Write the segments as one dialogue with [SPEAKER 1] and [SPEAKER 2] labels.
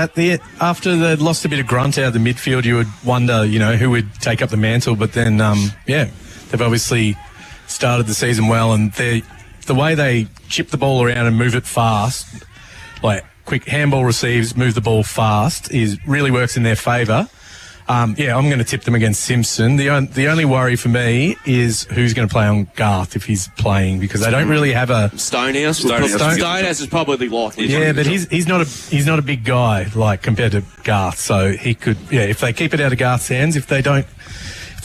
[SPEAKER 1] After they lost a bit of grunt out of the midfield, you would wonder, who would take up the mantle. But then, they've obviously started the season well, and the way they chip the ball around and move it fast, like quick handball receives, move the ball fast, really works in their favour. I'm going to tip them against Simpson. The only worry for me is who's going to play on Garth if he's playing, because they don't really have a
[SPEAKER 2] Stonehouse. Stonehouse is probably likely.
[SPEAKER 1] Yeah, but he's not a big guy like compared to Garth, so he could. Yeah, if they keep it out of Garth's hands, if they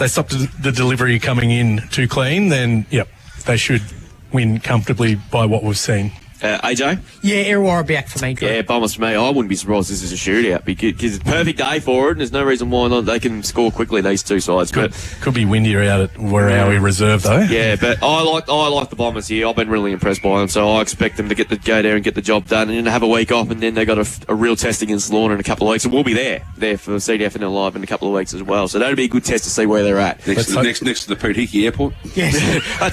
[SPEAKER 1] stop the delivery coming in too clean, then they should win comfortably by what we've seen.
[SPEAKER 2] AJ?
[SPEAKER 3] Yeah, Illawarra back for me.
[SPEAKER 2] Yeah, Bombers for me. I wouldn't be surprised if this is a shootout because it's a perfect day for it, and there's no reason why not. They can score quickly, these two sides.
[SPEAKER 1] Could be windier out at Werrowee Reserve, though.
[SPEAKER 2] Yeah, but I like the Bombers here. I've been really impressed by them, so I expect them to go there and get the job done and then have a week off, and then they got a real test against Lorna in a couple of weeks, and we'll be there for CDFNL Live in a couple of weeks as well. So that'll be a good test to see where they're at.
[SPEAKER 4] Next to the Pete Hickey Airport.
[SPEAKER 3] Yes.
[SPEAKER 2] I'll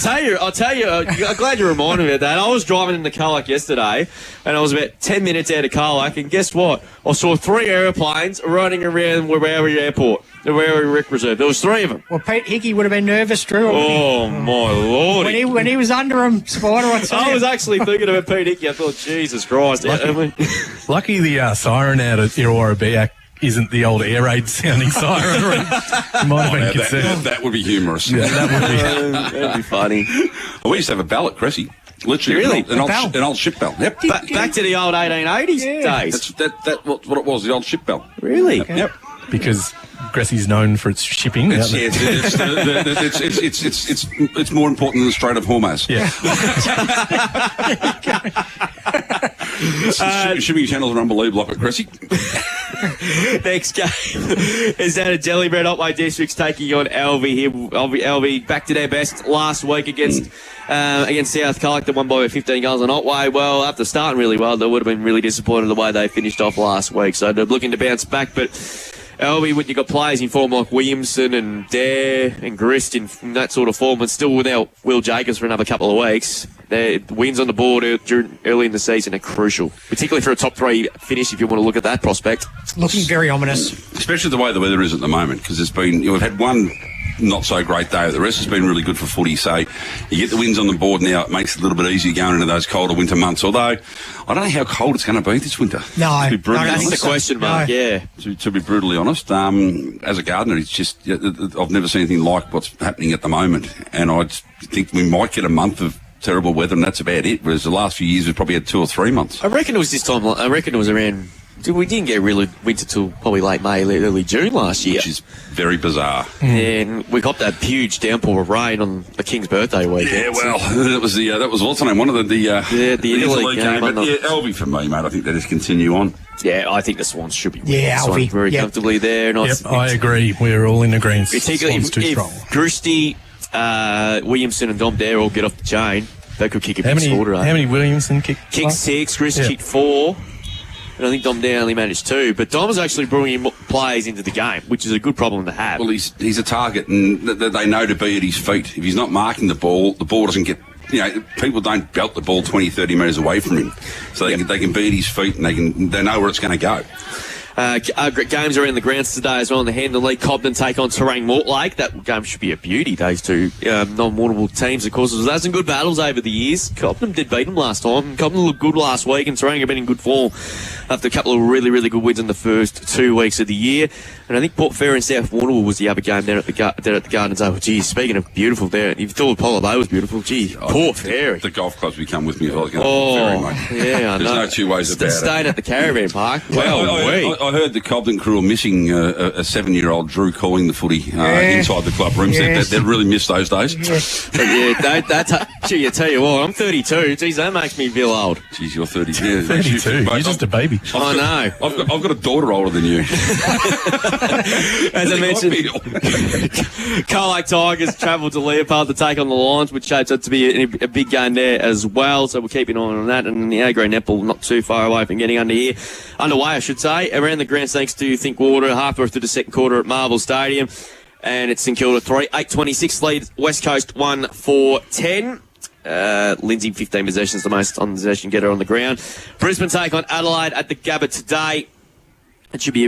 [SPEAKER 2] tell you. I'm glad you reminded me of that. I was driving in the Colac yesterday, and I was about 10 minutes out of Colac, and guess what? I saw 3 aeroplanes running around Werrowee Airport, the Werrowee Rec Reserve. There was 3 of them.
[SPEAKER 3] Well, Pete Hickey would have been nervous, Drew.
[SPEAKER 2] Oh, my Lord.
[SPEAKER 3] When he was under him, Spider,
[SPEAKER 2] I was actually thinking about Pete Hickey. I thought, Jesus Christ.
[SPEAKER 1] Lucky the siren out at Illawarra Biak isn't the old air raid sounding siren. Might have been concerned.
[SPEAKER 4] That would be humorous.
[SPEAKER 1] Yeah,
[SPEAKER 2] that'd be funny.
[SPEAKER 4] We used to have a bell at Cressy. Literally,
[SPEAKER 2] really?
[SPEAKER 4] An old ship bell. Yep.
[SPEAKER 2] Back to the old 1880s days.
[SPEAKER 4] That's what it was, the old ship bell.
[SPEAKER 2] Really?
[SPEAKER 4] Okay. Yep.
[SPEAKER 1] Because Gressy's known for its shipping.
[SPEAKER 4] It's more important than the Strait of Hormuz.
[SPEAKER 1] Yeah.
[SPEAKER 4] Shipping channels are unbelievable up at Cressy.
[SPEAKER 2] Next game is down at Delibird. Otway District's taking on LV here. LV back to their best last week against South Colac. They won by 15 goals on Otway. Well, after starting really well, they would have been really disappointed the way they finished off last week. So they're looking to bounce back, but LV, when you've got players in form like Williamson and Dare and Grist in that sort of form, and still without Will Jacobs for another couple of weeks, their wins on the board early in the season are crucial, particularly for a top 3 finish if you want to look at that prospect.
[SPEAKER 3] Looking very ominous.
[SPEAKER 4] Especially the way the weather is at the moment, because we've had one not so great day. The rest has been really good for footy. So you get the wins on the board now. It makes it a little bit easier going into those colder winter months. Although I don't know how cold it's going to be this winter.
[SPEAKER 3] No,
[SPEAKER 2] that's the question mark. No. Yeah,
[SPEAKER 4] to be brutally honest, as a gardener, it's just I've never seen anything like what's happening at the moment, and I think we might get a month of terrible weather, and that's about it. Whereas the last few years we've probably had 2 or 3 months.
[SPEAKER 2] I reckon it was this time. I reckon it was around. We didn't get really winter till probably late May, early June last year.
[SPEAKER 4] Which is very bizarre.
[SPEAKER 2] And we got that huge downpour of rain on the King's birthday weekend.
[SPEAKER 4] Yeah, well, that was what's the name? One of the
[SPEAKER 2] interleague game.
[SPEAKER 4] But LV for me, mate. I think they just continue on.
[SPEAKER 2] Yeah, I think the Swans should be
[SPEAKER 3] LV
[SPEAKER 2] very comfortably there. And
[SPEAKER 1] I agree. We're all in agreement.
[SPEAKER 2] Particularly if Christie, Williamson and Dom Dare all get off the chain, they could kick a big score.
[SPEAKER 1] How many Williamson kicked?
[SPEAKER 2] Kicked 6, Chris kicked 4. And I think Dom Dare only managed 2. But Dom is actually bringing players into the game, which is a good problem to have.
[SPEAKER 4] Well, he's a target, and they know to be at his feet. If he's not marking the ball doesn't get... people don't belt the ball 20, 30 metres away from him. So they can be at his feet, and they know where it's going to go.
[SPEAKER 2] Games around the grounds today as well in the Hendon League. Cobden take on Terang Mortlake. That game should be a beauty, those two non-warnable teams, of course. There's had some good battles over the years. Cobden did beat them last time. Cobden looked good last week, and Terang have been in good form after a couple of really, really good wins in the first 2 weeks of the year. And I think Port Fair and South Warrnambool was the other game down at the Gardens. Oh, geez, speaking of beautiful there, you thought Apollo Bay was beautiful. Gee, Port Fair.
[SPEAKER 4] The golf clubs will come with me if I was going
[SPEAKER 2] to
[SPEAKER 4] Ferry, mate.
[SPEAKER 2] Yeah, I know.
[SPEAKER 4] There's no 2 ways about it.
[SPEAKER 2] Stayed at the caravan park.
[SPEAKER 4] I heard the Cobden crew are missing a 7-year-old Drew calling the footy inside the club rooms.
[SPEAKER 3] Yes.
[SPEAKER 4] They really miss those days.
[SPEAKER 3] Yes.
[SPEAKER 2] Gee, I tell you what, I'm 32. Geez, that makes me feel old.
[SPEAKER 4] Geez, you're 32.
[SPEAKER 1] 32. You're just a baby.
[SPEAKER 2] I know.
[SPEAKER 4] I've got a daughter older than you.
[SPEAKER 2] As I mentioned, Colac Tigers travelled to Leopold to take on the Lions, which shapes up to be a big game there as well. So we'll keep an eye on that. And the Agro netball not too far away from getting underway, I should say, around the grounds thanks to Thinkwater, halfway through the second quarter at Marvel Stadium. And it's St Kilda 3, 8-26 lead, West Coast 1-4-10. Lindsay 15 possessions, the most on possession getter on the ground. Brisbane take on Adelaide at the Gabba today. It should be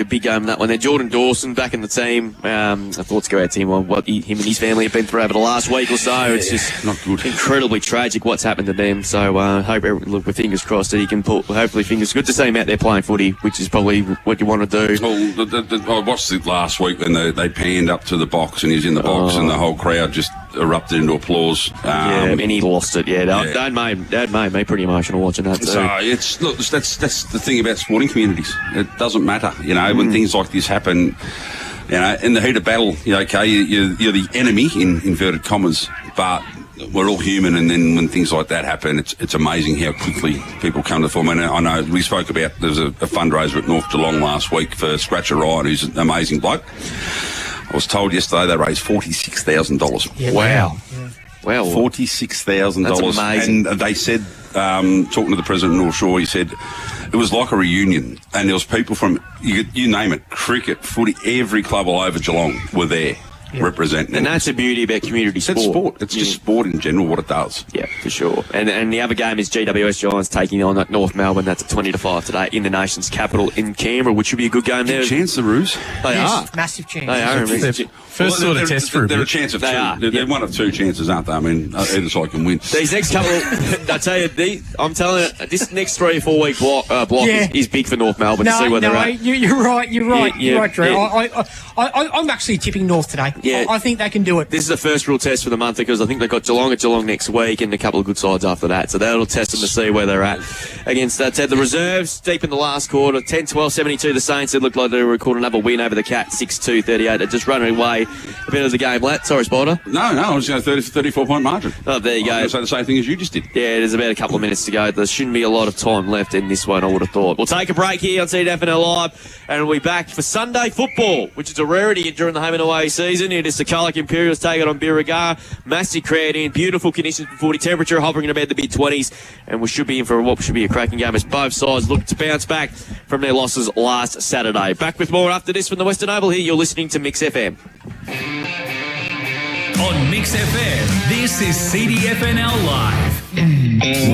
[SPEAKER 2] a big game in that one. There, Jordan Dawson back in the team. Thoughts go out to him on what him and his family have been through over the last week or so. It's just
[SPEAKER 4] not good.
[SPEAKER 2] Incredibly tragic what's happened to them. So look, with fingers crossed that he can pull. Hopefully, fingers good to see him out there playing footy, which is probably what you want to do.
[SPEAKER 4] Well, I watched it last week when they panned up to the box and he was in the box and the whole crowd just erupted into applause.
[SPEAKER 2] And he lost it. That made me pretty emotional watching that too.
[SPEAKER 4] So that's the thing about sporting communities. It doesn't matter, when things like this happen. In the heat of battle, you're the enemy in inverted commas, but we're all human. And then when things like that happen, it's amazing how quickly people come to form. And I know we spoke about there's a fundraiser at North Geelong last week for Scratcher Ryan, who's an amazing bloke. I was told yesterday they raised $46,000.
[SPEAKER 3] Yeah,
[SPEAKER 2] wow.
[SPEAKER 3] Yeah.
[SPEAKER 2] Wow.
[SPEAKER 4] $46,000.
[SPEAKER 2] That's amazing.
[SPEAKER 4] And they said, talking to the president of North Shore, he said it was like a reunion. And there was people from, you name it, cricket, footy, every club all over Geelong were there representing.
[SPEAKER 2] And that's the beauty about community sport.
[SPEAKER 4] It's sport. It's just sport in general, what it does.
[SPEAKER 2] Yeah, for sure. And the other game is GWS Giants taking on at North Melbourne. That's at 20-5 today in the nation's capital in Canberra, which should be a good game there.
[SPEAKER 4] Good chance, the Roos.
[SPEAKER 2] They are.
[SPEAKER 3] Massive chance.
[SPEAKER 2] They are.
[SPEAKER 1] First sort of test for a
[SPEAKER 4] They're a
[SPEAKER 1] bit.
[SPEAKER 4] chance of
[SPEAKER 2] They
[SPEAKER 4] two.
[SPEAKER 2] are,
[SPEAKER 4] They're one of two chances, aren't they? I mean, either side can win.
[SPEAKER 2] These next couple, I tell you, I'm telling you, this next 3 or 4 week block is big for North Melbourne to see where they're at.
[SPEAKER 3] You're right. You're right, Drew.
[SPEAKER 2] Yeah.
[SPEAKER 3] I'm actually tipping North today.
[SPEAKER 2] Yeah.
[SPEAKER 3] I think they can do it.
[SPEAKER 2] This is the first real test for the month because I think they've got Geelong at Geelong next week and a couple of good sides after that. So that'll test them to see where they're at against that. The reserves deep in the last quarter, 10-12-72. The Saints, it looked like they recorded another win over the Cats, 6-2-38. They're just running away a bit of the game. Sorry, Spider.
[SPEAKER 4] No, I was going to 34-point margin.
[SPEAKER 2] Oh, there you go.
[SPEAKER 4] I was going to say the same thing as you just did.
[SPEAKER 2] Yeah, there's about a couple of minutes to go. There shouldn't be a lot of time left in this one, I would have thought. We'll take a break here on CDFNL Live, and we'll be back for Sunday football, which is a rarity during the home and away season. It is the Colac Imperials taking on Birregurra. Massive crowd in, beautiful conditions for footy, temperature hovering about the mid-20s, and we should be in for what should be a cracking game as both sides look to bounce back from their losses last Saturday. Back with more after this from the Western Oval here. You're listening to Mix FM.
[SPEAKER 5] On Mix FM, this is CDFNL Live.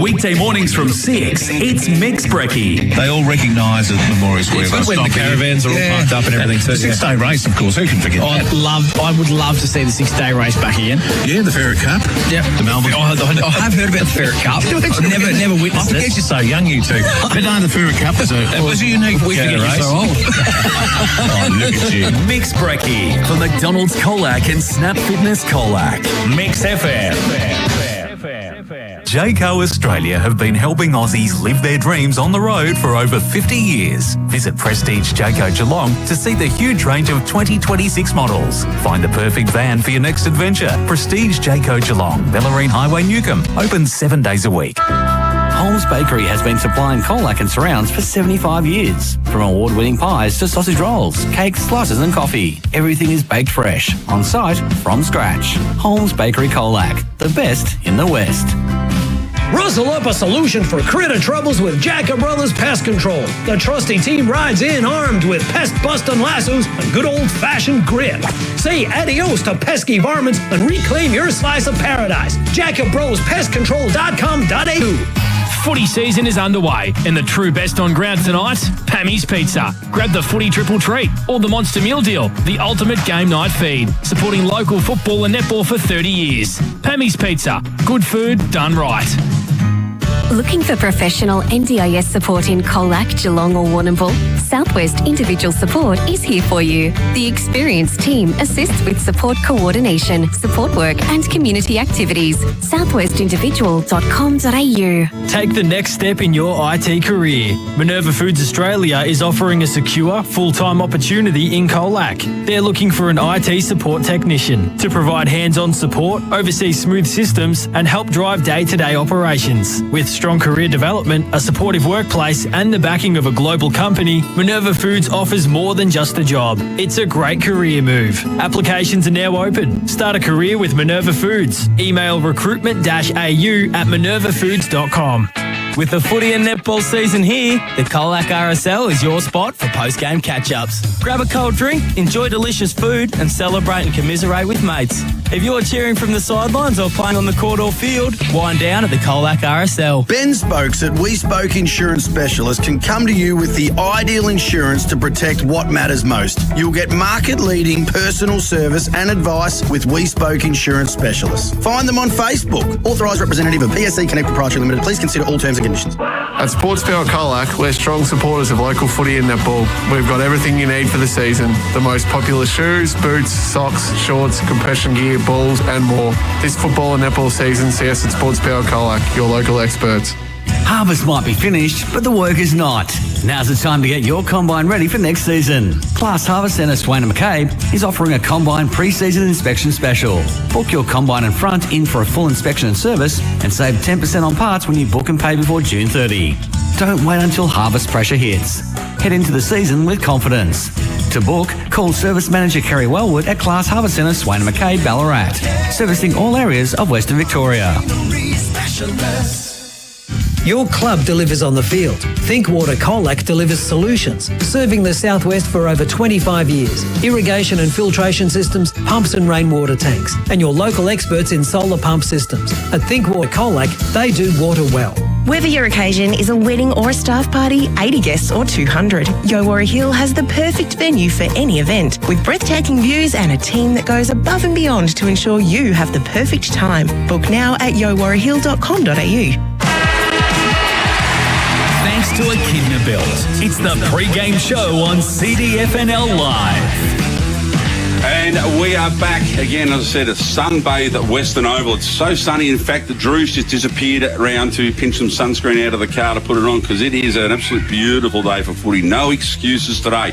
[SPEAKER 5] Weekday mornings from 6, it's Mix Brekkie.
[SPEAKER 6] They all recognise that Memorial Square bus
[SPEAKER 1] When the
[SPEAKER 6] stop
[SPEAKER 1] caravans are all parked up and everything. So,
[SPEAKER 6] Six-day race, of course. Who can forget that?
[SPEAKER 7] I would love to see the 6-day race back again.
[SPEAKER 6] Yeah, the Ferret Cup.
[SPEAKER 7] Yep.
[SPEAKER 6] The Melbourne.
[SPEAKER 7] I have heard about the Ferret Cup. never
[SPEAKER 6] I
[SPEAKER 7] witnessed
[SPEAKER 6] forget
[SPEAKER 7] it.
[SPEAKER 6] you're so young, you two. But no, the Ferret Cup was a unique
[SPEAKER 7] We forget
[SPEAKER 6] race.
[SPEAKER 7] you're so old.
[SPEAKER 6] Oh, look at you.
[SPEAKER 5] Mix Brekkie for McDonald's Colac and Snap Fitness Colac. Mix FM. Jayco Australia have been helping Aussies live their dreams on the road for over 50 years. Visit Prestige Jayco Geelong to see the huge range of 2026 models. Find the perfect van for your next adventure. Prestige Jayco Geelong, Bellarine Highway, Newcomb. Open 7 days a week.
[SPEAKER 8] Holmes Bakery has been supplying Colac and surrounds for 75 years. From award-winning pies to sausage rolls, cakes, slices and coffee. Everything is baked fresh, on site, from scratch. Holmes Bakery Colac, the best in the West.
[SPEAKER 9] Rustle up a solution for critter troubles with Jack Brothers Pest Control. The trusty team rides in armed with pest-busting lassos and good old-fashioned grit. Say adios to pesky varmints and reclaim your slice of paradise. JacobRosPestControl.com.au.
[SPEAKER 10] Footy season is underway, and the true best on ground tonight, Pammy's Pizza. Grab the footy triple treat or the monster meal deal, the ultimate game night feed, supporting local football and netball for 30 years. Pammy's Pizza, good food done right.
[SPEAKER 11] Looking for professional NDIS support in Colac, Geelong or Warrnambool? Southwest Individual Support is here for you. The experienced team assists with support coordination, support work and community activities. southwestindividual.com.au.
[SPEAKER 10] Take the next step in your IT career. Minerva Foods Australia is offering a secure, full-time opportunity in Colac. They're looking for an IT support technician to provide hands-on support, oversee smooth systems and help drive day-to-day operations. With strong career development, a supportive workplace and the backing of a global company, Minerva Foods offers more than just a job. It's a great career move. Applications are now open. Start a career with Minerva Foods. Email recruitment-au@minervafoods.com.
[SPEAKER 7] With the footy and netball season here, the Colac RSL is your spot for post-game catch-ups. Grab a cold drink, enjoy delicious food and celebrate and commiserate with mates. If you're cheering from the sidelines or playing on the court or field, wind down at the Colac RSL.
[SPEAKER 12] Ben Spokes at We Spoke Insurance Specialist can come to you with the ideal insurance to protect what matters most. You'll get market-leading personal service and advice with We Spoke Insurance Specialists. Find them on Facebook. Authorised representative of PSC Connect Proprietary Limited. Please consider all terms and conditions.
[SPEAKER 13] At Sports Power Colac, we're strong supporters of local footy and netball. We've got everything you need for the season. The most popular shoes, boots, socks, shorts, compression gear, balls and more. This football and netball season, see us at Sports Power Colac, your local experts.
[SPEAKER 8] Harvest might be finished, but the work is not. Now's the time to get your combine ready for next season. Class Harvest Centre Swain and McCabe is offering a combine pre-season inspection special. Book your combine and front in for a full inspection and service and save 10% on parts when you book and pay before June 30. Don't wait until harvest pressure hits. Head into the season with confidence. To book, call Service Manager Kerry Wellwood at Class Harvest Centre Swain and McCabe, Ballarat, servicing all areas of Western Victoria.
[SPEAKER 9] Your club delivers on the field. Thinkwater Colac delivers solutions, serving the southwest for over 25 years. Irrigation and filtration systems, pumps and rainwater tanks, and your local experts in solar pump systems. At Thinkwater Colac, they do water well.
[SPEAKER 14] Whether your occasion is a wedding or a staff party, 80 guests or 200, Yowara Hill has the perfect venue for any event, with breathtaking views and a team that goes above and beyond to ensure you have the perfect time. Book now at yowarahill.com.au.
[SPEAKER 5] Thanks to Echidna Built. It's the pre-game show on CDFNL Live.
[SPEAKER 4] And we are back again. As I said, a sunbathe at Western Oval. It's so sunny, in fact, that Drew's just disappeared around to pinch some sunscreen out of the car to put it on, because it is an absolute beautiful day for footy. No excuses today.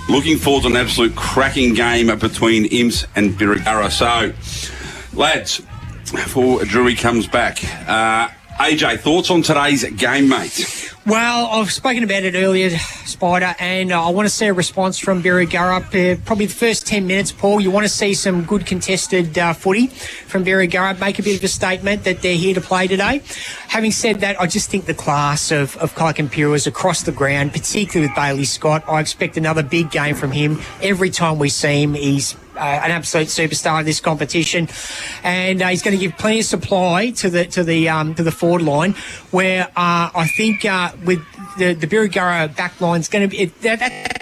[SPEAKER 4] Looking forward to an absolute cracking game between Imps and Birregurra. So, lads, before Drewy comes back, AJ, thoughts on today's game, mate?
[SPEAKER 3] Well, I've spoken about it earlier, Spider, and I want to see a response from Birregurra. Probably the first 10 minutes, Paul, you want to see some good contested footy from Birregurra, make a bit of a statement that they're here to play today. Having said that, I just think the class of Colac Imperials across the ground, particularly with Bailey Scott, I expect another big game from him. Every time we see him, he's an absolute superstar in this competition, and he's going to give plenty of supply to the forward line, where I think with the Birregurra back line is going to be that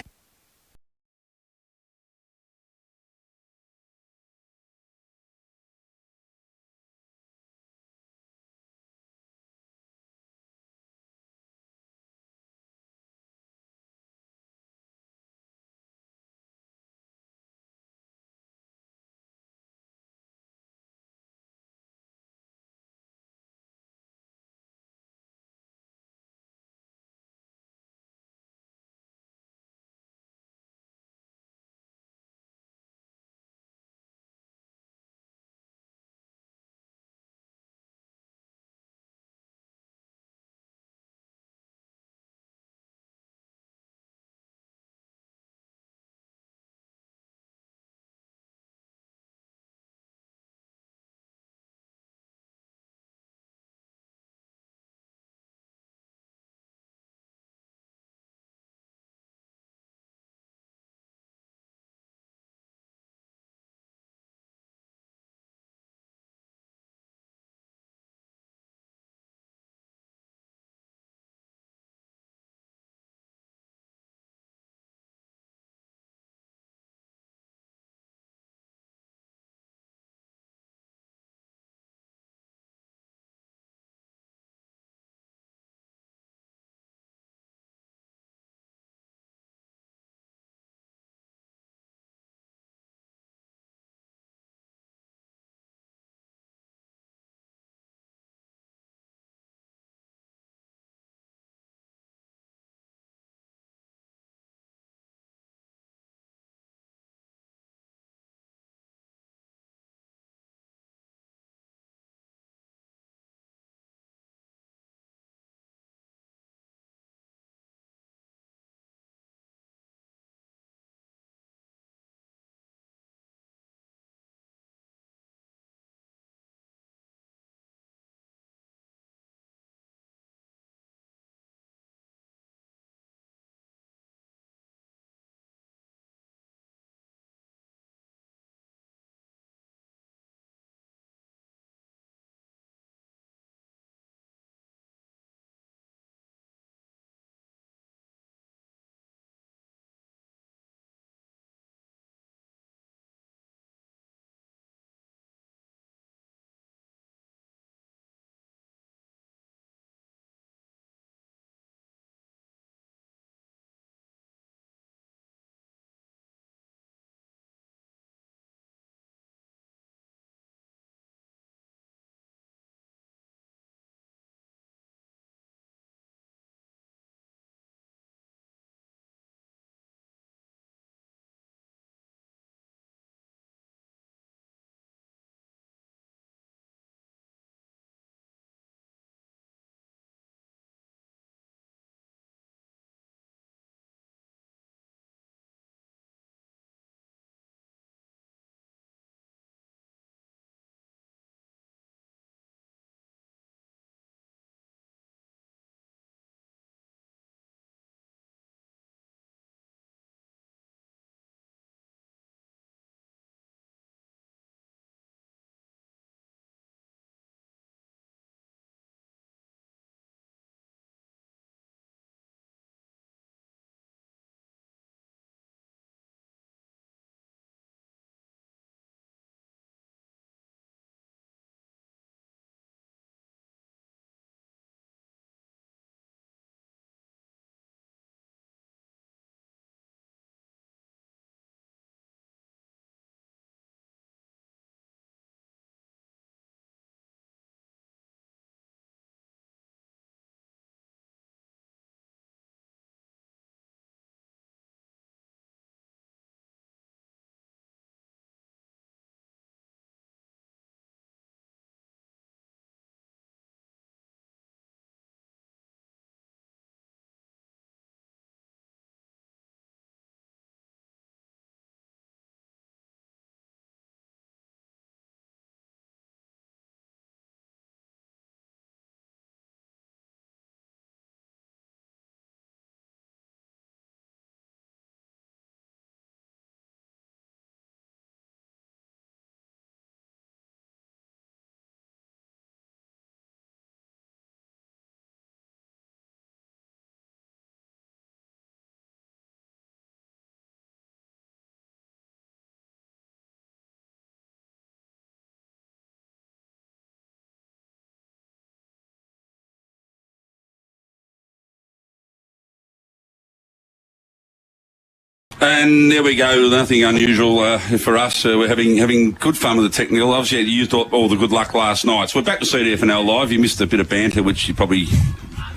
[SPEAKER 4] And there we go. Nothing unusual for us. We're having good fun with the technical. Obviously, you used all the good luck last night. So we're back to CDFNL Live. You missed a bit of banter, which you probably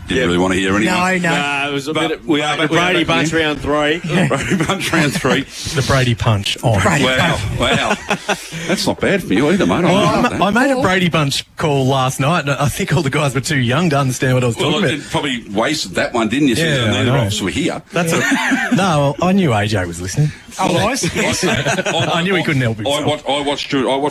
[SPEAKER 4] didn't really want to hear anyway.
[SPEAKER 3] No.
[SPEAKER 2] It was a bit of Brady Bunch round 3.
[SPEAKER 4] Brady Bunch round 3.
[SPEAKER 1] The Brady Punch on.
[SPEAKER 4] Wow. That's not bad for you either, mate.
[SPEAKER 1] I made a Brady Bunch call last night, and I think all the guys were too young to understand what I was talking about.
[SPEAKER 4] It probably wasted that one, didn't you?
[SPEAKER 1] Yeah,
[SPEAKER 4] the officers were here.
[SPEAKER 1] No, I knew AJ was listening.
[SPEAKER 3] Oh, was?
[SPEAKER 1] I knew he couldn't help himself.
[SPEAKER 4] I watched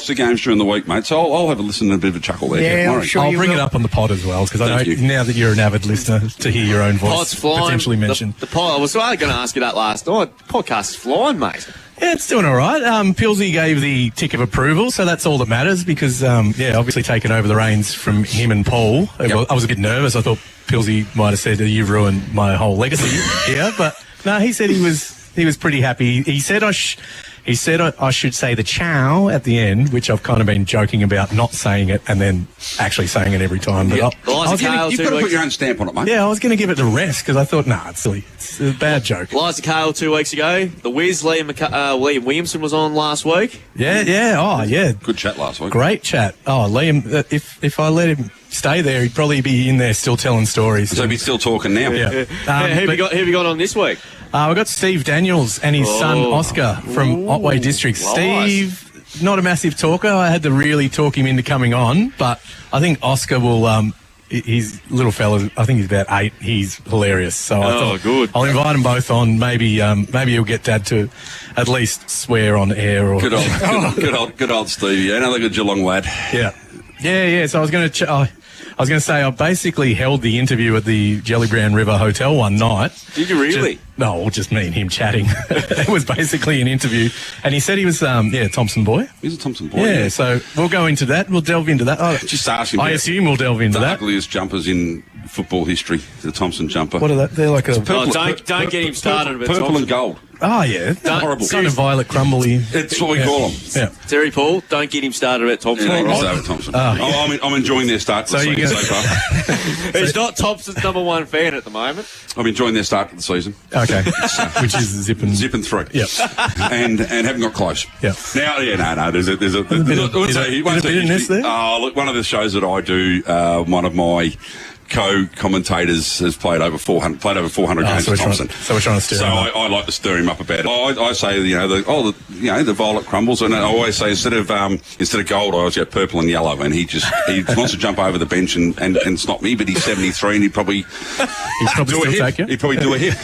[SPEAKER 4] the games during the week, mate, so I'll have a listen and a bit of a chuckle there.
[SPEAKER 3] Yeah, I'm sure
[SPEAKER 1] I'll bring it up on the pod as well, because I know now that you're an avid listener to hear your own voice potentially mentioned.
[SPEAKER 2] The pod, I was going to ask you that last night. The podcast's flying, mate.
[SPEAKER 1] Yeah, it's doing all right. Pilsy gave the tick of approval, so that's all that matters because, obviously taking over the reins from him and Paul.
[SPEAKER 4] Yep.
[SPEAKER 1] I was a bit nervous. I thought Pilsy might have said, you've ruined my whole legacy here, but no, he said he was pretty happy. He said I should say the chow at the end, which I've kind of been joking about not saying it and then actually saying it every time. But
[SPEAKER 4] you've got to put your own stamp on it, mate.
[SPEAKER 1] Yeah, I was going to give it a rest because I thought, it's silly. It's a bad joke.
[SPEAKER 2] Liza Cale 2 weeks ago. The Wiz, Liam Williamson was on last week.
[SPEAKER 1] Yeah. Oh, yeah.
[SPEAKER 4] Good chat last week.
[SPEAKER 1] Great chat. Oh, Liam, if I let him stay there, he'd probably be in there still telling stories.
[SPEAKER 4] So he'd be still talking now.
[SPEAKER 1] Yeah.
[SPEAKER 2] Who have you got on this week?
[SPEAKER 1] We've got Steve Daniels and his son Oscar from Otway District.
[SPEAKER 2] Nice.
[SPEAKER 1] Steve, not a massive talker. I had to really talk him into coming on, but I think Oscar will. He's little fella. I think he's about 8. He's hilarious. So I thought
[SPEAKER 2] good.
[SPEAKER 1] I'll invite them both on. Maybe he'll get Dad to at least swear on air. Or
[SPEAKER 4] Good old Stevie. Another good Geelong lad.
[SPEAKER 1] Yeah. So I was going to say I basically held the interview at the Jellybrand River Hotel one night.
[SPEAKER 2] Did you really?
[SPEAKER 1] Just me and him chatting. It was basically an interview. And he said he was, Thompson boy.
[SPEAKER 4] He's a Thompson boy.
[SPEAKER 1] Yeah, so we'll go into that. We'll delve into that.
[SPEAKER 4] Just ask him.
[SPEAKER 1] I assume we'll delve into that.
[SPEAKER 4] The ugliest jumpers in football history, the Thompson jumper.
[SPEAKER 1] What are that? They're like
[SPEAKER 2] don't get him started with
[SPEAKER 4] purple and gold.
[SPEAKER 1] Oh, yeah.
[SPEAKER 4] Horrible.
[SPEAKER 1] Kind of violet crumbly.
[SPEAKER 4] It's what we call them.
[SPEAKER 1] Yeah.
[SPEAKER 2] Terry Paul, don't get him started at Thompson.
[SPEAKER 4] Thompson. I'm enjoing their start to the season so far.
[SPEAKER 2] He's not Thompson's number 1 fan at the moment.
[SPEAKER 4] I'm enjoying their start to the season.
[SPEAKER 1] Okay. Which is zipping
[SPEAKER 4] 3.
[SPEAKER 1] Yep.
[SPEAKER 4] and haven't got close.
[SPEAKER 1] Yeah.
[SPEAKER 4] Now, there's a bit of
[SPEAKER 1] bitterness there.
[SPEAKER 4] Oh, look, one of the shows that I do, one of my co-commentators has played over 400 games for Thompson.
[SPEAKER 1] So we're trying to stir him up.
[SPEAKER 4] I like to stir him up about it. I say, the violet crumbles, and I always say instead of gold, I always get purple and yellow, and he wants to jump over the bench and stop me, but he's 73 and he'd probably
[SPEAKER 1] still take you.
[SPEAKER 4] He'd probably do a hit.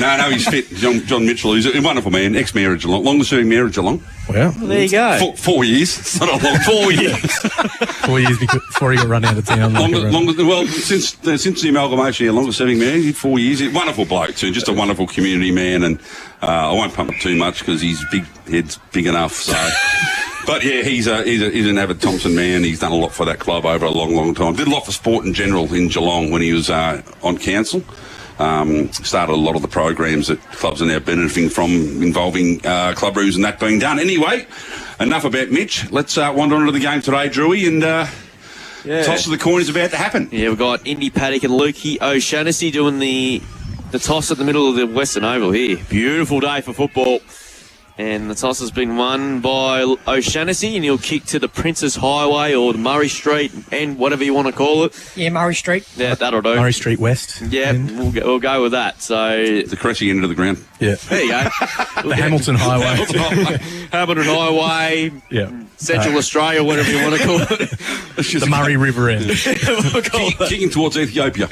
[SPEAKER 4] No, he's fit. John Mitchell, he's a wonderful man, ex-mayor of Geelong, longest-serving mayor of Geelong.
[SPEAKER 1] Well,
[SPEAKER 2] there you go.
[SPEAKER 4] 4 years. It's not a long 4 years.
[SPEAKER 1] 4 years before he got run out of town.
[SPEAKER 4] Since the amalgamation, longest-serving mayor, 4 years. He's a wonderful bloke too, just a wonderful community man, and I won't pump up too much because his head's big enough. So, but yeah, he's an avid Thompson man. He's done a lot for that club over a long time. Did a lot for sport in general in Geelong when he was on council. Started a lot of the programs that clubs are now benefiting from involving club rooms and that being done. Anyway, enough about Mitch. Let's wander on to the game today, Drewy, and toss of the coin is about to happen.
[SPEAKER 2] Yeah, we've got Indy Paddock and Lukey O'Shannessy doing the toss at the middle of the Western Oval here. Beautiful day for football. And the toss has been won by O'Shannessy, and he'll kick to the Princess Highway or the Murray Street and whatever you want to call it.
[SPEAKER 3] Yeah, Murray Street.
[SPEAKER 2] Yeah, that'll do.
[SPEAKER 1] Murray Street West.
[SPEAKER 2] Yeah, we'll go with that. So
[SPEAKER 4] the Cressy end of the ground.
[SPEAKER 1] Yeah.
[SPEAKER 2] There you go.
[SPEAKER 1] The Hamilton Highway.
[SPEAKER 2] Hamilton Highway.
[SPEAKER 1] Yeah.
[SPEAKER 2] Central Australia, whatever you want to call it.
[SPEAKER 1] The Murray River end.
[SPEAKER 4] Kicking towards Ethiopia.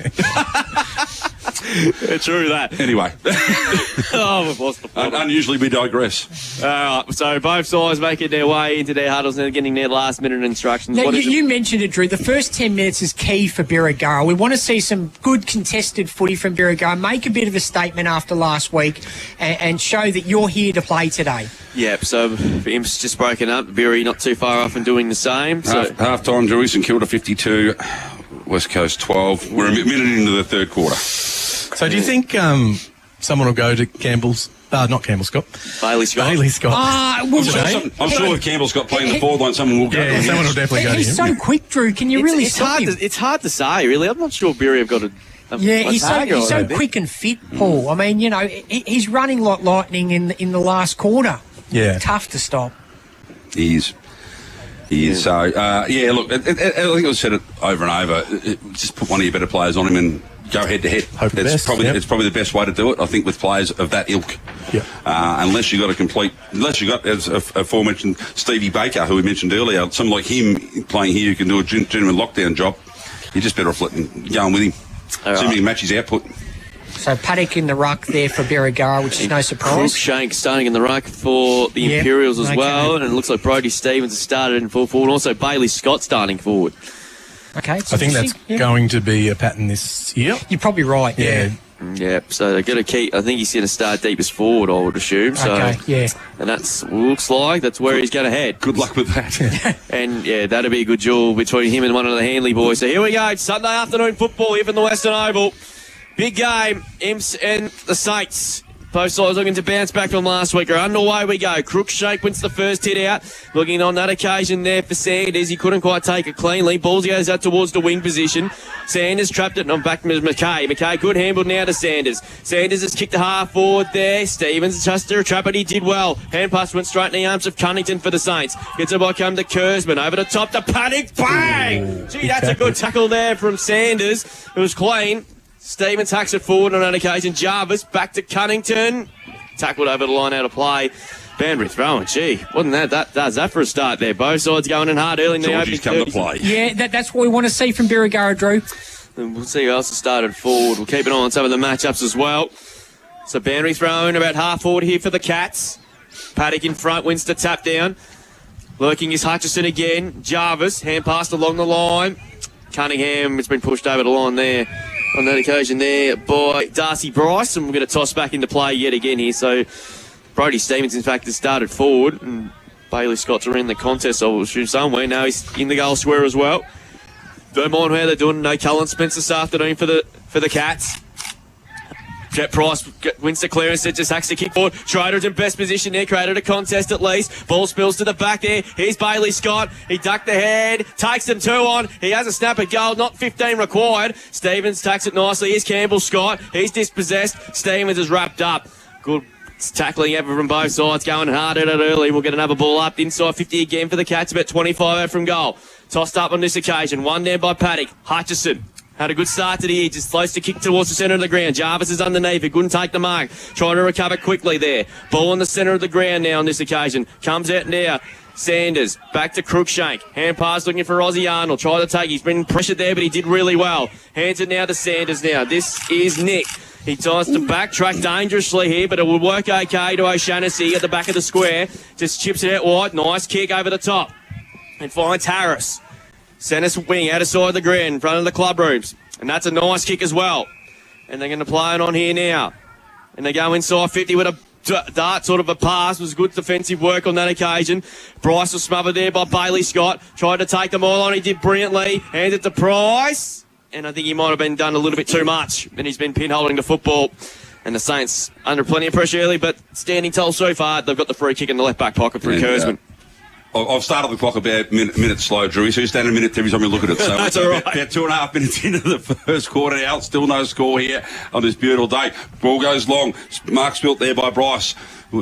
[SPEAKER 2] True that.
[SPEAKER 4] Anyway.
[SPEAKER 2] We've lost the plot.
[SPEAKER 4] Unusually we digress.
[SPEAKER 2] So both sides making their way into their huddles and getting their last minute instructions.
[SPEAKER 3] Now, you mentioned it, Drew. The first 10 minutes is key for Birregurra. We want to see some good contested footy from Birregurra, make a bit of a statement after last week and show that you're here to play today.
[SPEAKER 2] Yep, so Imp's just broken up. Birri not too far off and doing the same.
[SPEAKER 4] Half time, Drewy, St Kilda 52, West Coast 12. We're a minute into the third quarter.
[SPEAKER 1] So do you think someone will go to Campbell's? Not Campbell Scott.
[SPEAKER 2] Bailey Scott.
[SPEAKER 4] I'm sure if Campbell Scott playing the forward line, someone will go.
[SPEAKER 1] Yeah, someone will definitely go to him.
[SPEAKER 3] He's so quick, Drew. Can you really stop him?
[SPEAKER 2] It's hard to say, really. I'm not sure Birri have got
[SPEAKER 3] Yeah, he's so quick and fit, Paul. I mean, you know, he's running like lightning in the last quarter.
[SPEAKER 1] Yeah.
[SPEAKER 3] Tough to stop.
[SPEAKER 4] He is. So, look, I think I've said it over and over. Just put one of your better players on him and go head to head. It's probably the best way to do it, I think, with players of that ilk.
[SPEAKER 1] Yeah.
[SPEAKER 4] Unless you got, as aforementioned Stevie Baker, who we mentioned earlier, someone like him playing here who can do a genuine lockdown job, you're just better off going with him. Assuming he can match his output.
[SPEAKER 3] So Paddock in the ruck there for Birregurra, which is no surprise.
[SPEAKER 2] Crookshank starting in the ruck for the Imperials as well, and it looks like Brodie Stevens has started in full forward, and also Bailey Scott starting forward.
[SPEAKER 3] Okay,
[SPEAKER 1] I think that's going to be a pattern this year.
[SPEAKER 3] You're probably right. Yeah.
[SPEAKER 2] Yeah, so they're going to keep. I think he's going to start deepest forward, I would assume. So,
[SPEAKER 3] okay, yeah.
[SPEAKER 2] And looks like that's where he's going to head.
[SPEAKER 4] Good luck with that.
[SPEAKER 2] And that'll be a good duel between him and one of the Handley boys. So here we go, Sunday afternoon football here from the Western Oval. Big game, Imps and the Saints. Both sides looking to bounce back from last week. Underway we go. Crookshank wins the first hit out. Looking on that occasion there for Sanders. He couldn't quite take it cleanly. Balls goes out towards the wing position. Sanders trapped it and back to McKay. McKay good handle now to Sanders. Sanders has kicked the half forward there. Stevens just to trap it. He did well. Hand pass went straight in the arms of Cunnington for the Saints. Gets it by come to Kurzman. Over the top to Paddock. Bang! Gee, that's a good tackle there from Sanders. It was clean. Stevens hacks it forward on that occasion. Jarvis back to Cunnington. Tackled over the line out of play. Banbury throwing. Gee, wasn't that does that for a start there? Both sides going in hard early in the opening.
[SPEAKER 4] Come to play.
[SPEAKER 3] Yeah, that's what we want to see from Birregurra, Drew.
[SPEAKER 2] And we'll see who else has started forward. We'll keep an eye on some of the matchups as well. So Banbury throwing about half forward here for the Cats. Paddock in front wins the tap down. Lurking is Hutchison again. Jarvis, hand passed along the line. Cunningham has been pushed over the line there. On that occasion there by Darcy Bryce, and we're going to toss back into play yet again here. So Brodie Stevens, in fact, has started forward, and Bailey Scott's are in the contest, I will assume somewhere. Now he's in the goal square as well. Don't mind how they're doing. No Cullen Spence this afternoon for the Cats. Jet Price wins the clearance, just hacks the kick forward. Schroeder's in best position there, created a contest at least. Ball spills to the back there. Here's Bailey Scott. He ducked the head, takes them two on. He has a snap at goal, not 15 required. Stevens tacks it nicely. Here's Campbell Scott. He's dispossessed. Stevens is wrapped up. Good tackling ever from both sides, going hard at it early. We'll get another ball up inside 50 again for the Cats, about 25 out from goal. Tossed up on this occasion. One there by Paddock. Hutchison. Had a good start to the year, just close to kick towards the centre of the ground. Jarvis is underneath, he couldn't take the mark. Trying to recover quickly there. Ball in the centre of the ground now on this occasion. Comes out now. Sanders, back to Crookshank. Hand pass looking for Ozzie Arnold. Tried to take, he's been pressured there, but he did really well. Hands it now to Sanders now. This is Nick. He tries to backtrack dangerously here, but it will work okay to O'Shaughnessy at the back of the square. Just chips it out wide. Nice kick over the top. And finds Harris. Centre wing, out of side of the ground, in front of the club rooms. And that's a nice kick as well. And they're going to play it on here now. And they go inside 50 with a dart sort of a pass. It was good defensive work on that occasion. Bryce was smothered there by Bailey Scott. Tried to take them all on. He did brilliantly. Hands it to Price. And I think he might have been done a little bit too much. And he's been pinholding the football. And the Saints under plenty of pressure early, but standing tall so far. They've got the free kick in the left back pocket for Kurzman.
[SPEAKER 4] I've started the clock about a minute slow, Drew, so you stand a minute every time you look at it. So
[SPEAKER 2] that's
[SPEAKER 4] it's
[SPEAKER 2] all right.
[SPEAKER 4] about 2.5 minutes into the first quarter now. Still no score here on this beautiful day. Ball goes long. Mark spilt there by Bryce.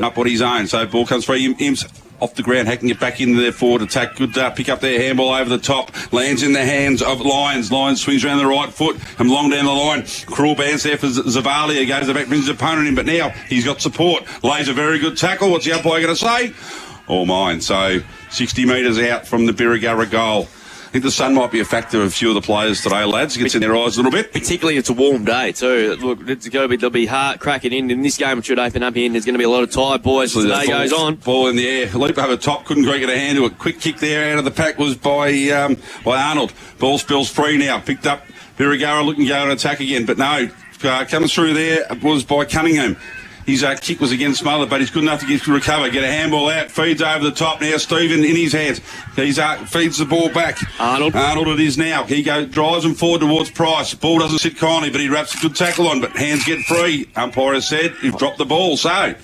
[SPEAKER 4] Up on his own. So ball comes through. Imps off the ground, hacking it back into their forward attack. Good pick up their handball over the top. Lands in the hands of Lyons. Lyons swings around the right foot. Come long down the line. Cruel bounce there for Zavalia. Goes back, brings his opponent in, but now he's got support. Lays a very good tackle. What's the umpire going to say? All mine. So 60 metres out from the Birregurra goal. I think the sun might be a factor of a few of the players today, lads. It gets in their eyes a little bit.
[SPEAKER 2] Particularly it's a warm day too. Look, it's going to be, there'll be hard cracking in this game. It should open up here, and there's going to be a lot of tired boys as the day goes on.
[SPEAKER 4] Ball in the air. Leap over top. Couldn't quite get a hand to it. Quick kick there out of the pack was by Arnold. Ball spills free now. Picked up Birregurra looking to go and attack again. But no, coming through there was by Cunningham. His kick was again smothered, but he's good enough to recover. Get a handball out, feeds over the top now. Stephen in his hands. He's feeds the ball back. Arnold it is now. He drives him forward towards Price. Ball doesn't sit kindly, but he wraps a good tackle on. But hands get free. Umpire has said you've dropped the ball. So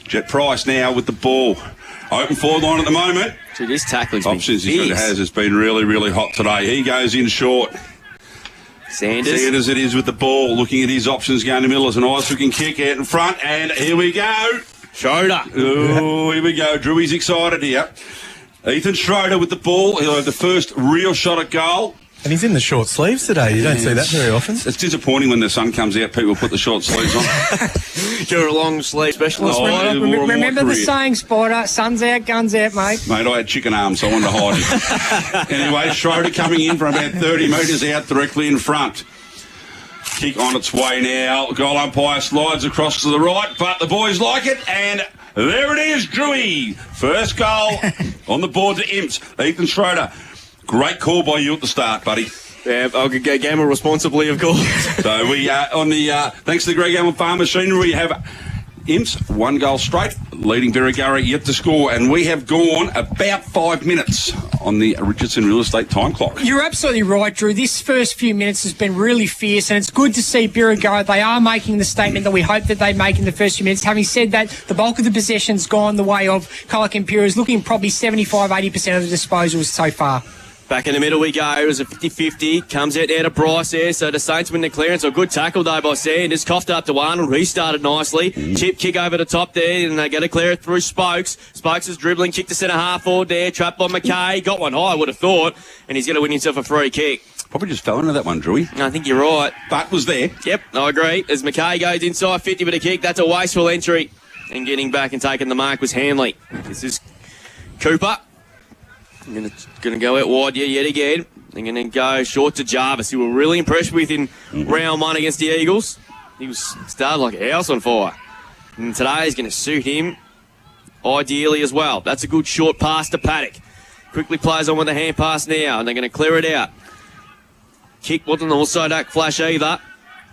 [SPEAKER 4] Jet Price now with the ball. Open forward line at the moment.
[SPEAKER 2] Dude, this tackling's
[SPEAKER 4] options he has been really, really hot today. He goes in short.
[SPEAKER 2] Sanders
[SPEAKER 4] it is with the ball, looking at his options, going to middle. It's a nice looking kick out in front, and here we go.
[SPEAKER 2] Schroeder.
[SPEAKER 4] Oh, here we go. Drewy's excited here. Ethan Schroeder with the ball. He'll have the first real shot at goal.
[SPEAKER 1] And he's in the short sleeves today. You don't see that very often.
[SPEAKER 4] It's disappointing when the sun comes out, people put the short sleeves on.
[SPEAKER 2] You're a long sleeve specialist.
[SPEAKER 3] Remember the saying, Spider, sun's out, guns out, mate.
[SPEAKER 4] Mate, I had chicken arms, so I wanted to hide it. Anyway, Schroeder coming in from about 30 metres out directly in front. Kick on its way now. Goal umpire slides across to the right, but the boys like it, and there it is, Drewy. First goal on the board to Imps. Ethan Schroeder. Great call by you at the start, buddy.
[SPEAKER 2] Yeah, I'll go gamble responsibly, of course.
[SPEAKER 4] So we on the thanks to the Greg Allen Farm Machinery, we have Imps 1 goal straight, leading Birregurra yet to score, and we have gone about 5 minutes on the Richardson Real Estate time clock.
[SPEAKER 3] You're absolutely right, Drew. This first few minutes has been really fierce, and it's good to see Birregurra. They are making the statement that we hope that they make in the first few minutes. Having said that, the bulk of the possession's gone the way of Colac Imperials, looking probably 75-80% of the disposals so far.
[SPEAKER 2] Back in the middle we go. It was a 50-50. Comes out there to Bryce there. So the Saints win the clearance. A good tackle, though, by Sanders. Coughed up to Arnold. He started nicely. Chip kick over the top there, and they get to clear it through Spokes. Spokes is dribbling. Kick to centre half forward there. Trapped by McKay. Got one high, I would have thought. And he's going to win himself a free kick.
[SPEAKER 4] Probably just fell into that one, Drewy.
[SPEAKER 2] I think you're right.
[SPEAKER 4] But was there.
[SPEAKER 2] Yep, I agree. As McKay goes inside 50 with a kick, that's a wasteful entry. And getting back and taking the mark was Hanley. This is Cooper. I'm going to go out wide yet again. They're going to go short to Jarvis, who we're really impressed with in round 1 against the Eagles. He was started like a house on fire. And today is going to suit him ideally as well. That's a good short pass to Paddock. Quickly plays on with a hand pass now, and they're going to clear it out. Kick wasn't also that flash either.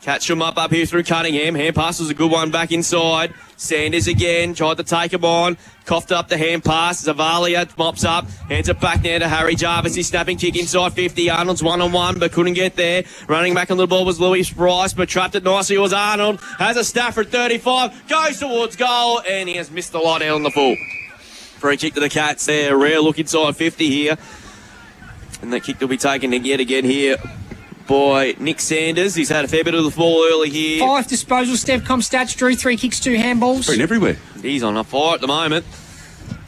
[SPEAKER 2] Catch him up here through Cunningham. Hand pass was a good one back inside. Sanders again, tried to take him on. Coughed up the hand pass. Zavalia mops up. Hands it back now to Harry Jarvis. He's snapping kick inside 50. Arnold's one-on-one, but couldn't get there. Running back on the ball was Louis Bryce, but trapped it nicely. It was Arnold. Has a Stafford 35. Goes towards goal, and he has missed the lot out on the full. Free kick to the Cats there. Rare look inside 50 here. And that kick will be taken yet again here by Nick Sanders. He's had a fair bit of the ball early here. 5 disposals, Stevcom stats, Drew, 3 kicks, 2 handballs.
[SPEAKER 4] Been everywhere.
[SPEAKER 2] He's on a fire at the moment.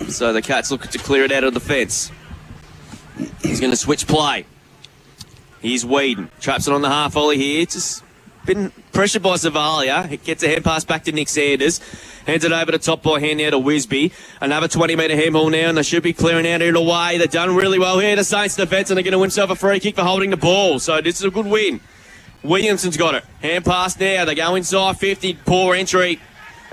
[SPEAKER 2] So the Cats looking to clear it out of the fence. He's going to switch play. Here's Whedon. Traps it on the half volley here. Just been pressured by Zavalia. He gets a hand pass back to Nick Sanders. Hands it over the top by hand now to Wisby. Another 20-metre handball now, and they should be clearing out it away. They've done really well here. The Saints defence, and they're going to win themselves a free kick for holding the ball. So this is a good win. Williamson's got it. Hand pass now. They go inside 50. Poor entry.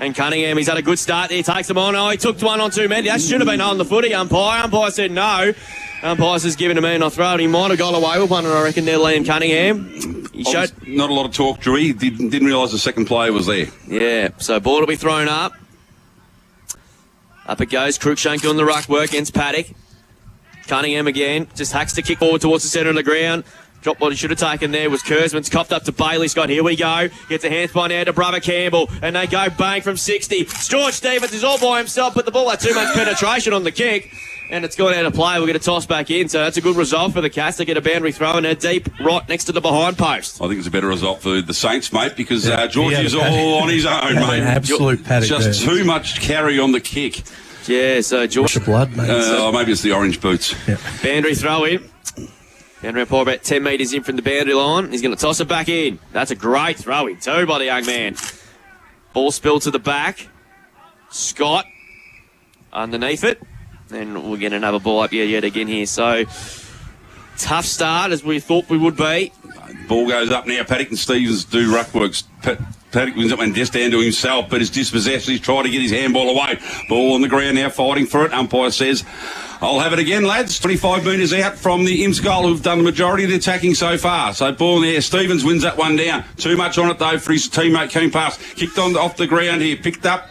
[SPEAKER 2] And Cunningham, he's had a good start there. Takes them on. Oh, he took one on 2 men. That should have been on the footy, umpire. Umpire said no. Umpire says given a man a throw. He might have got away with one, and I reckon they're Liam Cunningham. He showed
[SPEAKER 4] not a lot of talk, Drew. Didn't realise the second player was there.
[SPEAKER 2] Yeah, so ball will be thrown up. Up it goes. Cruikshank doing the ruck work against Paddock. Cunningham again. Just hacks to kick forward towards the centre of the ground. Drop what he should have taken there was Kurzman's. Coughed up to Bailey Scott. Here we go. Gets a hand spine out to Brother Campbell. And they go bang from 60. George Stevens is all by himself, but the ball had too much penetration on the kick. And it's gone out of play. We'll get a toss back in. So that's a good result for the Cats. They get a boundary throw in there deep right next to the behind post.
[SPEAKER 4] I think it's a better result for the Saints, mate, because George is all on his own, mate.
[SPEAKER 1] Absolute paddock.
[SPEAKER 4] Just too much carry on the kick.
[SPEAKER 2] Yeah, so George.
[SPEAKER 1] Blood, mate.
[SPEAKER 4] Maybe it's the orange boots.
[SPEAKER 1] Yeah.
[SPEAKER 2] Boundary throw in. Boundary umpire about 10 metres in from the boundary line. He's going to toss it back in. That's a great throw in too by the young man. Ball spilled to the back. Scott underneath it. And we'll get another ball up yet again here. So tough start as we thought we would be.
[SPEAKER 4] Ball goes up now. Paddock and Stevens do ruckworks. Paddock wins it and just down to himself, but is dispossessed. He's trying to get his handball away. Ball on the ground now, fighting for it. Umpire says, I'll have it again, lads. 25 metres out from the Imps goal, who've done the majority of the attacking so far. So ball in there. Stevens wins that one down. Too much on it, though, for his teammate coming past. Kicked on off the ground here. Picked up.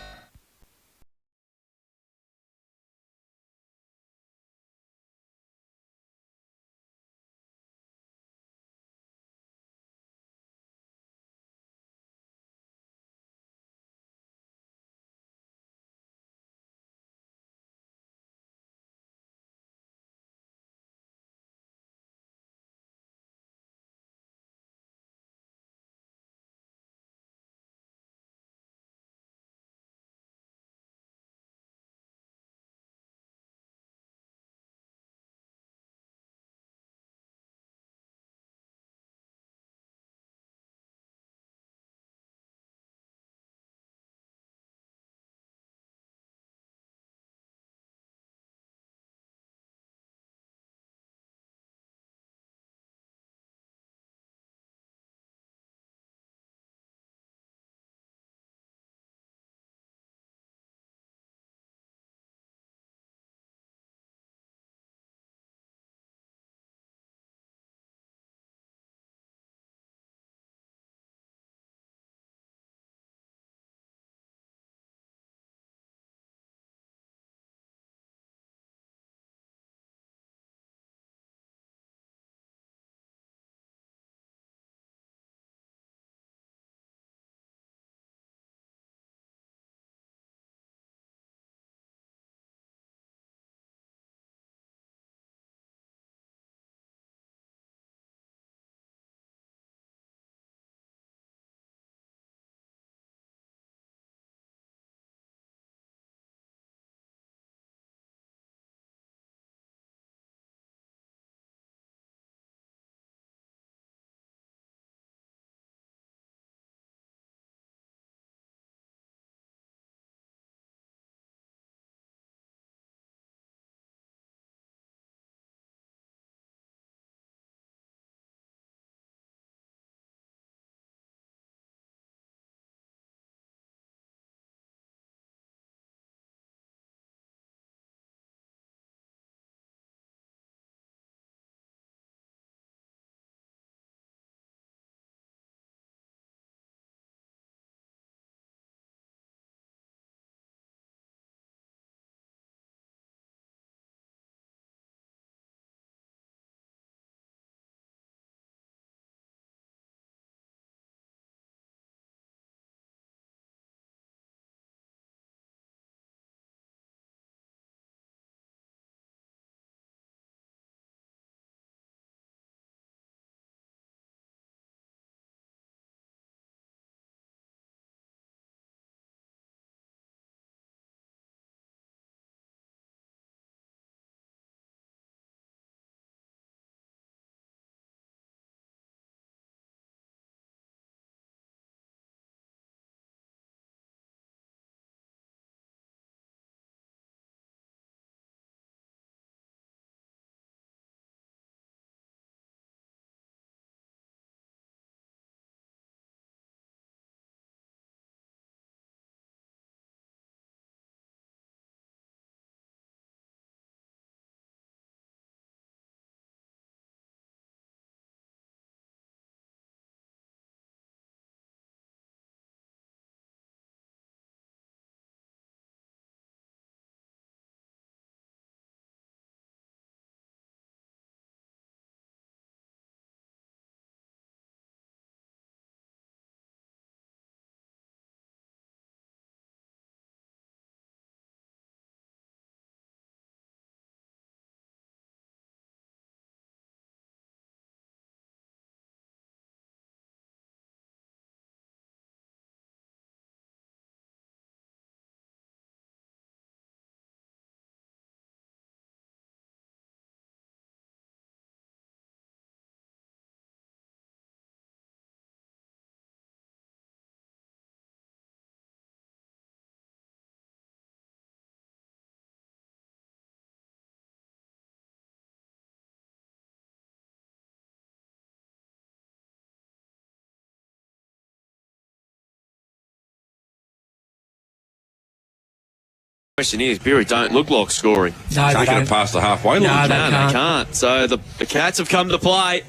[SPEAKER 2] Question is, Birri don't look like scoring.
[SPEAKER 3] No, they
[SPEAKER 4] Taking
[SPEAKER 3] don't.
[SPEAKER 4] it past the halfway line.
[SPEAKER 3] No,
[SPEAKER 2] They can't. So the Cats have come to play.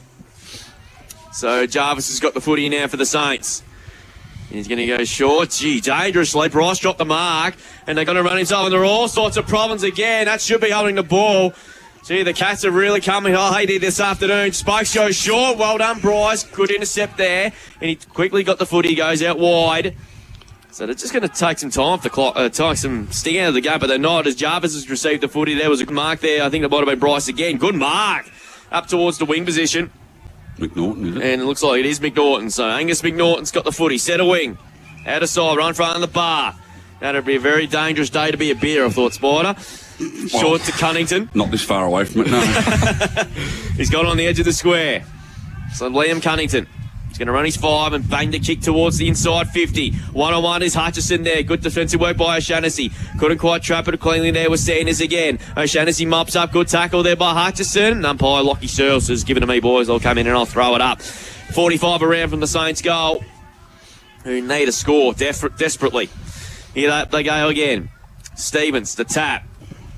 [SPEAKER 2] So Jarvis has got the footy now for the Saints. He's going to go short. Gee, dangerously. Bryce dropped the mark, and they're going to run himself into all sorts of problems again. That should be holding the ball. Gee, the Cats are really coming high this afternoon. Spokes goes short. Well done, Bryce. Good intercept there. And he quickly got the footy. Goes out wide. So they're just going to take some time to take some sting out of the game, but they're not, as Jarvis has received the footy. There was a good mark there. I think it might have been Bryce again. Good mark. Up towards the wing position.
[SPEAKER 4] McNaughton, is it?
[SPEAKER 2] And it looks like it is McNaughton. So Angus McNaughton's got the footy. Centre wing. Out of side. Right in front of the bar. That'd be a very dangerous day to be a beer, I thought, Spider. Short to Cunnington.
[SPEAKER 4] Not this far away from it, no.
[SPEAKER 2] He's got on the edge of the square. So Liam Cunnington. He's going to run his 5 and bang the kick towards the inside 50. One-on-one is Hutchison there. Good defensive work by O'Shannessy. Couldn't quite trap it cleanly there with Sanders again. O'Shannessy mops up. Good tackle there by Hutchison. And umpire Lockie Searles has given to me, boys. I'll come in and I'll throw it up. 45 around from the Saints goal. Who need a score desperately. Here they go again. Stevens, the tap.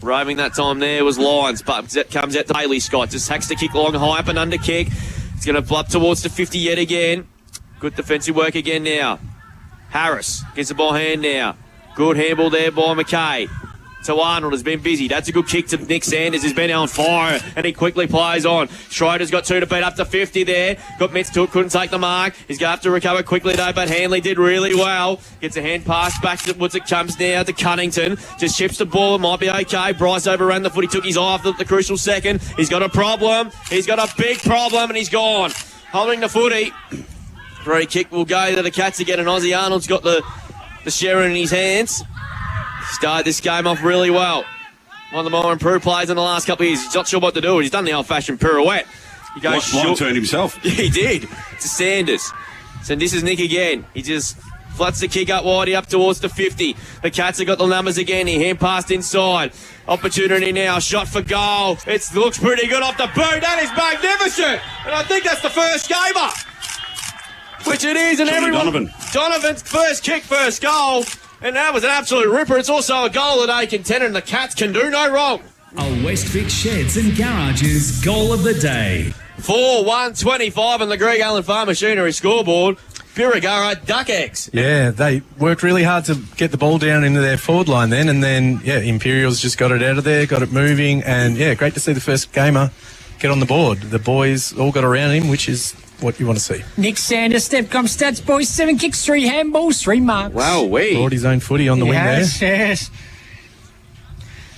[SPEAKER 2] Roving that time there was Lyons, but comes out to Bailey Scott. Just hacks the kick long, high up and under kick. It's going to flop towards the 50 yet again. Good defensive work again now. Harris gets the ball hand now. Good handball there by McKay. To Arnold, has been busy. That's a good kick to Nick Sanders, who's been on fire, and he quickly plays on. Schroeder's got 2 to beat up to 50 there. Got Metz to it, couldn't take the mark. He's going to have to recover quickly though, but Hanley did really well. Gets a hand pass back to Woods. It comes now to Cunnington. Just chips the ball, might be okay. Bryce overran the foot. He took his eye off the crucial second. He's got a problem. He's got a big problem, and he's gone. Holding the footy. Free kick will go to the Cats again, and Ozzy Arnold's got the Sharon in his hands. Started this game off really well. One of the more improved players in the last couple of years. He's not sure what to do. He's done the old-fashioned pirouette. He goes short.
[SPEAKER 4] Turned himself.
[SPEAKER 2] Yeah, he did. To Sanders. So this is Nick again. He just flats the kick up wide, up towards the 50. The Cats have got the numbers again. He hand passed inside. Opportunity now. Shot for goal. It looks pretty good off the boot. That is magnificent. And I think that's the first gamer. Which it is. And Donovan's first kick, first goal. And that was an absolute ripper. It's also a goal of the day contender, and the Cats can do no wrong.
[SPEAKER 15] A Westvic Sheds and Garages goal of the day.
[SPEAKER 2] 4-1-25 on the Greg Allen Farm Machinery scoreboard. Birregurra Duck Eggs.
[SPEAKER 1] Yeah, they worked really hard to get the ball down into their forward line then, and then, Imperials just got it out of there, got it moving, and, great to see the first gamer get on the board. The boys all got around him, which is what you want to see.
[SPEAKER 3] Nick Sanders, Stepcom stats, boys. 7 kicks, 3 handballs, 3 marks.
[SPEAKER 2] Wow,
[SPEAKER 1] brought his own footy on the wing there.
[SPEAKER 3] Yes.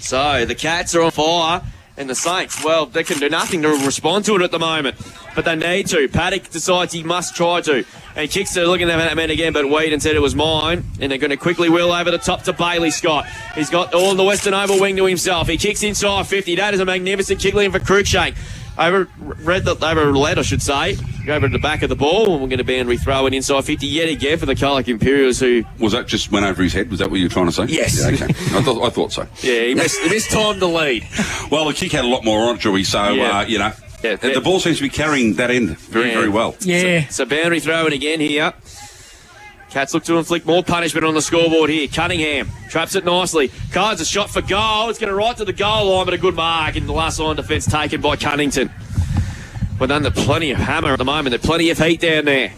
[SPEAKER 2] So the Cats are on fire, and the Saints, well, they can do nothing to respond to it at the moment, but they need to. Paddock decides he must try to, and kicks it, looking at that man again, but Whedon said it was mine, and they're going to quickly wheel over the top to Bailey Scott. He's got all the Western Oval wing to himself. He kicks inside 50. That is a magnificent kick in for Cruikshank. Over led, I should say. Go over to the back of the ball, and we're going to be throw it inside 50 yet again for the Colac Imperials, who...
[SPEAKER 4] Was that just went over his head? Was that what you were trying to say?
[SPEAKER 2] Yes.
[SPEAKER 4] Yeah, okay. I thought so.
[SPEAKER 2] Yeah, he missed time to lead.
[SPEAKER 4] Well, the kick had a lot more on it, Joey, so, the ball seems to be carrying that end very well.
[SPEAKER 3] Yeah.
[SPEAKER 2] So boundary throw-in again here. Cats look to inflict more punishment on the scoreboard here. Cunningham traps it nicely. Cards a shot for goal. It's going to right to the goal line, but a good mark in the last line defence taken by Cunnington. Well done, there's plenty of hammer at the moment. There's plenty of heat down there.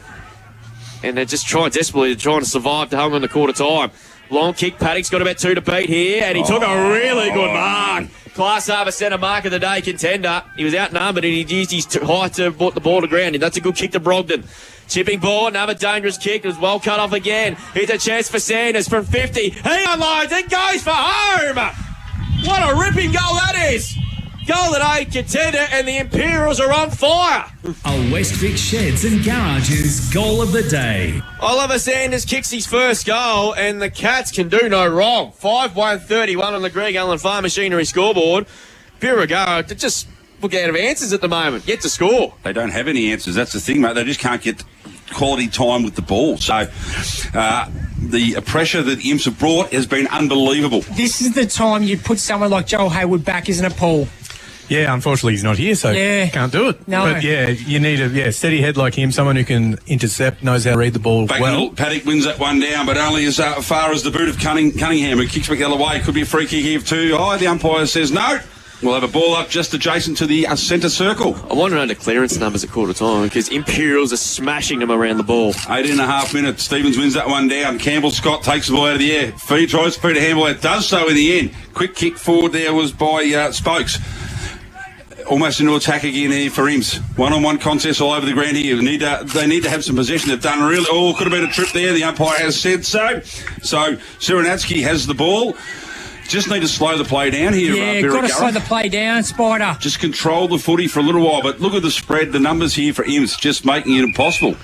[SPEAKER 2] And they're just desperately trying to survive to home in the quarter time. Long kick, Paddock's got about 2 to beat here, and he took a really good mark. Class Harbour centre mark of the day contender. He was outnumbered, and he used his height to put the ball to ground. And that's a good kick to Brogdon. Chipping ball, another dangerous kick. It was well cut off again. Here's a chance for Sanders from 50. He unloads and goes for home. What a ripping goal that is. Goal at 8 contender, and the Imperials are on fire.
[SPEAKER 15] A Westvic Sheds and Garages goal of the day.
[SPEAKER 2] Oliver Sanders kicks his first goal, and the Cats can do no wrong. 5-1-31 on the Greg Allen Farm Machinery scoreboard. Birregurra, they're just look out of answers at the moment. Yet to score.
[SPEAKER 4] They don't have any answers. That's the thing, mate. They just can't get quality time with the ball. So the pressure that the Imps have brought has been unbelievable.
[SPEAKER 3] This is the time you put someone like Joel Hayward back, isn't it, Paul?
[SPEAKER 1] Yeah, unfortunately he's not here, so can't do it.
[SPEAKER 3] No.
[SPEAKER 1] But yeah, you need a steady head like him, someone who can intercept, knows how to read the ball well.
[SPEAKER 4] Paddock wins that one down, but only as far as the boot of Cunningham, who kicks back the other way. Could be a free kick here too high. The umpire says no. We'll have a ball up just adjacent to the centre circle.
[SPEAKER 2] I want to know the clearance numbers at quarter time because Imperials are smashing them around the ball.
[SPEAKER 4] 8.5 minutes. Stevens wins that one down. Campbell Scott takes the ball out of the air. Tries to feed a handball. It does so in the end. Quick kick forward there was by Spokes. Almost into attack again here for Imps. One-on-one contest all over the ground here. They need to have some possession. They've done really... Oh, could have been a trip there. The umpire has said so. So, Seranatsky has the ball. Just need to slow the play down here.
[SPEAKER 3] Yeah, got to slow the play down, Spider.
[SPEAKER 4] Just control the footy for a little while. But look at the spread, the numbers here for Imps, just making it impossible.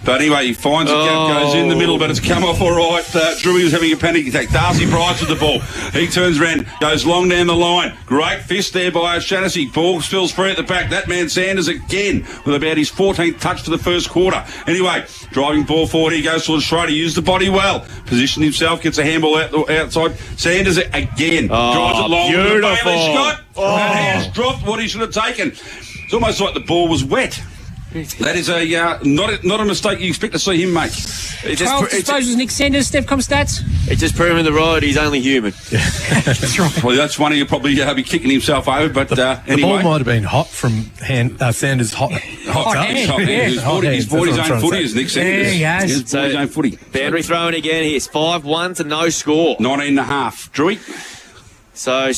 [SPEAKER 4] But anyway, he finds a gap, goes in the middle, but it's come off all right. Drewy was having a panic attack. Darcy Price with the ball. He turns around, goes long down the line. Great fist there by Shaughnessy. Ball spills free at the back. That man Sanders again with about his 14th touch for the first quarter. Anyway, driving ball forward. He goes towards Schrader. Used the body well. Positioned himself. Gets a handball outside. Sanders again. Drives it long.
[SPEAKER 2] Beautiful.
[SPEAKER 4] Scott. And he has dropped what he should have taken. It's almost like the ball was wet. That is not a mistake you expect to see him make.
[SPEAKER 3] 12 disposals, Nick Sanders, Stepcom stats.
[SPEAKER 2] It's just proving the road he's only human.
[SPEAKER 3] That's right.
[SPEAKER 4] Well, that's one he'll probably be kicking himself over, but
[SPEAKER 1] the
[SPEAKER 4] anyway.
[SPEAKER 1] ball might have been hot from Sanders' hot
[SPEAKER 3] hand.
[SPEAKER 4] He's bought his own footy, is Nick Sanders.
[SPEAKER 3] Yeah, he has.
[SPEAKER 4] He's bought his own footy.
[SPEAKER 2] Boundary thrown again. Here's 5-1 to no score.
[SPEAKER 4] 19.5. Drewy.
[SPEAKER 2] So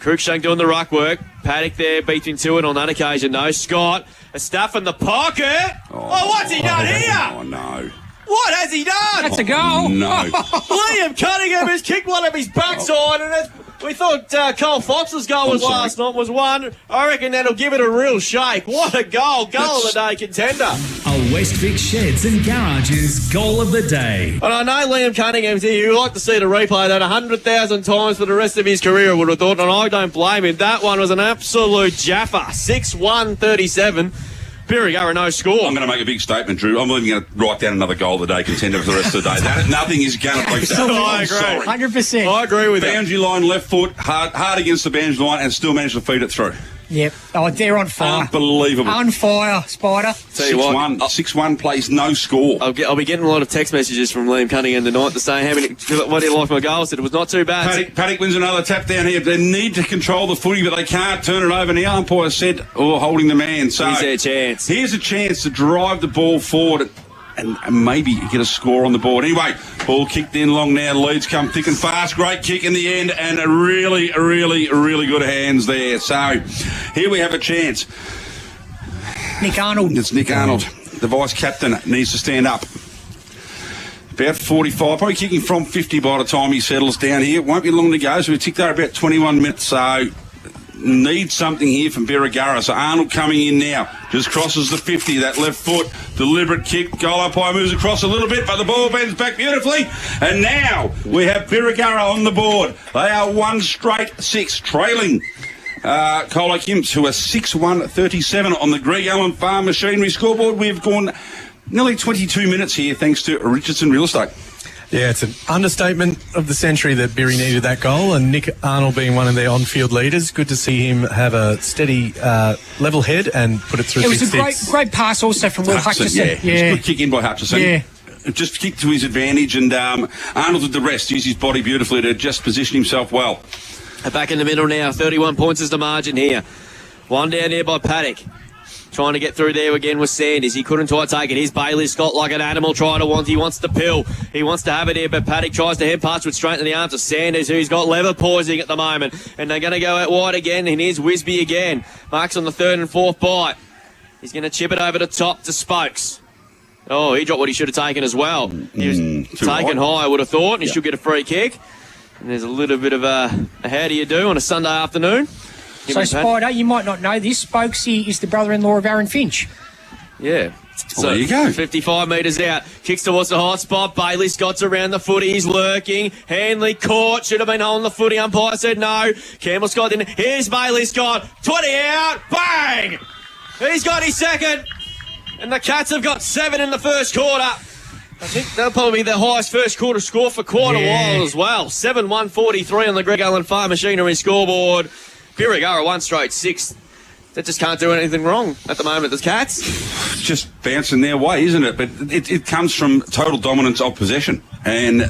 [SPEAKER 2] Cruikshank doing the ruck work. Paddock there beats into it on that occasion. No, Scott. A stuff in the pocket. Oh, what's he done here?
[SPEAKER 4] Oh, no.
[SPEAKER 2] What has he done?
[SPEAKER 3] That's a goal.
[SPEAKER 4] No.
[SPEAKER 2] Liam Cunningham has kicked one of his backside, and we thought Cole Fox's goal was last night was one. I reckon that'll give it a real shake. What a goal. Goal of the day contender.
[SPEAKER 15] A Westvic Sheds and Garages goal of the day.
[SPEAKER 2] And I know Liam Cunningham's here. You'd like to see the replay that 100,000 times for the rest of his career, I would have thought, and I don't blame him. That one was an absolute jaffer. 6-1-37. Birregurra, no score.
[SPEAKER 4] I'm going to make a big statement, Drew. I'm even going to write down another goal of the day contender for the rest of the day. Nothing is going to beat that.
[SPEAKER 2] I agree.
[SPEAKER 3] 100%.
[SPEAKER 2] I agree with that.
[SPEAKER 4] Boundary line, left foot, hard against the boundary line, and still managed to feed it through.
[SPEAKER 3] Yep. Oh, they're on fire.
[SPEAKER 4] Unbelievable.
[SPEAKER 3] On fire, Spider.
[SPEAKER 4] 6-1. 6-1 plays no score.
[SPEAKER 2] I'll be getting a lot of text messages from Liam Cunningham tonight to say, what do you like my goal? I said it was not too bad.
[SPEAKER 4] Paddock wins another tap down here. They need to control the footy, but they can't turn it over. The umpire said, holding the man. So
[SPEAKER 2] here's their chance.
[SPEAKER 4] Here's a chance to drive the ball forward and maybe get a score on the board. Anyway, ball kicked in long now. Leeds come thick and fast. Great kick in the end and a really good hands there. So here we have a chance.
[SPEAKER 3] Nick Arnold.
[SPEAKER 4] It's Nick Arnold. The vice-captain needs to stand up. About 45, probably kicking from 50 by the time he settles down here. It won't be long to go, so we ticked there about 21 minutes. So need something here from Birregurra. So Arnold coming in now. Just crosses the 50, that left foot. Deliberate kick. Goal umpire moves across a little bit, but the ball bends back beautifully. And now we have Birregurra on the board. They are 1 straight 6, trailing Colac Imps, who are 6-1-37 on the Greg Allen Farm Machinery scoreboard. We've gone nearly 22 minutes here, thanks to Richardson Real Estate.
[SPEAKER 1] Yeah, it's an understatement of the century that Birri needed that goal, and Nick Arnold being one of their on-field leaders. Good to see him have a steady, level head and put it through.
[SPEAKER 3] It was a great pass also from Will Hutchison.
[SPEAKER 4] Yeah, it was a good kick in by Hutchison.
[SPEAKER 3] Yeah.
[SPEAKER 4] Just kicked to his advantage, and Arnold did the rest. Used his body beautifully to just position himself well.
[SPEAKER 2] Back in the middle now. 31 points is the margin here. One down there by Paddock. Trying to get through there again with Sanders. He couldn't quite take it. Here's Bailey Scott like an animal trying to want. He wants the pill. He wants to have it here, but Paddock tries to head past with straight in the arms of Sanders, who's got leather pausing at the moment. And they're going to go out wide again, and here's Wisby again. Marks on the 3rd and 4th bite. He's going to chip it over the top to Spokes. Oh, he dropped what he should have taken as well. He was taken high, I would have thought, and he should get a free kick. And there's a little bit of a how do you do on a Sunday afternoon.
[SPEAKER 3] So, Spider, you might not know this. Spokesy is the brother-in-law of Aaron Finch.
[SPEAKER 2] Yeah. So
[SPEAKER 4] there you go.
[SPEAKER 2] 55 metres out. Kicks towards the hot spot. Bailey Scott's around the footy. He's lurking. Hanley caught. Should have been holding the footy. Umpire said no. Campbell Scott in. Here's Bailey Scott. 20 out. Bang! He's got his second. And the Cats have got 7 in the first quarter. I think that'll probably be the highest first quarter score for quite a while as well. 7-1-43 on the Greg Allen Farm Machinery scoreboard. Birregurra 1-6. That just can't do anything wrong at the moment. The Cats.
[SPEAKER 4] It's just bouncing their way, isn't it? But it comes from total dominance of possession. And,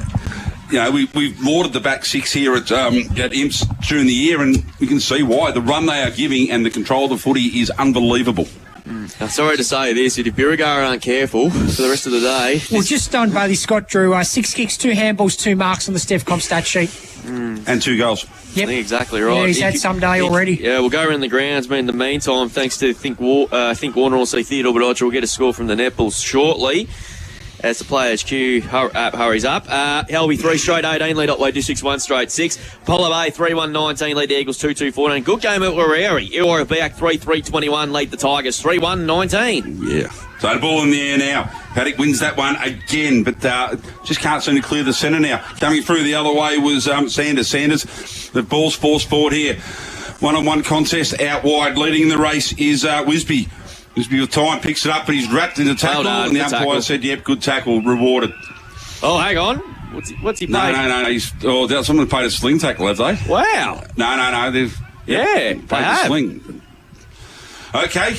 [SPEAKER 4] you know, we've lauded the back six here at Imps during the year, and you can see why. The run they are giving and the control of the footy is unbelievable.
[SPEAKER 2] I'm sorry to say this, if Birregurra aren't careful for the rest of the day...
[SPEAKER 3] Well, just on Bailey Scott, Drew, 6 kicks, 2 handballs, 2 marks on the Stefcom stat sheet.
[SPEAKER 4] And 2 goals.
[SPEAKER 3] Yep.
[SPEAKER 2] I think exactly right.
[SPEAKER 3] Yeah, he's had some day already.
[SPEAKER 2] Yeah, we'll go around the grounds, but in the meantime, thanks to Think Warner, also Theodore Bododra, we'll get a score from the Netballs shortly as the Play HQ app hurries up. Helby 3 straight 18, lead Otway Districts 1 straight 6. Apollo Bay 3-1-19, lead the Eagles 2-2-14. Good game at Warreri. Illawarra Biak 3-3-21, lead the Tigers 3-1-19.
[SPEAKER 4] Yeah. So the ball in the air now. Paddock wins that one again, but just can't seem to clear the centre now. Coming through the other way was Sanders. The ball's forced forward here. One-on-one contest out wide. Leading the race is Wisby. Wisby with time picks it up, but he's wrapped in the tackle.
[SPEAKER 2] Well done,
[SPEAKER 4] and the
[SPEAKER 2] good
[SPEAKER 4] umpire
[SPEAKER 2] tackle.
[SPEAKER 4] said, yep, good tackle, rewarded.
[SPEAKER 2] Oh, hang on. What's he paid?
[SPEAKER 4] No. Someone paid a sling tackle, have they?
[SPEAKER 2] Wow.
[SPEAKER 4] No. They've
[SPEAKER 2] paid
[SPEAKER 4] a sling. Okay.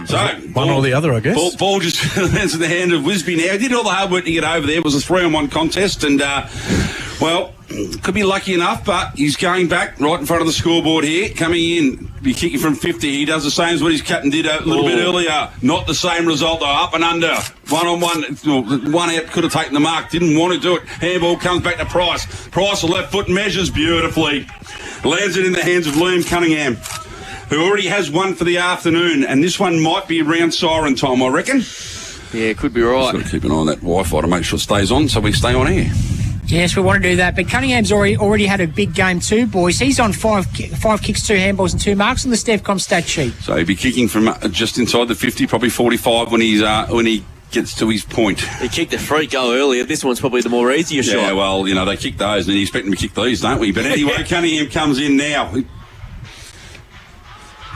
[SPEAKER 4] So,
[SPEAKER 1] one or the other, I guess.
[SPEAKER 4] Ball just lands in the hand of Wisby now. He did all the hard work to get over there. It was a 3-on-1 contest, and, could be lucky enough, but he's going back right in front of the scoreboard here. Coming in, be kicking from 50. He does the same as what his captain did a little bit earlier. Not the same result, though. Up and under. 1-on-1. One out could have taken the mark. Didn't want to do it. Handball comes back to Price. Price, the left foot, measures beautifully. Lands it in the hands of Liam Cunningham, who already has one for the afternoon, and this one might be around siren time, I reckon.
[SPEAKER 2] Yeah, could be right.
[SPEAKER 4] Just got to keep an eye on that Wi-Fi to make sure it stays on, so we stay on air.
[SPEAKER 3] Yes, we want to do that. But Cunningham's already had a big game too, boys. He's on 5 kicks, 2 handballs and 2 marks on the Stefcom stat sheet.
[SPEAKER 4] So he'll be kicking from just inside the 50, probably 45 when he gets to his point.
[SPEAKER 2] He kicked a free goal earlier. This one's probably the more easier shot.
[SPEAKER 4] Yeah, well, they kick those, and you expect them to kick these, don't we? But anyway, Cunningham comes in now.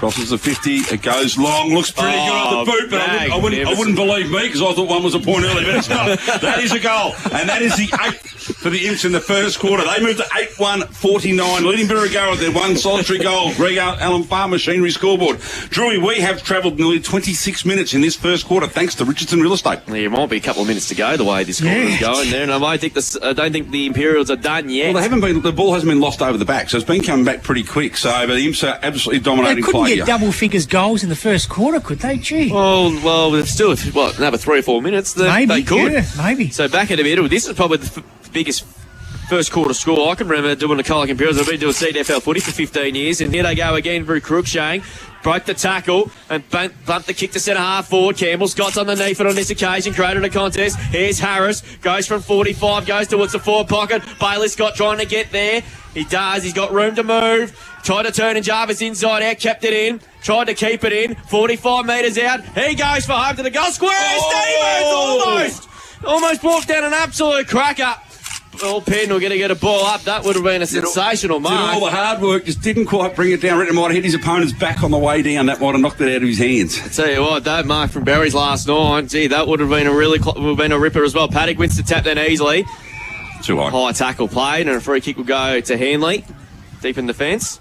[SPEAKER 4] Crosses the 50, it goes long, looks pretty good off the boot, but I wouldn't believe me because I thought one was a point early, but it's not. That is a goal, and that is the 8th for the Imps in the first quarter. They moved to 8-1-49, leading Birregurra with their one solitary goal. Greg Allen Farm Machinery scoreboard. Drewy, we have travelled nearly 26 minutes in this first quarter thanks to Richardson Real Estate.
[SPEAKER 2] Yeah, it might be a couple of minutes to go the way this quarter is going there, and I don't think the Imperials are done yet.
[SPEAKER 4] Well, the ball hasn't been lost over the back, so it's been coming back pretty quick. So, but the Imps are absolutely dominating play.
[SPEAKER 3] Get double figures goals in the first quarter, could they? Gee.
[SPEAKER 2] Well, it's still another 3 or 4 minutes. They could.
[SPEAKER 3] Yeah, maybe.
[SPEAKER 2] So back in the middle, this is probably the biggest first quarter score I can remember doing the Colac Imperials. I've been doing CDFNL footy for 15 years, and here they go again. Drew Cruikshank broke the tackle and bumped the kick to centre half forward. Campbell Scott's underneath it on this occasion, created a contest. Here's Harris, goes from 45, goes towards the forward pocket. Bailey Scott trying to get there. He does. He's got room to move. Tried to turn and Jarvis inside out, kept it in. Tried to keep it in. 45 metres out. He goes for home to the goal square. Almost brought down an absolute cracker. Well, Penn will get a ball up. That would have been a sensational mark.
[SPEAKER 4] Did all the hard work, just didn't quite bring it down. Reckon might have hit his opponent's back on the way down. That might have knocked it out of his hands.
[SPEAKER 2] I tell you what, that mark from Berry's last night, gee, that would have been a ripper as well. Paddock wins the tap then easily.
[SPEAKER 4] Too high.
[SPEAKER 2] High tackle played, and a free kick will go to Hanley, deep in the fence.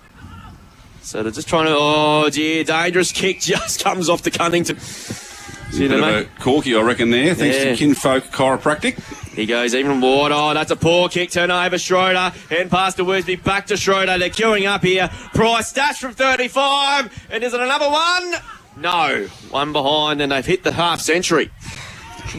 [SPEAKER 2] So they're just trying to, dangerous kick just comes off to Cunnington.
[SPEAKER 4] A bit of a corky, I reckon, there, thanks to Kinfolk Chiropractic.
[SPEAKER 2] He goes even wide. Oh, that's a poor kick. Turn over Schroeder. Hand pass to Worsby. Back to Schroeder. They're queuing up here. Price dash from 35. And is it another one? No. One behind, and they've hit the half century.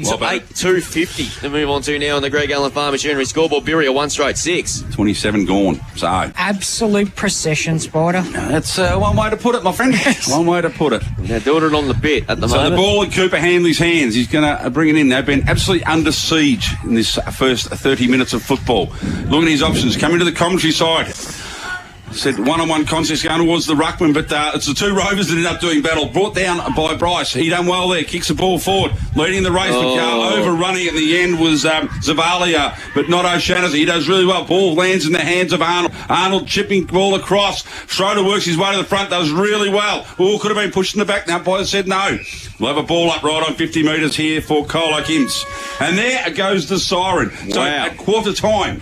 [SPEAKER 2] So 8-2-50 to move on to now on the Greg Allen Farm Machinery scoreboard. Birregurra 1-6.
[SPEAKER 4] 27 gone. So
[SPEAKER 3] absolute procession, Spider.
[SPEAKER 4] That's one way to put it, my friend. One way to put it.
[SPEAKER 2] They're doing it on the bit at the moment.
[SPEAKER 4] So the ball in Cooper Hanley's hands. He's going to bring it in. They've been absolutely under siege in this first 30 minutes of football. Looking at his options. Coming to the commentary side. Said one-on-one contest going towards the ruckman, but it's the two Rovers that ended up doing battle. Brought down by Bryce. He done well there. Kicks the ball forward. Leading the race, but overrunning in the end was Zavalia, but not O'Shannessy. He does really well. Ball lands in the hands of Arnold. Arnold chipping ball across. Schroeder works his way to the front, does really well. Could have been pushed in the back. Now, boys said no. We'll have a ball up right on 50 metres here for Colac Imps. And there goes the siren. So at quarter time,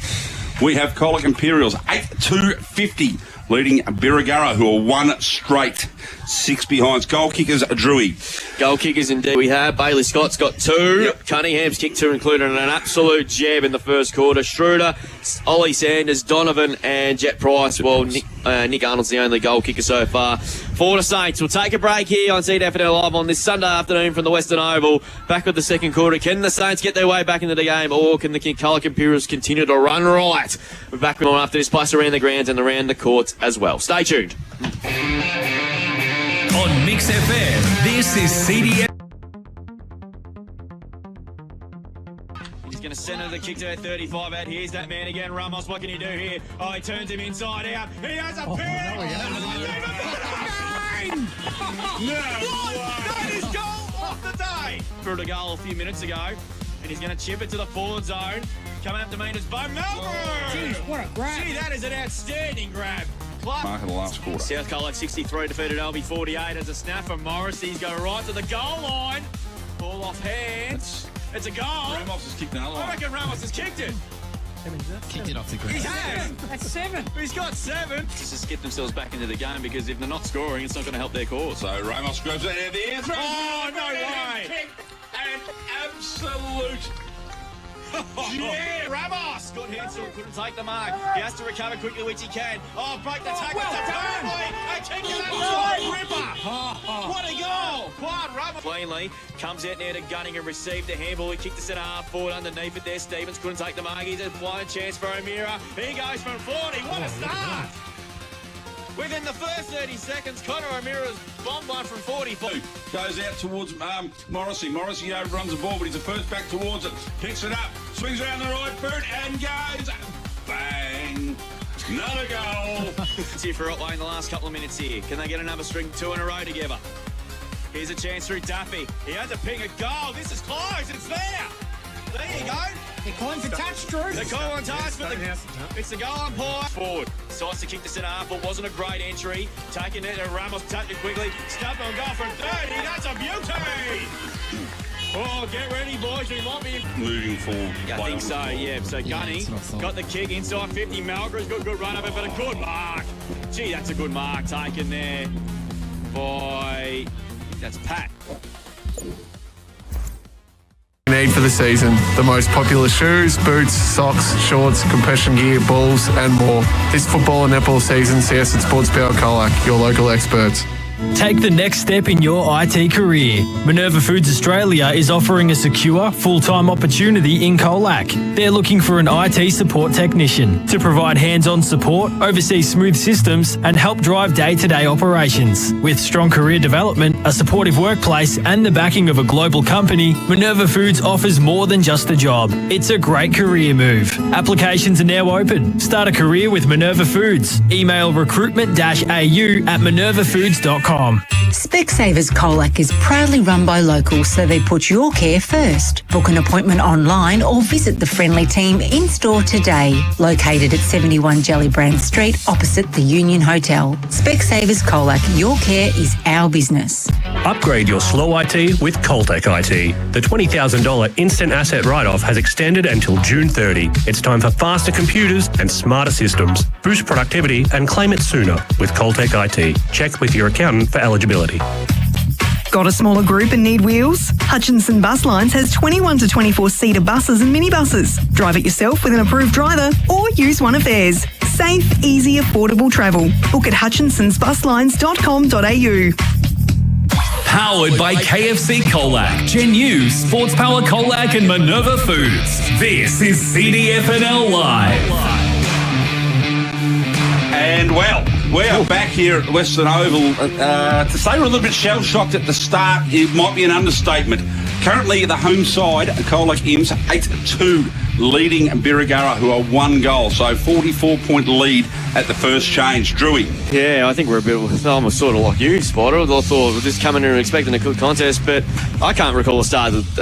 [SPEAKER 4] we have Colac Imperials 8-2-50 leading Birregurra, who are 1 straight. 6 behinds. Goal kickers, Drewy.
[SPEAKER 2] Goal kickers indeed we have. Bailey Scott's got 2. Yep. Cunningham's kicked 2, including an absolute jab in the first quarter. Schroeder, Ollie Sanders, Donovan and Jet Price. Well, Nick Arnold's the only goal kicker so far for the Saints. We'll take a break here on CDFNL Live on this Sunday afternoon from the Western Oval. Back with the second quarter. Can the Saints get their way back into the game, or can the Colac Imperials continue to run right? We're back with more after this, plus around the grounds and around the courts as well. Stay tuned.
[SPEAKER 15] On Mix FM, this is CDF.
[SPEAKER 2] He's going to center the kick to their 35 out. Here's that man again, Ramos. What can he do here? Oh, he turns him inside out. He has a pair. That is goal off the day. Threw the goal a few minutes ago, and he's going to chip it to the forward zone. Coming up to meet us by Melbourne.
[SPEAKER 3] Jeez, what a grab.
[SPEAKER 2] Gee, that is an outstanding grab.
[SPEAKER 4] Mark of the last quarter.
[SPEAKER 2] South Colac 63 defeated Albi 48 as a snap from Morris. He's going right to the goal line. Ball off hands. It's a goal.
[SPEAKER 4] Ramos has kicked another one.
[SPEAKER 2] I reckon Ramos has kicked it.
[SPEAKER 6] Kicked it off the ground.
[SPEAKER 2] He has.
[SPEAKER 3] That's 7.
[SPEAKER 2] He's got 7. Just get themselves back into the game, because if they're not scoring, it's not going to help their cause.
[SPEAKER 4] So Ramos grabs it out of the air.
[SPEAKER 2] Oh, no way.
[SPEAKER 4] An absolute...
[SPEAKER 2] Yeah, Ramos! Good hand, still couldn't take the mark. He has to recover quickly, which he can. Oh, break the tackle. It's a kick it absolute ripper. What a goal! Quad Ramos. Cleanly comes out now to Gunning and received the handball. He kicked the centre half forward underneath it there. Stevens couldn't take the mark. He's a blind chance for O'Meara. He goes from 40. What a start! Within the first 30 seconds, Connor O'Meara's bombed one from 45.
[SPEAKER 4] Goes out towards Morrissey. Morrissey overruns the ball, but he's the first back towards it. Picks it up, swings around the right boot and goes. Bang! Another goal.
[SPEAKER 2] It's here for Otway in the last couple of minutes here. Can they get another string 2 in a row together? Here's a chance through Duffy. He has a ping of goal. This is close. It's there. There you go.
[SPEAKER 3] They're calling for touch, Drew.
[SPEAKER 2] They're calling on touch, but it's the goal umpire. Forward. Decides to kick the centre half, but wasn't a great entry. Taking it, and Ramos touched it quickly. Stubbed on goal from 30. That's a beauty. Oh, get ready, boys. We might be
[SPEAKER 4] moving forward.
[SPEAKER 2] I think so, yeah. So Gunny got the kick inside 50. Malgra's got a good run of it, but a good mark. Gee, that's a good mark taken there by... That's Pat.
[SPEAKER 13] Need for the season. The most popular shoes, boots, socks, shorts, compression gear, balls and more. This football and netball season, see us at Sports Power Colac, your local experts.
[SPEAKER 10] Take the next step in your IT career. Minerva Foods Australia is offering a secure, full-time opportunity in Colac. They're looking for an IT support technician to provide hands-on support, oversee smooth systems, and help drive day-to-day operations. With strong career development, a supportive workplace, and the backing of a global company, Minerva Foods offers more than just a job. It's a great career move. Applications are now open. Start a career with Minerva Foods. Email recruitment-au@minervafoods.com.
[SPEAKER 16] Specsavers Colac is proudly run by locals, so they put your care first. Book an appointment online or visit the friendly team in-store today. Located at 71 Jellybrand Street, opposite the Union Hotel. Specsavers Colac, your care is our business.
[SPEAKER 17] Upgrade your slow IT with Coltec IT. The $20,000 instant asset write-off has extended until June 30. It's time for faster computers and smarter systems. Boost productivity and claim it sooner with Coltec IT. Check with your accountant for eligibility.
[SPEAKER 14] Got a smaller group and need wheels? Hutchinson Bus Lines has 21 to 24-seater buses and minibuses. Drive it yourself with an approved driver or use one of theirs. Safe, easy, affordable travel. Book at hutchinsonbuslines.com.au.
[SPEAKER 15] Powered by KFC Colac, Genu, Sports Power Colac and Minerva Foods. This is CDFNL Live.
[SPEAKER 4] And well, we are back here at Western Oval. To say we're a little bit shell-shocked at the start, it might be an understatement. Currently, the home side, Colac Imps, 8-2, leading Birregurra, who are 1 goal. So 44-point lead at the first change. Drewy.
[SPEAKER 2] Yeah, I think we're a bit I'm sort of like you, Spider. I thought we're just coming in and expecting a good contest, but I can't recall a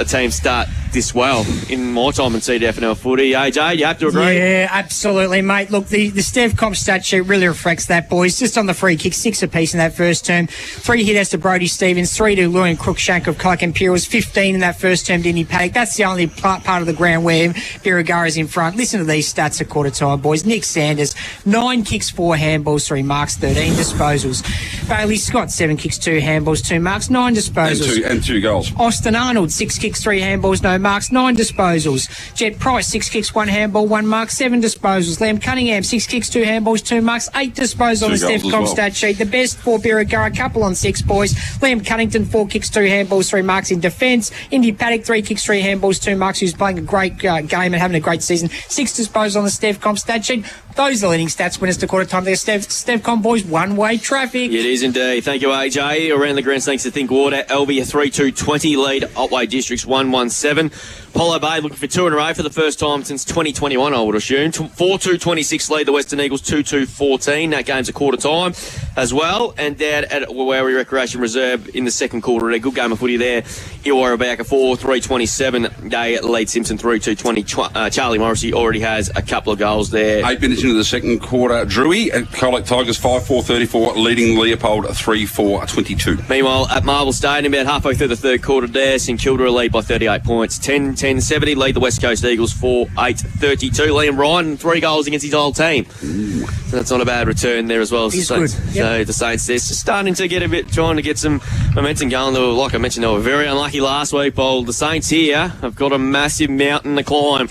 [SPEAKER 2] team start this well in my time in CDFNL footy. AJ, you have to agree?
[SPEAKER 3] Yeah, absolutely, mate. Look, the Stevcom stat sheet really reflects that, boys. Just on the free kick, 6 apiece in that first term. 3 hitters to Brodie Stevens, 3 to Lewin Cruikshank of Colac Imperials, 15 in that first term to Indy Paddock. That's the only part of the ground where Birregurra is in front. Listen to these stats at quarter time, boys. Nick Sanders, 9 kicks, 4 handballs, 3 marks, 13 disposals. Bailey Scott, 7 kicks, 2 handballs, 2 marks, 9 disposals.
[SPEAKER 4] And two goals.
[SPEAKER 3] Austin Arnold, 6 kicks, 3 handballs, no marks, 9 disposals. Jet Price, 6 kicks, 1 handball, 1 mark, 7 disposals. Liam Cunningham, 6 kicks, 2 handballs, 2 marks, 8 disposals on the Stevcom stat sheet. The best for Birregurra, couple on 6, boys. Liam Cunnington, 4 kicks, 2 handballs, 3 marks in defence. Indy Paddock, 3 kicks, 3 handballs, 2 marks, who's playing a great game and having a great season. 6 disposals on the Stevcom stat sheet. Those are the leading stats winners to quarter time. They're Stevcom, boys, one-way traffic.
[SPEAKER 2] It is indeed. Thank you, AJ. Around the grounds, thanks to Think Water. LB a 3-2-20 lead. Otway Districts 1-1-7. Polo Bay looking for 2 in a row for the first time since 2021, I would assume. 4-2-26 lead. The Western Eagles 2-2-14. That game's a quarter time as well. And down at Wowie Recreation Reserve in the second quarter, a good game of footy there. Illawarra back a 4-3-27. They lead Simpson 3-2-20. Charlie Morrissey already has a couple of goals there.
[SPEAKER 4] 8 minutes into the second quarter, Drewy at Colac Tigers 5-4-34, leading Leopold 3-4-22.
[SPEAKER 2] Meanwhile, at Marvel Stadium, about halfway through the third quarter there, St Kilda lead by 38 points. 10-70 lead the West Coast Eagles 4-8-32. Liam Ryan, 3 goals against his old team. So that's not a bad return there as well.
[SPEAKER 3] He's good.
[SPEAKER 2] So the Saints, they're starting to get trying to get some momentum going. They were, like I mentioned, they were very unlucky last week, Bold. The Saints here have got a massive mountain to climb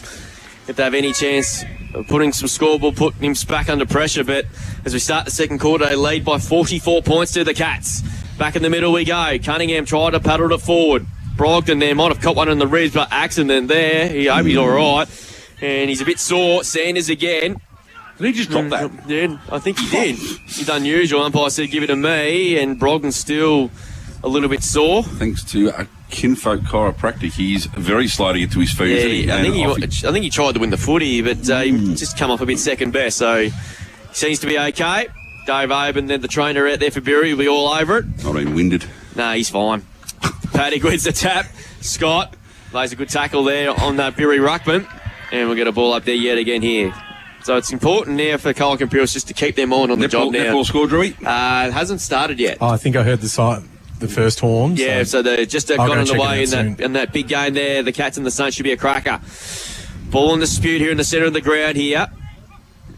[SPEAKER 2] if they have any chance of putting some scoreboard, putting him back under pressure. But as we start the second quarter, they lead by 44 points to the Cats. Back in the middle we go. Cunningham tried to paddle it forward. Brogdon there might have caught one in the ribs, but accident there. I hope he's all right. And he's a bit sore. Sanders again.
[SPEAKER 4] Did he just drop that?
[SPEAKER 2] Yeah, I think he did. He's unusual. Umpire said give it to me, and Brogdon's still a little bit sore.
[SPEAKER 4] Thanks to a kinfolk chiropractic, he's very slow to get to his feet.
[SPEAKER 2] Yeah, I think he tried to win the footy, but he just come off a bit second best, so he seems to be okay. Dave Oben, then the trainer out there for Birri, will be all over it.
[SPEAKER 4] Not even winded.
[SPEAKER 2] No, he's fine. Paddock wins the tap. Scott lays a good tackle there on that Birri ruckman, and we'll get a ball up there yet again here. So it's important now for Colac Imperials just to keep their mind on the job now.
[SPEAKER 4] Netball score, Drewy?
[SPEAKER 2] It hasn't started yet.
[SPEAKER 1] Oh, I think I heard the first horn.
[SPEAKER 2] Yeah, so they just got on the way
[SPEAKER 1] in
[SPEAKER 2] that big game there. The Cats and the Saints should be a cracker. Ball in dispute here in the centre of the ground here.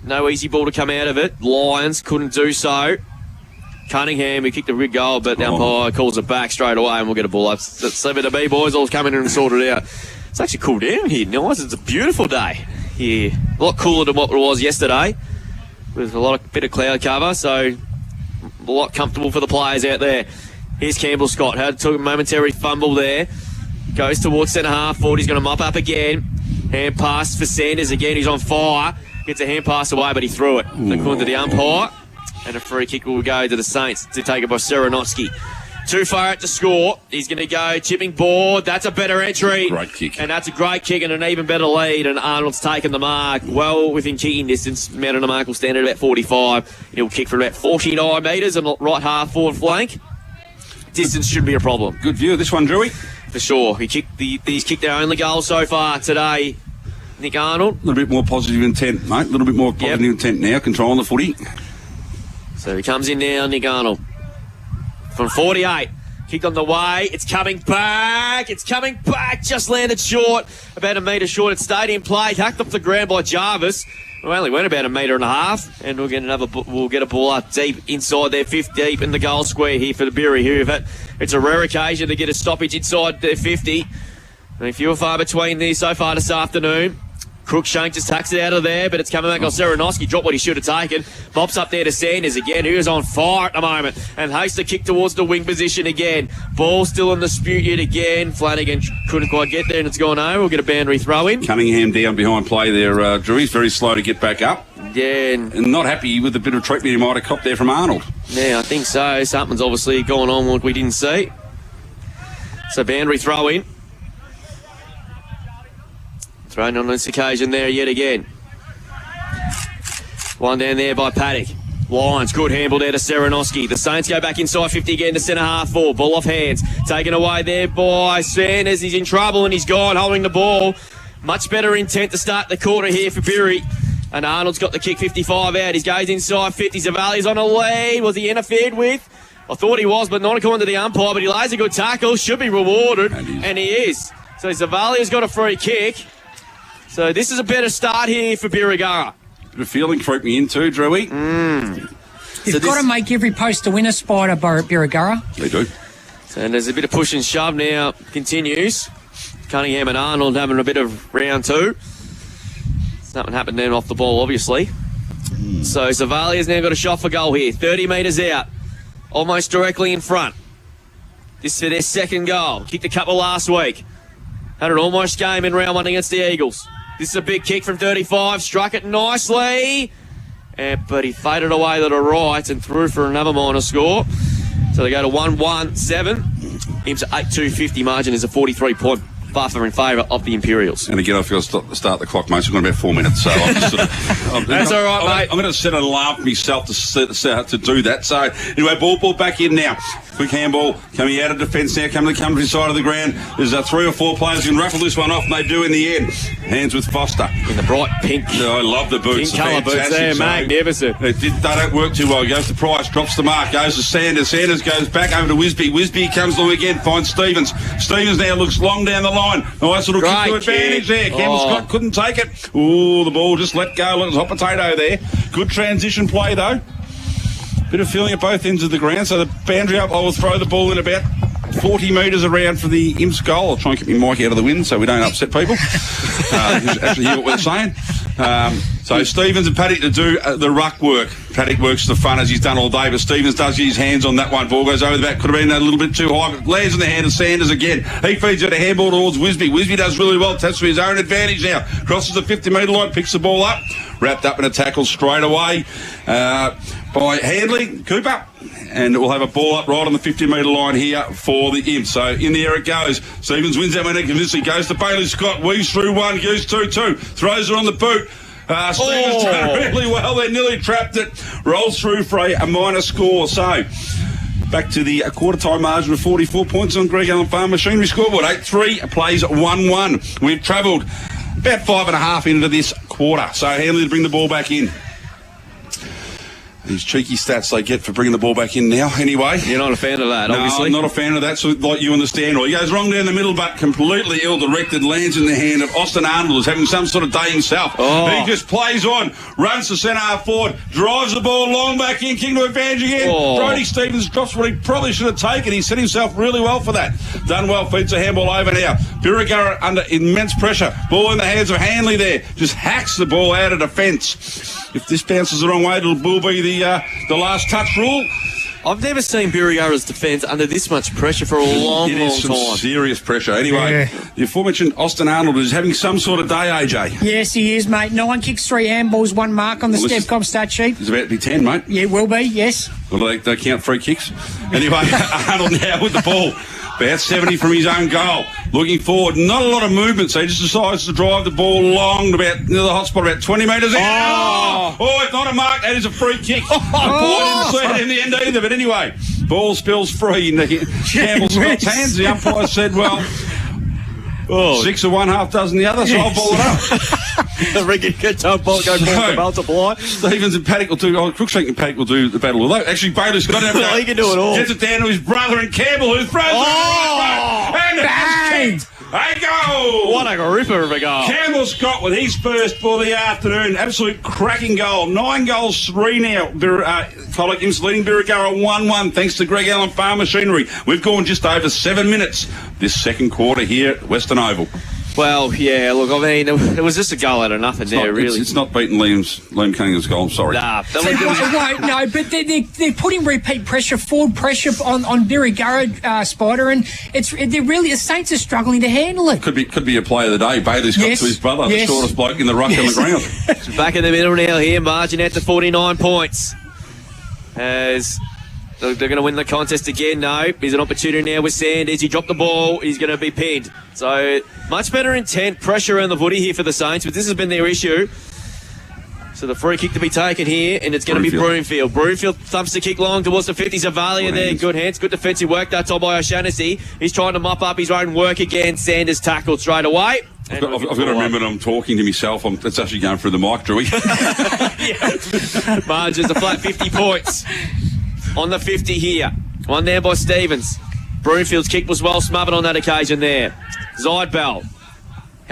[SPEAKER 2] No easy ball to come out of it. Lions couldn't do so. Cunningham, who kicked a big goal, but the umpire calls it back straight away, and we'll get a ball up. Let's leave it to me, boys. I'll come in and sort it out. It's actually cooled down here. Nice. It's a beautiful day here. A lot cooler than what it was yesterday, with a bit of cloud cover, so a lot comfortable for the players out there. Here's Campbell Scott. Took a momentary fumble there. Goes towards centre half forward. He's going to mop up again. Hand pass for Sanders again. He's on fire. Gets a hand pass away, but he threw it. According to the umpire. And a free kick will go to the Saints to take it by Serenowski. Too far out to score. He's going to go chipping board. That's a better entry.
[SPEAKER 4] Great kick.
[SPEAKER 2] And that's a great kick and an even better lead. And Arnold's taken the mark well within kicking distance. Mountain mark will stand at about 45. He'll kick for about 49 metres on the right half forward flank. Distance shouldn't be a problem.
[SPEAKER 4] Good view of this one, Drewy.
[SPEAKER 2] For sure. He's kicked their only goal so far today. Nick Arnold.
[SPEAKER 4] A little bit more positive intent, mate. A little bit more positive intent now, controlling the footy.
[SPEAKER 2] So he comes in now, Nick Arnold. From 48. Kicked on the way. It's coming back. Just landed short. About a metre short. It stayed in play. Hacked off the ground by Jarvis. We only went about a metre and a half. And we'll get a ball up deep inside their 50 deep in the goal square here for the Birri Hoover. It's a rare occasion to get a stoppage inside their 50. And few and far between there so far this afternoon. Cruikshank just tucks it out of there, but it's coming back on Serenowski. Dropped what he should have taken. Bops up there to Sanders again, who is on fire at the moment. And Haste to kick towards the wing position again. Ball still in dispute yet again. Flanagan couldn't quite get there, and it's gone over. We'll get a boundary throw in.
[SPEAKER 4] Cunningham down behind play there, Drew. He's very slow to get back up.
[SPEAKER 2] Yeah.
[SPEAKER 4] And not happy with the bit of treatment he might have copped there from Arnold.
[SPEAKER 2] Yeah, I think so. Something's obviously gone on what we didn't see. So boundary throw in. Thrown on this occasion there yet again. One down there by Paddock. Lions, good handball there to Serenowski. The Saints go back inside 50 again to centre half forward. Ball off hands. Taken away there by Sanders. He's in trouble and he's gone holding the ball. Much better intent to start the quarter here for Birri. And Arnold's got the kick 55 out. He goes inside 50. Zavali's on a lead. Was he interfered with? I thought he was, but not according to the umpire. But he lays a good tackle. Should be rewarded. And he is. So Zavali's got a free kick. So this is a better start here for Birregurra.
[SPEAKER 4] Bit of feeling creep me in too, Drewy.
[SPEAKER 3] You've got to make every post a winner, Spider, Birregurra.
[SPEAKER 4] They do.
[SPEAKER 2] And there's a bit of push and shove now. Continues. Cunningham and Arnold having a bit of round two. Something happened then off the ball, obviously. So Zavalia's now got a shot for goal here. 30 metres out. Almost directly in front. This is for their second goal. Kicked a couple last week. Had an almost game in round one against the Eagles. This is a big kick from 35. Struck it nicely. But he faded away to the right and threw for another minor score. So they go to 1-1-7. Imps at 8-2-50. Margin is a 43-point buffer in favour of the Imperials.
[SPEAKER 4] And again, I've got to start the clock, mate. So we've got about 4 minutes. So I'm just
[SPEAKER 2] That's all right, mate.
[SPEAKER 4] I'm going to set an alarm for myself to do that. So anyway, ball back in now. Quick handball coming out of defence now, coming to the country side of the ground. There's 3 or 4 players who can ruffle this one off, and they do in the end. Hands with Foster.
[SPEAKER 2] In the bright pink.
[SPEAKER 4] Oh, I love the boots.
[SPEAKER 2] Pink colour boots there, magnificent.
[SPEAKER 4] They don't work too well. Goes to Price, drops the mark, goes to Sanders. Sanders goes back over to Wisby. Wisby comes along again, finds Stevens. Stevens now looks long down the line. Nice little kick to advantage there. Campbell Scott couldn't take it. Oh, the ball just let go. Little hot potato there. Good transition play, though. Bit of feeling at both ends of the ground. So the boundary up, I will throw the ball in about 40 metres around for the Imps goal. I'll try and keep my mic out of the wind so we don't upset people. Actually hear what we're saying. So Stevens and Paddock to do the ruck work. Paddock works the front as he's done all day, but Stevens does get his hands on that one. Ball goes over the back. Could have been a little bit too high, but lands in the hand of Sanders again. He feeds it a handball towards Wisby. Wisby does really well. Taps for his own advantage now. Crosses the 50-metre line, picks the ball up. Wrapped up in a tackle straight away by Handley, Cooper. And we'll have a ball up right on the 50-metre line here for the Imps. So in the air it goes. Stevens wins that one convincingly. Goes to Bailey Scott. Weaves through one. Goes 2-2. Throws her on the boot. Stevens done really well. They nearly trapped it. Rolls through for a minor score. So back to the quarter-time margin of 44 points on Greg Allen Farm Machinery scoreboard. 8-3 plays 1-1. We've travelled about 5.5 into this quarter. So Handley to bring the ball back in. These cheeky stats they get for bringing the ball back in now. Anyway.
[SPEAKER 2] You're not a fan of that, obviously.
[SPEAKER 4] No, I'm not a fan of that, so like you understand. He goes wrong down the middle, but completely ill-directed, lands in the hand of Austin Arnold, who's having some sort of day himself. He just plays on, runs to centre half forward, drives the ball long back in, king to advantage again. Brodie Stevens drops what he probably should have taken. He set himself really well for that. Done well, feeds a handball over now. Birregurra under immense pressure. Ball in the hands of Handley there. Just hacks the ball out of defence. If this bounces the wrong way, it'll be the last touch rule.
[SPEAKER 2] I've never seen Birregurra's defence under this much pressure for a long
[SPEAKER 4] It is some
[SPEAKER 2] time.
[SPEAKER 4] serious pressure. Anyway, the aforementioned Austin Arnold is having some sort of day, AJ.
[SPEAKER 3] Yes, he is, mate. 9 kicks, 3 handballs, 1 mark on the Stepcom stat sheet.
[SPEAKER 4] It's about to be 10, mate.
[SPEAKER 3] Yeah, it will be, yes.
[SPEAKER 4] Well, they count free kicks. Anyway, Arnold now with the ball. About 70 from his own goal. Looking forward. Not a lot of movement, so he just decides to drive the ball long to about near the hot spot, about 20 metres out. It's not a mark. That is a free kick. I didn't see it in the end either, but anyway, ball spills free in Campbell Scott's hands. The umpire said, well, 6 of one, half dozen the other, so I'll ball it up.
[SPEAKER 2] The Ricky Guitar ball go to multiply.
[SPEAKER 4] Stevens and Paddock will do. Cruikshank and Paddock will do the battle. Although actually Bailey's got to have
[SPEAKER 2] he can do it all.
[SPEAKER 4] Gets it down to his brother and Campbell, who throws it and it's kicked. They go.
[SPEAKER 2] What a ripper of a goal.
[SPEAKER 4] Campbell Scott with his first for the afternoon. Absolute cracking goal. 9 goals, 3 now. Colac Imps leading Birregurra 1-1 thanks to Greg Allen Farm Machinery. We've gone just over 7 minutes this second quarter here at Western Oval.
[SPEAKER 2] Well, yeah, look, I mean, it was just a goal out of nothing really.
[SPEAKER 4] It's not beating Liam Cunningham's goal, I'm sorry.
[SPEAKER 2] Nah.
[SPEAKER 3] No, but they're putting repeat pressure, forward pressure on Birregurra, Spider, and the Saints are struggling to handle it.
[SPEAKER 4] Could be a play of the day. Bailey's got to his brother, the shortest bloke in the ruck on the ground.
[SPEAKER 2] Back in the middle now here, margin out to 49 points. As they're going to win the contest again. No, there's an opportunity now with Sanders. He dropped the ball. He's going to be pinned. So much better intent, pressure around the footy here for the Saints, but this has been their issue. So the free kick to be taken here, and it's going to be Broomfield. Broomfield thumps the kick long towards the 50s. Avalia there. Good hands. Good defensive work. That's all by O'Shaughnessy. He's trying to mop up his own work again. Sanders tackled straight away.
[SPEAKER 4] I've got to remember that I'm talking to myself. It's actually going through the mic, Drewy.
[SPEAKER 2] Margins a flat 50 points. On the 50 here. One there by Stevens. Broomfield's kick was well smothered on that occasion there. Zidebell.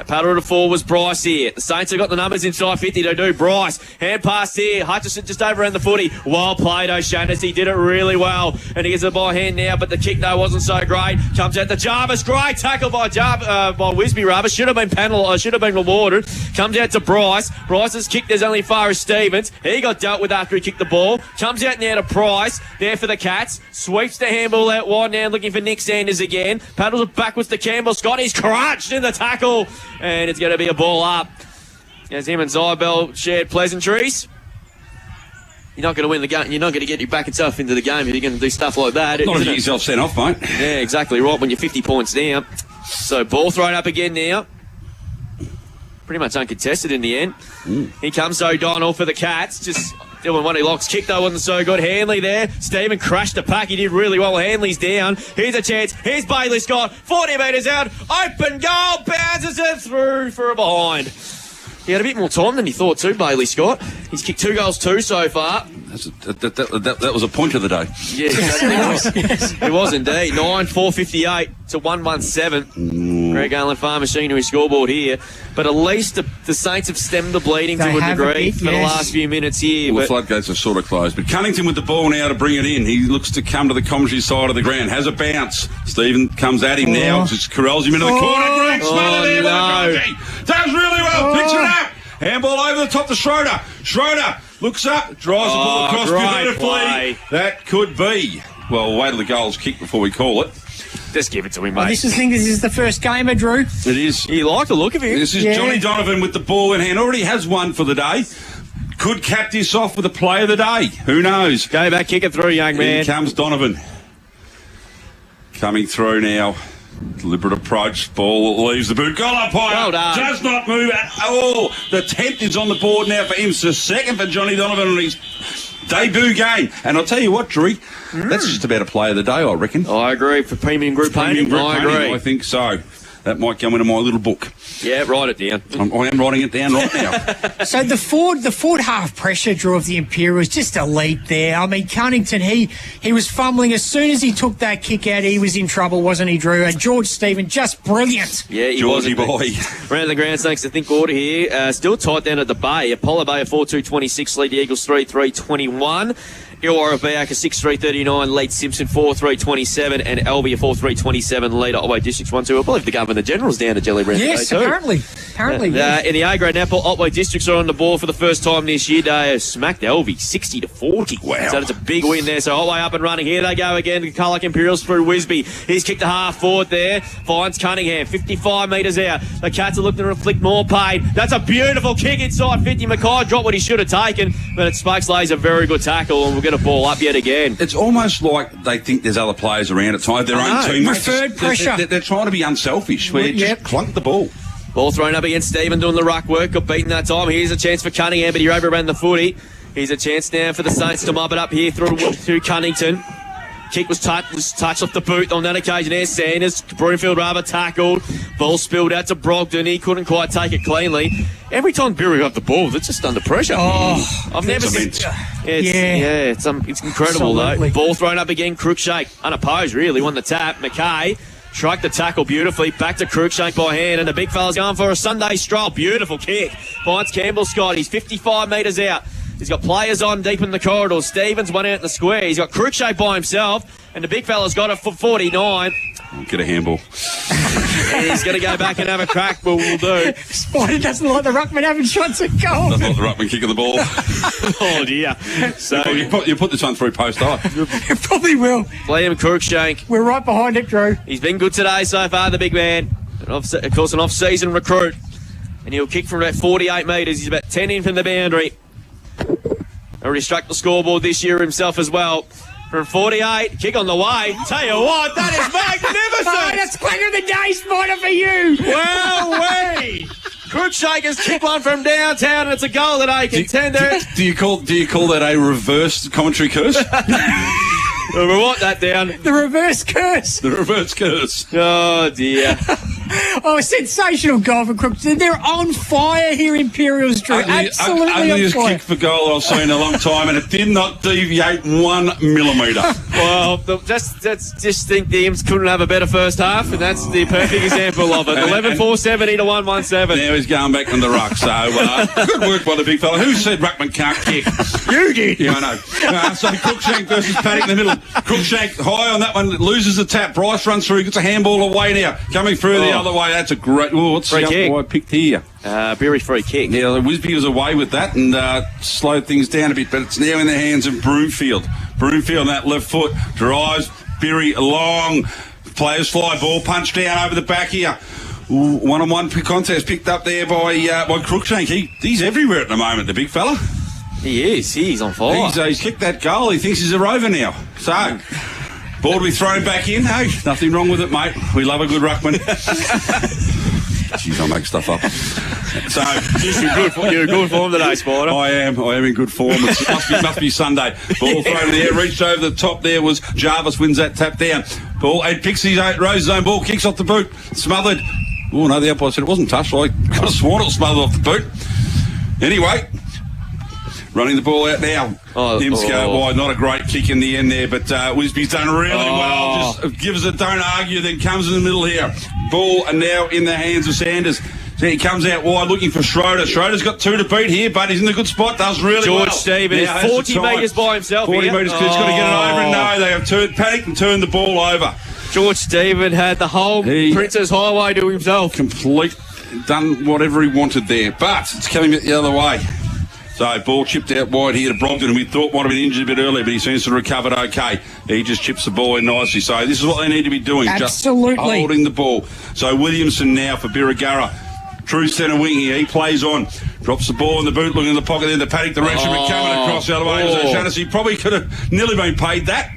[SPEAKER 2] Paddle to four was Bryce here. The Saints have got the numbers inside 50 to do. Bryce, hand pass here. Hutchison just over around the footy. Well played, O'Shaughnessy. Did it really well. And he gets it by hand now, but the kick, though, wasn't so great. Comes out to Jarvis. Great tackle by Wisby, rather. Should have been rewarded. Comes out to Bryce. Bryce's kicked as only far as Stevens. He got dealt with after he kicked the ball. Comes out now to Price. There for the Cats. Sweeps the handball out wide now, looking for Nick Sanders again. Paddles it backwards to Campbell Scott. He's crouched in the tackle. And it's going to be a ball up. As him and Zybell shared pleasantries. You're not going to win the game. You're not going to get your back yourself into the game if you're going to do stuff like that.
[SPEAKER 4] Not to get yourself sent off, mate.
[SPEAKER 2] Yeah, exactly right, when you're 50 points down. So ball thrown up again now. Pretty much uncontested in the end. Here comes O'Donnell for the Cats. Just doing one. He locks kick, though, wasn't so good. Hanley there. Stephen crashed the pack. He did really well. Hanley's down. Here's a chance. Here's Bailey Scott. 40 metres out. Open goal. Bounces it through for a behind. He had a bit more time than he thought too, Bailey Scott. He's kicked 2 goals too so far.
[SPEAKER 4] That was a point of the day.
[SPEAKER 2] Yes, it was indeed. 9-4-58 to 1-1-7. Greg Allen Farm Machinery scoreboard here. But at least the Saints have stemmed the bleeding to a degree for the last few minutes here.
[SPEAKER 4] Well, the floodgates are sort of closed. But Cunnington with the ball now to bring it in. He looks to come to the commentary side of the ground. Has a bounce. Stephen comes at him now. Just corrals him into the corner. Greg smothered there by the does really well. Picks it up. Handball over the top to Schroeder. Schroeder looks up, drives the ball across beautifully. That could be. Well, we'll wait till the goal's kicked before we call it.
[SPEAKER 2] Just give it to him, mate.
[SPEAKER 3] This is the first gamer, Drew.
[SPEAKER 4] It is.
[SPEAKER 2] You like the look of him.
[SPEAKER 4] This is Johnny Donovan with the ball in hand. Already has one for the day. Could cap this off with a play of the day. Who knows?
[SPEAKER 2] Go back, kick it through, young man.
[SPEAKER 4] Here comes Donovan. Coming through now. Deliberate approach. Ball leaves the boot. Goal umpire.
[SPEAKER 2] Well done.
[SPEAKER 4] Does not move at all. The 10th is on the board now for him. So second for Johnny Donovan on his debut game. And I'll tell you what, Drew, that's just about a play of the day, I reckon.
[SPEAKER 2] I agree. For premium group painting, I agree.
[SPEAKER 4] I think so. That might go into my little book.
[SPEAKER 2] Yeah, write it down.
[SPEAKER 4] I am writing it down right now.
[SPEAKER 3] So the forward half pressure draw of the Imperials, just elite there. I mean, Cunnington, he was fumbling. As soon as he took that kick out, he was in trouble, wasn't he, Drew? And George Stephen, just brilliant.
[SPEAKER 2] Yeah, he
[SPEAKER 4] Georgie
[SPEAKER 2] was.
[SPEAKER 4] boy.
[SPEAKER 2] Round the ground, thanks to Think Order here. Still tight down at the Bay. Apollo Bay a 4-2-26, lead the Eagles 3-3-21. Illawarra Beak a 6-3-39, lead Simpson 4-3-27, and Albi a 4-3-27, lead Otway Districts 1-2. I believe the Governor General's down at Jelly Brand
[SPEAKER 3] yes,
[SPEAKER 2] today too.
[SPEAKER 3] Apparently. Yes.
[SPEAKER 2] In the A-grade Apple, Otway Districts are on the ball for the first time this year. They have smacked Albi 60-40.
[SPEAKER 4] Wow.
[SPEAKER 2] So it's a big win there. So Otway up and running. Here they go again. The Colac Imperials through Wisby. He's kicked a half forward there. Finds Cunningham, 55 metres out. The Cats are looking to inflict more pain. That's a beautiful kick inside 50. Mackay dropped what he should have taken, but it Spokes lays a very good tackle, and we'll get a ball up yet again.
[SPEAKER 4] It's almost like they think there's other players around at times, their own teammates.
[SPEAKER 3] Preferred pressure.
[SPEAKER 4] They're trying to be unselfish. Where just clunk the ball.
[SPEAKER 2] Ball thrown up against Stephen doing the ruck work. Got beaten that time. Here's a chance for Cunningham, but he overran the footy. Here's a chance now for the Saints to mob it up here through Cunnington. Kick was touched off the boot on that occasion. There's Sanders. Broomfield rather tackled. Ball spilled out to Brogdon. He couldn't quite take it cleanly. Every time Birregurra got the ball, they're just under pressure. I've never seen. It's incredible.
[SPEAKER 3] Absolutely.
[SPEAKER 2] Though. Ball thrown up again. Cruikshank unopposed. Really won the tap. Mackay struck the tackle beautifully. Back to Cruikshank by hand, and the big fella's going for a Sunday stroll. Beautiful kick. Finds Campbell Scott. He's 55 metres out. He's got players on deep in the corridor. Stevens one out in the square. He's got Cruikshank by himself, and the big fella's got it for 49.
[SPEAKER 4] Get a handball.
[SPEAKER 2] And he's going to go back and have a crack, but we'll do.
[SPEAKER 3] Spider doesn't like the ruckman having shots at goal.
[SPEAKER 4] Doesn't like the ruckman kicking the ball.
[SPEAKER 2] Oh, dear. So
[SPEAKER 4] you put this one through post eye.
[SPEAKER 3] It probably will.
[SPEAKER 2] Liam Cruikshank.
[SPEAKER 3] We're right behind it, Drew.
[SPEAKER 2] He's been good today so far, the big man. Of course, an off-season recruit. And he'll kick from about 48 metres. He's about 10 in from the boundary. Already struck the scoreboard this year himself as well. From 48, kick on the way. Tell you what, that is magnificent.
[SPEAKER 3] That's quicker than day, Spider, for you.
[SPEAKER 2] Well, Cruikshank kick one from downtown, and it's a goal that contender.
[SPEAKER 4] Do you call that a reverse commentary curse?
[SPEAKER 2] We want that down.
[SPEAKER 3] The reverse curse.
[SPEAKER 4] The reverse curse.
[SPEAKER 2] Oh, dear.
[SPEAKER 3] Oh, sensational goal for Crooks. They're on fire here, Imperials, Drew. Absolutely
[SPEAKER 4] ugliest
[SPEAKER 3] on fire.
[SPEAKER 4] kick for goal I've seen in a long time, and it did not deviate 1 millimetre.
[SPEAKER 2] Well, just think the Imps couldn't have a better first half, and that's the perfect example of it. 11-4-70 to 1-1-7.
[SPEAKER 4] Now he's going back on the ruck, so good work by the big fella. Who said Ruckman can't kick?
[SPEAKER 3] You did.
[SPEAKER 4] Yeah, I know. So Cruikshank versus Paddock in the middle. Cruikshank high on that one, loses the tap. Bryce runs through, gets a handball away now. Coming through the other way. That's a great... what's
[SPEAKER 2] free kick.
[SPEAKER 4] I picked here?
[SPEAKER 2] Berry free kick.
[SPEAKER 4] Yeah, Wisby was away with that and slowed things down a bit, but it's now in the hands of Broomfield. Broomfield on that left foot drives Berry long. Players fly, ball punched down over the back here. One-on-one contest picked up there by Cruikshank. He's everywhere at the moment, the big fella.
[SPEAKER 2] He is. He's on fire.
[SPEAKER 4] He's kicked that goal. He thinks he's a rover now. So, ball to be thrown back in. Hey, nothing wrong with it, mate. We love a good ruckman. Jeez, I make stuff up. So,
[SPEAKER 2] you're in good form today, Spider.
[SPEAKER 4] I am in good form. It must be Sunday. Ball thrown in the air, reached over the top there was Jarvis, wins that tap down. Ball, and Pixie's Rose's own ball, kicks off the boot, smothered. Oh, no, the umpire said it wasn't touched. I could have sworn it was smothered off the boot. Anyway, running the ball out now. Imps go wide. Not a great kick in the end there, but Wisby's done really well. Just gives it, don't argue, then comes in the middle here. Ball and now in the hands of Sanders. So he comes out wide looking for Schroeder. Schroeder's got 2 to beat here, but he's in a good spot. Does really
[SPEAKER 2] George
[SPEAKER 4] well.
[SPEAKER 2] George Stevens is 40 metres by himself
[SPEAKER 4] 40 metres. He's got to get it over, and no, they have panicked and turned the ball over.
[SPEAKER 2] George Stevens had the whole Princess Highway to himself.
[SPEAKER 4] Done whatever he wanted there, but it's coming the other way. So ball chipped out wide here to Brogdon, who we thought might have been injured a bit earlier, but he seems to have recovered okay. He just chips the ball in nicely. So this is what they need to be doing.
[SPEAKER 3] Absolutely.
[SPEAKER 4] Just holding the ball. So Williamson now for Birregurra. True centre wing here. He plays on. Drops the ball in the boot, looking in the pocket there. The Paddock direction, but coming across the other way. O'Shaughnessy probably could have nearly been paid that,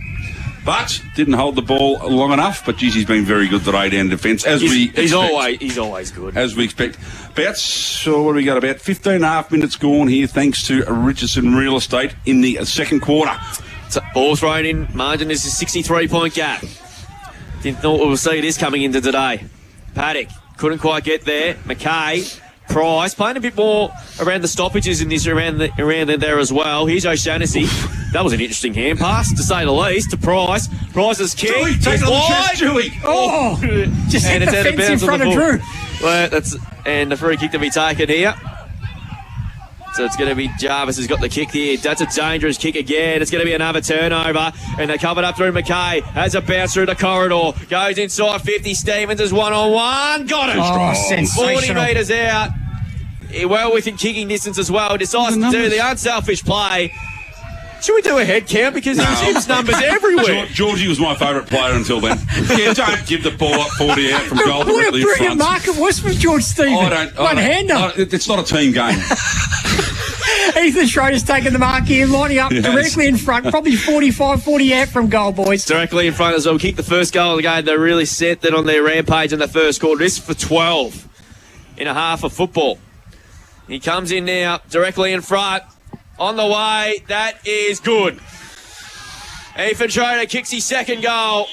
[SPEAKER 4] but didn't hold the ball long enough. But geez, he's been very good today down defence, as we expect.
[SPEAKER 2] He's always good.
[SPEAKER 4] As we expect. What do we got? About 15 and a half minutes gone here, thanks to Richardson Real Estate in the second quarter.
[SPEAKER 2] So ball thrown in. Margin is a 63-point gap. Didn't know we'll see this coming into today. Paddock couldn't quite get there. McKay, Price playing a bit more around the stoppages in this around there as well. Here's O'Shaughnessy. That was an interesting hand pass, to say the least, to Price. Price's kick.
[SPEAKER 4] Dewey, take it on the chest, Dewey.
[SPEAKER 3] Just hit the fence in front of Drew.
[SPEAKER 2] Well, and the free kick to be taken here. So it's going to be Jarvis has got the kick here. That's a dangerous kick again. It's going to be another turnover. And they covered up through McKay. Has a bounce through the corridor. Goes inside 50. Stevens is one-on-one. Got it.
[SPEAKER 3] Sensational.
[SPEAKER 2] 40 metres out. Well within kicking distance as well. Decides to do the unselfish play. Should we do a head count? Because his numbers everywhere.
[SPEAKER 4] Georgie was my favourite player until then. Yeah, don't give the ball up 40 out from goal
[SPEAKER 3] What a
[SPEAKER 4] directly in
[SPEAKER 3] brilliant
[SPEAKER 4] front.
[SPEAKER 3] mark it was from George Stevens. One-hander.
[SPEAKER 4] It's not a team game.
[SPEAKER 3] Ethan Schroeder's taking the mark here, lining up directly in front, probably 45, 40 out from goal, boys.
[SPEAKER 2] Directly in front as well. Kick the first goal of the game. They're really set then on their rampage in the first quarter. This is for 12 in a half of football. He comes in now, directly in front. On the way. That is good. Ethan Schroeder kicks his second goal.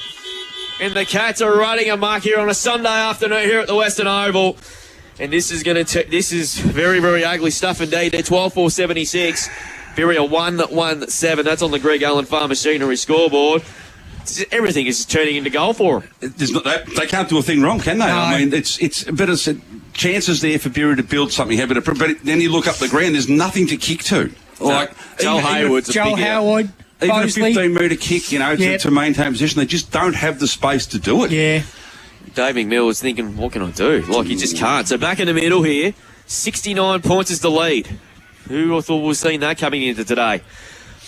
[SPEAKER 2] And the Cats are running a mark here on a Sunday afternoon here at the Western Oval. And this is this is very, very ugly stuff indeed. They're 12-4-76. Birregurra 1-1-7. That's on the Greg Allen Farm Machinery scoreboard. Everything is turning into goal for them.
[SPEAKER 4] They can't do a thing wrong, can they? No. I mean, it's a bit of chances there for Birregurra to build something, but then you look up the ground, there's nothing to kick to. Like
[SPEAKER 2] Joel Hayward's
[SPEAKER 3] Joel Howard.
[SPEAKER 4] Even
[SPEAKER 3] Mosley.
[SPEAKER 4] a 15-metre kick, to maintain position, they just don't have the space to do it.
[SPEAKER 3] Yeah.
[SPEAKER 2] Dave McMill was thinking, what can I do? Like, he just can't. So back in the middle here, 69 points is the lead. Who thought we've seen that coming into today?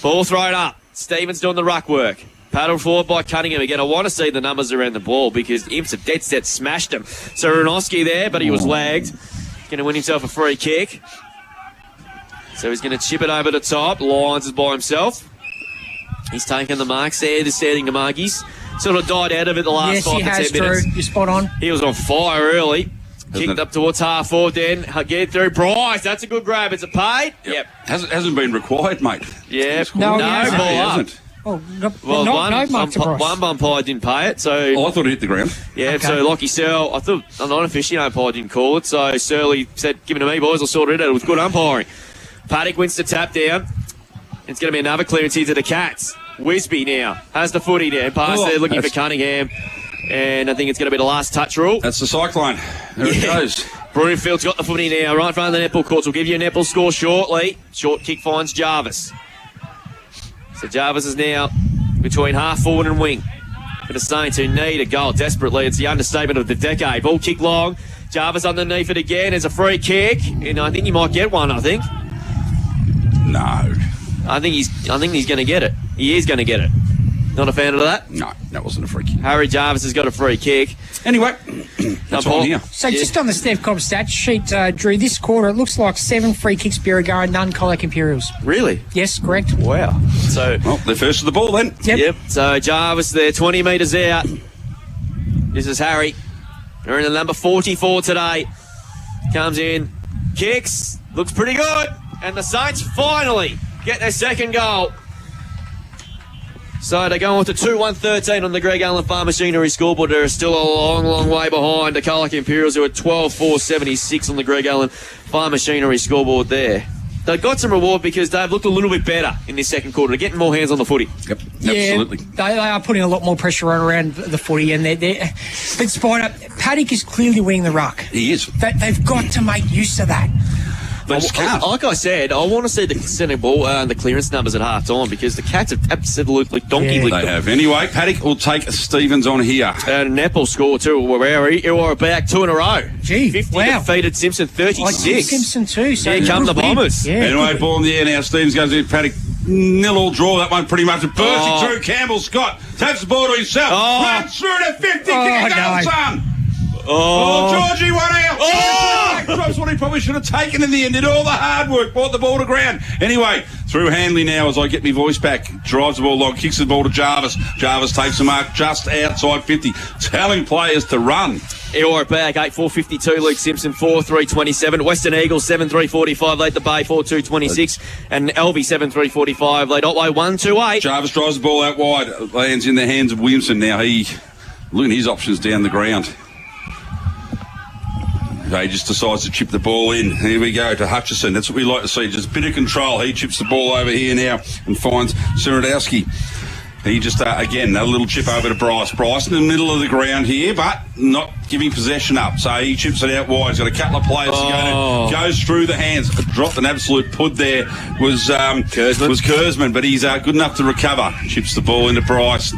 [SPEAKER 2] Ball thrown up. Stevens doing the ruck work. Paddle forward by Cunningham. Again, I want to see the numbers around the ball because Imps have dead set smashed him. So Ranowski there, but he was lagged. Going to win himself a free kick. So he's going to chip it over the top. Lyons is by himself. He's taking the marks there, just standing the markies. Sort of died out of it the last 5 to 10 minutes.
[SPEAKER 3] Drew. You're spot on.
[SPEAKER 2] He was on fire early. Kicked up towards half forward then. Get through Bryce. That's a good grab. Is it paid? Yep.
[SPEAKER 4] Hasn't been required, mate.
[SPEAKER 2] Yeah.
[SPEAKER 3] No,
[SPEAKER 2] ball up.
[SPEAKER 4] Hasn't.
[SPEAKER 3] Oh, no,
[SPEAKER 2] Well,
[SPEAKER 3] no mark to Bryce.
[SPEAKER 2] one umpire didn't pay it, so...
[SPEAKER 4] Oh, I thought it hit the ground.
[SPEAKER 2] Yeah,
[SPEAKER 3] Okay.
[SPEAKER 2] so Lockie Searle, I thought a non-official umpire didn't call it, so Searle said, give it to me, boys, I'll sort it out with good umpiring. Paddock wins the tap down. It's going to be another clearance here to the Cats. Wisby now has the footy there, pass there looking for Cunningham, and I think it's going to be the last touch rule.
[SPEAKER 4] That's the Cyclone. There it goes.
[SPEAKER 2] Broomfield's got the footy now, right in front of the netball courts. We'll give you a netball score shortly. Short kick finds Jarvis. So Jarvis is now between half forward and wing for the Saints, who need a goal desperately. It's the understatement of the decade. Ball kick long. Jarvis underneath it again. There's a free kick, and I think he might get one. I think.
[SPEAKER 4] No.
[SPEAKER 2] I think he's going to get it. He is going to get it. Not a fan of that?
[SPEAKER 4] No, that wasn't a free kick.
[SPEAKER 2] Harry Jarvis has got a free kick.
[SPEAKER 4] Anyway, that's on here.
[SPEAKER 3] So just on the Stevcom stat sheet, Drew, this quarter it looks like 7 free kicks Birregurra, none Colac Imperials.
[SPEAKER 2] Really?
[SPEAKER 3] Yes, correct.
[SPEAKER 2] Wow. So
[SPEAKER 4] well, they're first of the ball then.
[SPEAKER 2] Yep. So Jarvis there, 20 metres out. This is Harry. They're in the number 44 today. Comes in, kicks, looks pretty good, and the Saints finally get their second goal. So they go on to 2-1-13 on the Greg Allen Farm Machinery scoreboard. They're still a long, long way behind the Colac Imperials, who are 12-4-76 on the Greg Allen Farm Machinery scoreboard there. They got some reward because they've looked a little bit better in this second quarter. They're getting more hands on the footy.
[SPEAKER 4] Yep,
[SPEAKER 3] Yeah,
[SPEAKER 4] absolutely.
[SPEAKER 3] they are putting a lot more pressure on around the footy, and they're but Spider, Paddock is clearly winning the ruck.
[SPEAKER 4] He is.
[SPEAKER 3] They've got to make use of that.
[SPEAKER 4] They just can't.
[SPEAKER 2] Like I said, I want to see the centre ball and the clearance numbers at half time because the Cats have absolutely donkey licked
[SPEAKER 4] They
[SPEAKER 2] them.
[SPEAKER 4] have. Anyway, Paddock will take Stevens on here.
[SPEAKER 2] And Nepal score too. We're back 2 in a row.
[SPEAKER 3] Gee,
[SPEAKER 2] 50
[SPEAKER 3] wow.
[SPEAKER 2] defeated Simpson 36.
[SPEAKER 3] I see Simpson too. So
[SPEAKER 2] Here come the
[SPEAKER 3] good win.
[SPEAKER 2] Bombers.
[SPEAKER 3] Yeah,
[SPEAKER 4] Anyway,
[SPEAKER 3] good
[SPEAKER 4] ball in the air now. Stevens goes in. Paddock 0-all draw. That one pretty much. Bursting through. Campbell Scott taps the ball to himself. Runs through to 50. Kick it down, son. Georgie won out. Drops what he probably should have taken in the end. Did all the hard work. Brought the ball to ground. Anyway, through Hanley now as I get my voice back. Drives the ball long. Kicks the ball to Jarvis. Jarvis takes the mark just outside 50. Telling players to run.
[SPEAKER 2] Eeyore back 8-4-52. Luke Simpson 4-3-27. Western Eagles 7-3-45. Lead the Bay 4-2-26. And LV 7-3-45. Lead Otway 1-2-8.
[SPEAKER 4] Jarvis drives the ball out wide. Lands in the hands of Williamson now. Look at his options down the ground. He just decides to chip the ball in. Here we go to Hutchison. That's what we like to see. Just a bit of control. He chips the ball over here now and finds Siradowski. He just, again, a little chip over to Bryce. Bryce in the middle of the ground here, but not giving possession up. So he chips it out wide. He's got a couple of players to go to. Goes through the hands. Dropped an absolute pud there was Kurzman, but he's good enough to recover. Chips the ball into Bryce. To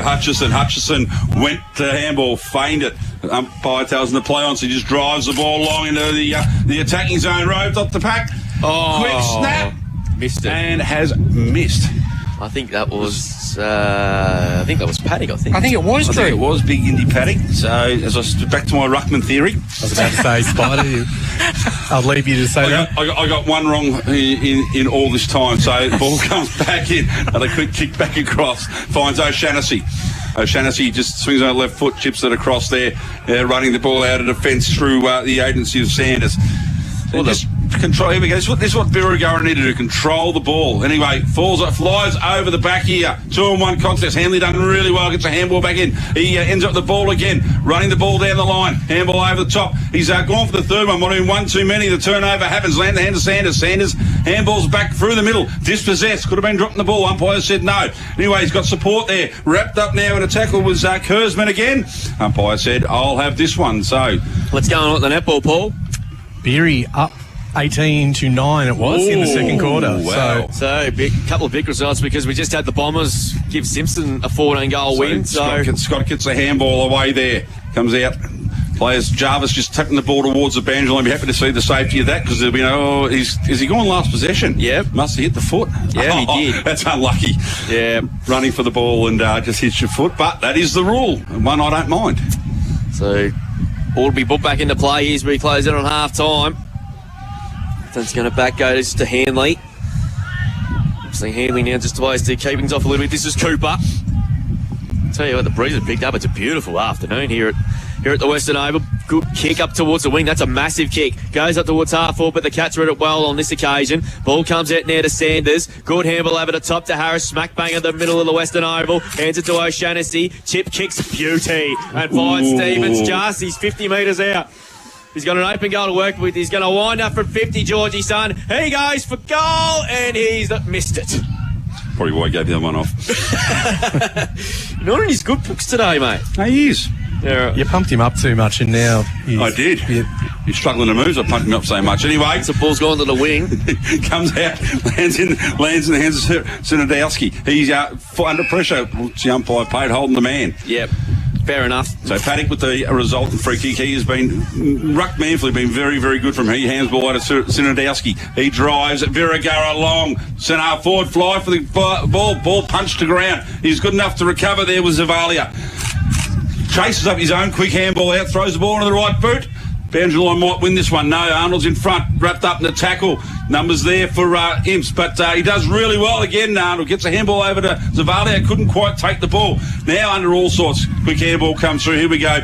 [SPEAKER 4] Hutchison. Hutchison went to handball, feigned it. Umpire tells him to play on, so he just drives the ball long into the attacking zone. Roved off the pack. Quick snap.
[SPEAKER 2] Missed it.
[SPEAKER 4] And has missed.
[SPEAKER 2] I think that was Paddock, I think.
[SPEAKER 3] I think it was
[SPEAKER 4] I
[SPEAKER 3] Drew.
[SPEAKER 4] think it was Big Indy Paddock. So, as I back to my ruckman theory.
[SPEAKER 1] I was about to say, Spider, I'll leave you to say that.
[SPEAKER 4] I got one wrong in all this time. So the ball comes back in. And a quick kick back across. Finds O'Shaughnessy. O'Shaughnessy just swings on the left foot, chips it across there, running the ball out of defence through the agency of Sanders. Well, just control. Here we go. This is what Birregurra needed to control the ball. Anyway, flies over the back here. 2-on-1 contest. Hanley done really well. Gets a handball back in. He ends up the ball again, running the ball down the line. Handball over the top. He's gone for the third one. Might have been one too many. The turnover happens. Land the hand to Sanders. Sanders handballs back through the middle. Dispossessed. Could have been dropping the ball. Umpire said no. Anyway, he's got support there. Wrapped up now in a tackle was Kurzman again. Umpire said, I'll have this one. So
[SPEAKER 2] let's go on with the netball, Paul.
[SPEAKER 1] Beery up 18-9 it was in the second quarter.
[SPEAKER 4] Wow.
[SPEAKER 2] So a couple of big results because we just had the Bombers give Simpson a 14-goal win.
[SPEAKER 4] Scott gets a handball away there. Comes out. Players Jarvis just tapping the ball towards the banjo. I'll be happy to see the safety of that because there'll be is he gone last possession?
[SPEAKER 2] Yeah.
[SPEAKER 4] Must have hit the foot.
[SPEAKER 2] Yeah, he did.
[SPEAKER 4] That's unlucky.
[SPEAKER 2] Yeah.
[SPEAKER 4] Running for the ball and just hits your foot. But that is the rule. And one I don't mind.
[SPEAKER 2] So ball will be put back into play here as we close it on half time. That's going to back go to Hanley. See Hanley now just ways to keep things off a little bit. This is Cooper. Tell you what, the breeze has picked up. It's a beautiful afternoon here at here at the Western Oval. Good kick up towards the wing. That's a massive kick. Goes up towards half forward, but the Cats read it well on this occasion. Ball comes out near to Sanders. Good handball over the top to Harris. Smack bang in the middle of the Western Oval. Hands it to O'Shannessy. Chip kicks beauty. And finds Stevens just. He's 50 metres out. He's got an open goal to work with. He's going to wind up from 50, Georgie son. He goes for goal, and he's missed it.
[SPEAKER 4] Probably why I gave the other one off.
[SPEAKER 2] You're not in his good books today, mate.
[SPEAKER 4] No, he is.
[SPEAKER 2] Yeah.
[SPEAKER 1] You pumped him up too much, and now
[SPEAKER 4] I did. He's struggling to move, so I pumped him up so much. Anyway,
[SPEAKER 2] the ball's gone to the wing.
[SPEAKER 4] Comes out, lands in the hands of Sinadowski. He's under pressure. The umpire paid holding the man.
[SPEAKER 2] Yep. Fair enough.
[SPEAKER 4] So Paddock with the resultant free kick. He has been, Ruck Manfully, been very, very good from him. He hands ball out to Sinadowski. He drives Birregurra long. Centre forward fly for the ball. Ball punched to ground. He's good enough to recover there with Zavalia. Chases up his own quick handball out. Throws the ball into the right boot. Banjalon might win this one. No, Arnold's in front, wrapped up in the tackle. Numbers there for Imps, but he does really well again. Arnold gets a handball over to Zavalia. Couldn't quite take the ball. Now under all sorts. Quick handball comes through. Here we go.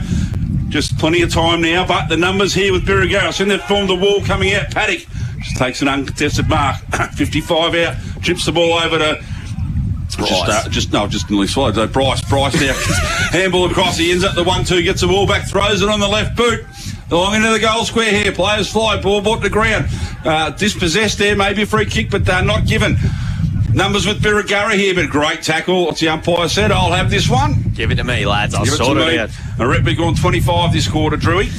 [SPEAKER 4] Just plenty of time now, but the numbers here with Birregurra. So they've formed the wall coming out. Paddock just takes an uncontested mark. 55 out. Chips the ball over to... Just nearly swallowed. So Bryce now. Handball across. He ends up the 1-2, gets the ball back, throws it on the left boot. Along into the goal square here. Players fly. Ball brought to ground. Dispossessed there. Maybe a free kick, but not given. Numbers with Birregurra here, but great tackle. What's the umpire said? I'll have this one.
[SPEAKER 2] Give it to me, lads. I'll
[SPEAKER 4] Give
[SPEAKER 2] sort it out.
[SPEAKER 4] Aretby gone 25 this quarter, Drewy.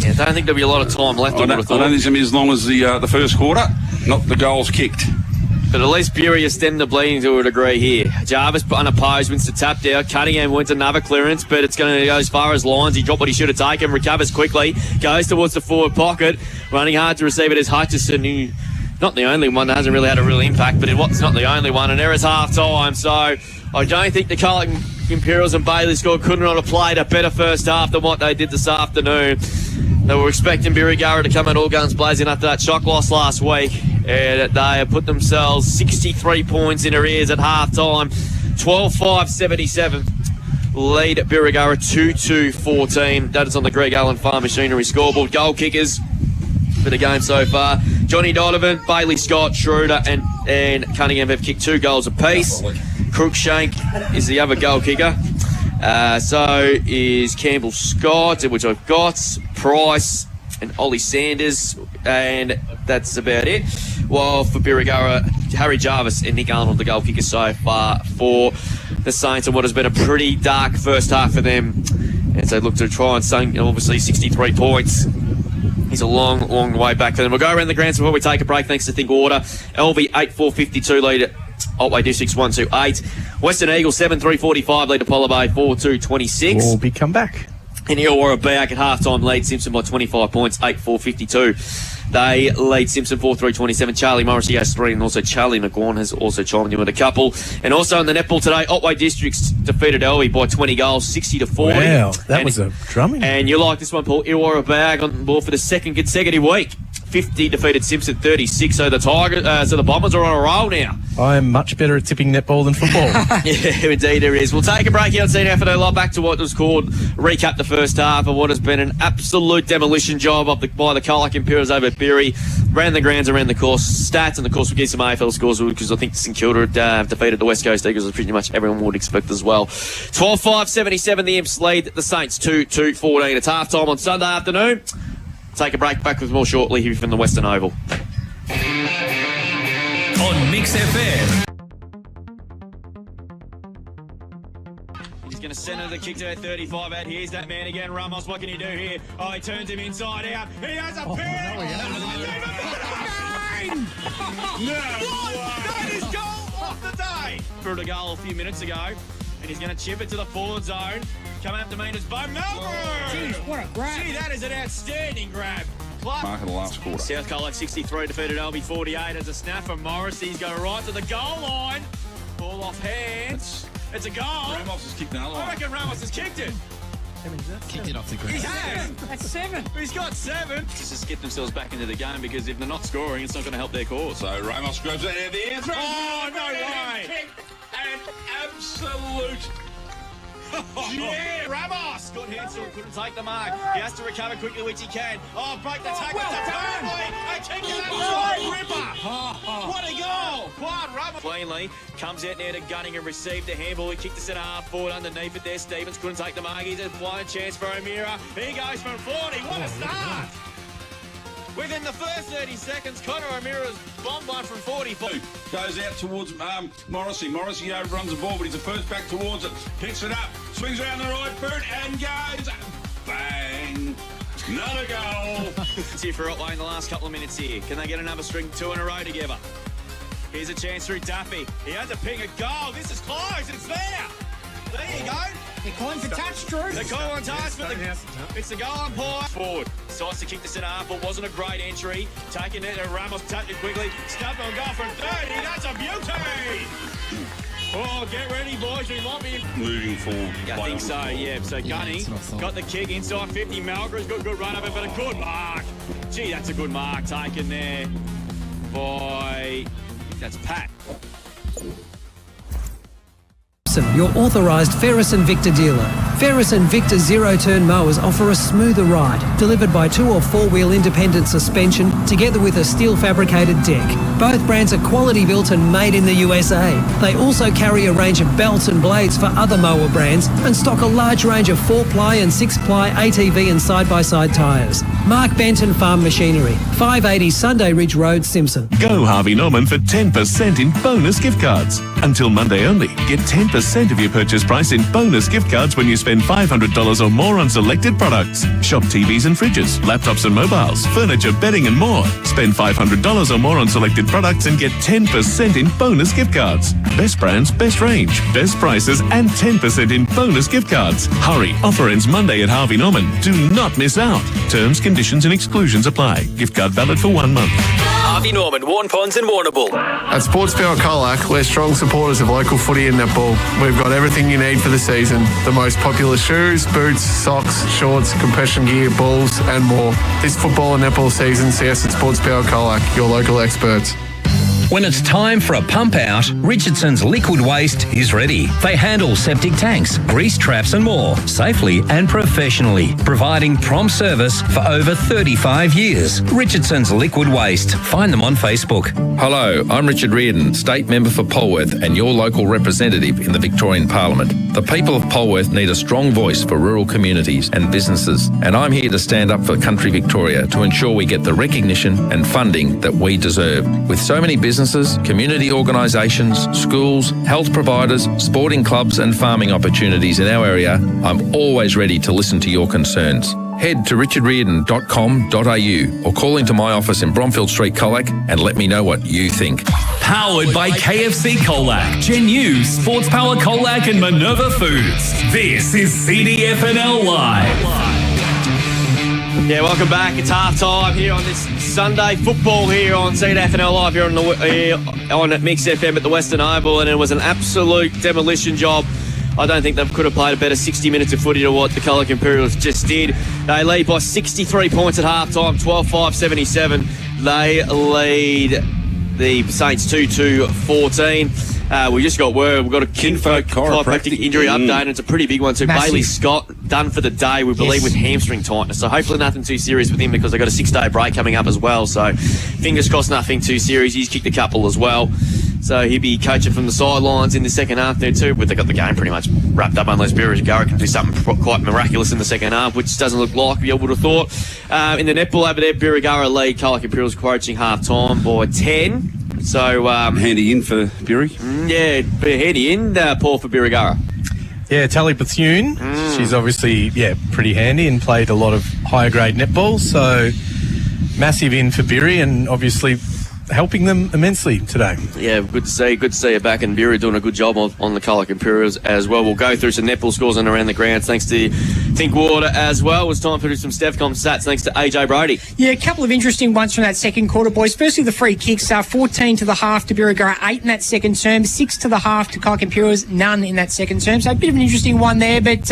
[SPEAKER 2] Yeah, I don't think there'll be a lot of time left.
[SPEAKER 4] I don't think it's going to be as long as the first quarter. Not the goals kicked.
[SPEAKER 2] But at least Bury has stemmed the bleeding to a degree here. Jarvis unopposed wins the tap down. Cunningham wins another clearance, but it's going to go as far as lines. He dropped what he should have taken, recovers quickly, goes towards the forward pocket, running hard to receive it is Hutchison, who not the only one that hasn't really had a real impact, but it's not the only one, and there is half time. So I don't think the Colac Imperials and Bailey score could not have played a better first half than what they did this afternoon. They were expecting Birregurra to come out all guns blazing after that shock loss last week, and they have put themselves 63 points in arrears at half-time. 12-5-77. Lead Birregurra 2-2-14. That is on the Greg Allen Farm Machinery scoreboard. Goal kickers for the game so far. Johnny Donovan, Bailey Scott, Schroeder and Cunningham have kicked 2 goals apiece. Crookshank is the other goal kicker. So is Campbell Scott, which I've got, Price and Ollie Sanders, and that's about it. While for Birregurra, Harry Jarvis and Nick Arnold, the goal kickers so far for the Saints, and what has been a pretty dark first half for them. And so look to try and sink, obviously 63 points. He's a long, long way back for them. We'll go around the grounds before we take a break, thanks to Think Water. LV 8-4-52 lead Otway Districts 1-2-8. Western Eagles 7-3-45 lead Apollo Bay 4-2-26.
[SPEAKER 1] Will be come back.
[SPEAKER 2] And Illawarra back at half-time lead Simpson by 25 points, 8-4-52. They lead Simpson 4-3-27. Charlie Morrissey has 3, and also Charlie McGaughan has also chimed in with a couple. And also in the netball today, Otway Districts defeated Elvie by 20 goals, 60-40.
[SPEAKER 1] Wow, that was a drumming.
[SPEAKER 2] And you like this one, Paul. Illawarra bag on the board for the second consecutive week. 50 defeated Simpson 36. So the Bombers are on a roll now.
[SPEAKER 1] I am much better at tipping netball than football.
[SPEAKER 2] Yeah, indeed there is. We'll take a break here on CDFNL. Back to what was called recap the first half of what has been an absolute demolition job by the Colac Imperials over at Bury. Ran the grounds around the course. Stats, and of course we'll get some AFL scores because I think St Kilda have defeated the West Coast Eagles as pretty much everyone would expect as well. 12-5-77 the Imps lead the Saints 2-2-14. It's half time on Sunday afternoon. Take a break, back with more shortly here from the Western Oval.
[SPEAKER 15] On Mix FM.
[SPEAKER 2] He's going to center the kick to 35 out. Here's that man again, Ramos. What can he do here? Oh, he turns him inside out. He has a pair. That is goal of the day. For the goal a few minutes ago. And he's going to chip it to the forward zone. Coming up to meet us by Melbourne.
[SPEAKER 3] Jeez, what a grab.
[SPEAKER 2] Gee, that is an outstanding grab.
[SPEAKER 4] Mark of the last quarter.
[SPEAKER 2] South Colac 63 defeated Albi 48 as a snap from Morrissey's go right to the goal line. Ball off hands. It's a goal.
[SPEAKER 4] Ramos has kicked another one.
[SPEAKER 2] I reckon Ramos has kicked it.
[SPEAKER 6] Kicked it off the ground.
[SPEAKER 2] He has.
[SPEAKER 3] That's 7.
[SPEAKER 2] He's got 7. Just get themselves back into the game because if they're not scoring, it's not going to help their cause.
[SPEAKER 4] So Ramos grabs that out of the end.
[SPEAKER 2] Oh, no way.
[SPEAKER 4] An absolute
[SPEAKER 2] Yeah, Ramos! Good Hansel couldn't take the mark. He has to recover quickly, which he can. Oh, break the tackle to Burnley. A kick to that side, Ripper. What a goal! Quan Ramos. Cleanly comes out there to Gunning and received the handball. He kicked the centre half forward underneath it there. Stevens couldn't take the mark. He's a one chance for O'Meara. He goes from 40. What a start! Within the first 30 seconds, Connor O'Meara's bombed one from 45.
[SPEAKER 4] Goes out towards Morrissey. Morrissey overruns the ball, but he's the first back towards it. Picks it up, swings around the right boot and goes. Bang! Another goal.
[SPEAKER 2] It's here for Otway in the last couple of minutes here. Can they get another string 2 in a row together? Here's a chance through Duffy. He had to ping a goal. This is close. It's there. There you go.
[SPEAKER 3] They're calling for touch, Drew.
[SPEAKER 2] They're calling touch, but it's the goal umpire. Forward. Decides to kick the centre half, but wasn't a great entry. Taking it, and Ramos touched it quickly. Stubbed on goal from 30. That's a beauty. Oh, get ready, boys. We might be
[SPEAKER 4] moving forward.
[SPEAKER 2] Yeah, I think so, yeah. So Gunny got the kick inside 50. Malgra's got a good run of it, but a good mark. Gee, that's a good mark taken there by... That's Pat.
[SPEAKER 9] Your authorised Ferris and Victor dealer. Ferris and Victor zero-turn mowers offer a smoother ride, delivered by 2 or 4-wheel independent suspension, together with a steel-fabricated deck. Both brands are quality built and made in the USA. They also carry a range of belts and blades for other mower brands and stock a large range of 4-ply and 6-ply ATV and side-by-side tyres. Mark Benton Farm Machinery, 580 Sunday Ridge Road, Simpson.
[SPEAKER 18] Go Harvey Norman for 10% in bonus gift cards. Until Monday only, get 10% of your purchase price in bonus gift cards when you spend $500 or more on selected products. Shop TVs and fridges, laptops and mobiles, furniture, bedding and more. Spend $500 or more on selected products and get 10% in bonus gift cards. Best brands, best range, best prices and 10% in bonus gift cards. Hurry, offer ends Monday at Harvey Norman. Do not miss out. Terms, conditions and exclusions apply. Gift card valid for 1 month.
[SPEAKER 10] Harvey Norman, Warn Ponds and Warrnambool.
[SPEAKER 13] At Sports Power Colac, we're strong supporters of local footy and netball. We've got everything you need for the season. The most popular shoes, boots, socks, shorts, compression gear, balls and more. This football and netball season, see us at Sports Power Colac, your local experts.
[SPEAKER 19] When it's time for a pump out, Richardson's Liquid Waste is ready. They handle septic tanks, grease traps and more, safely and professionally, providing prompt service for over 35 years. Richardson's Liquid Waste. Find them on Facebook.
[SPEAKER 20] Hello, I'm Richard Reardon, State Member for Polwarth and your local representative in the Victorian Parliament. The people of Polwarth need a strong voice for rural communities and businesses, and I'm here to stand up for country Victoria to ensure we get the recognition and funding that we deserve. With so many businesses, community organisations, schools, health providers, sporting clubs and farming opportunities in our area, I'm always ready to listen to your concerns. Head to richardreardon.com.au or call into my office in Bromfield Street, Colac, and let me know what you think.
[SPEAKER 15] Powered by KFC Colac, Genu, Sports Power Colac and Minerva Foods. This is CDFNL Live.
[SPEAKER 2] Yeah, welcome back. It's half time here on this Sunday football here on CDFNL Live here on Mix FM at the Western Oval, and it was an absolute demolition job. I don't think they could have played a better 60 minutes of footy to what the Colac Imperials just did. They lead by 63 points at half time, 12-5-77. They lead the Saints 2-14. We just got word. We've got a kinfolk chiropractic injury update, and it's a pretty big one too.
[SPEAKER 3] Massive.
[SPEAKER 2] Bailey Scott done for the day, we believe, with hamstring tightness. So hopefully nothing too serious with him, because they've got a 6-day break coming up as well. So fingers crossed nothing too serious. He's kicked a couple as well. So he'll be coaching from the sidelines in the second half there too. But they've got the game pretty much wrapped up, unless Birregurra can do something quite miraculous in the second half, which doesn't look like you would have thought. In the netball over there, Birregurra lead Colac Imperials approaching half time by 10. So
[SPEAKER 4] handy in for Birri.
[SPEAKER 2] Yeah, handy in, Paul, for Birregurra.
[SPEAKER 1] Yeah, Tally Bethune. She's obviously, pretty handy and played a lot of higher grade netball. So massive in for Birri, and obviously helping them immensely today.
[SPEAKER 2] Yeah, good to see her back, and Birri doing a good job on the Colac Imperials as well. We'll go through some netball scores and around the grounds thanks to Think Water as well. It was time for some Stefcom stats thanks to AJ Brody.
[SPEAKER 3] Yeah, a couple of interesting ones from that second quarter, boys. Firstly, the free kicks, 14 to the half to Birregurra, 8 in that second term, 6 to the half to Colac Imperials, none in that second term. So a bit of an interesting one there, but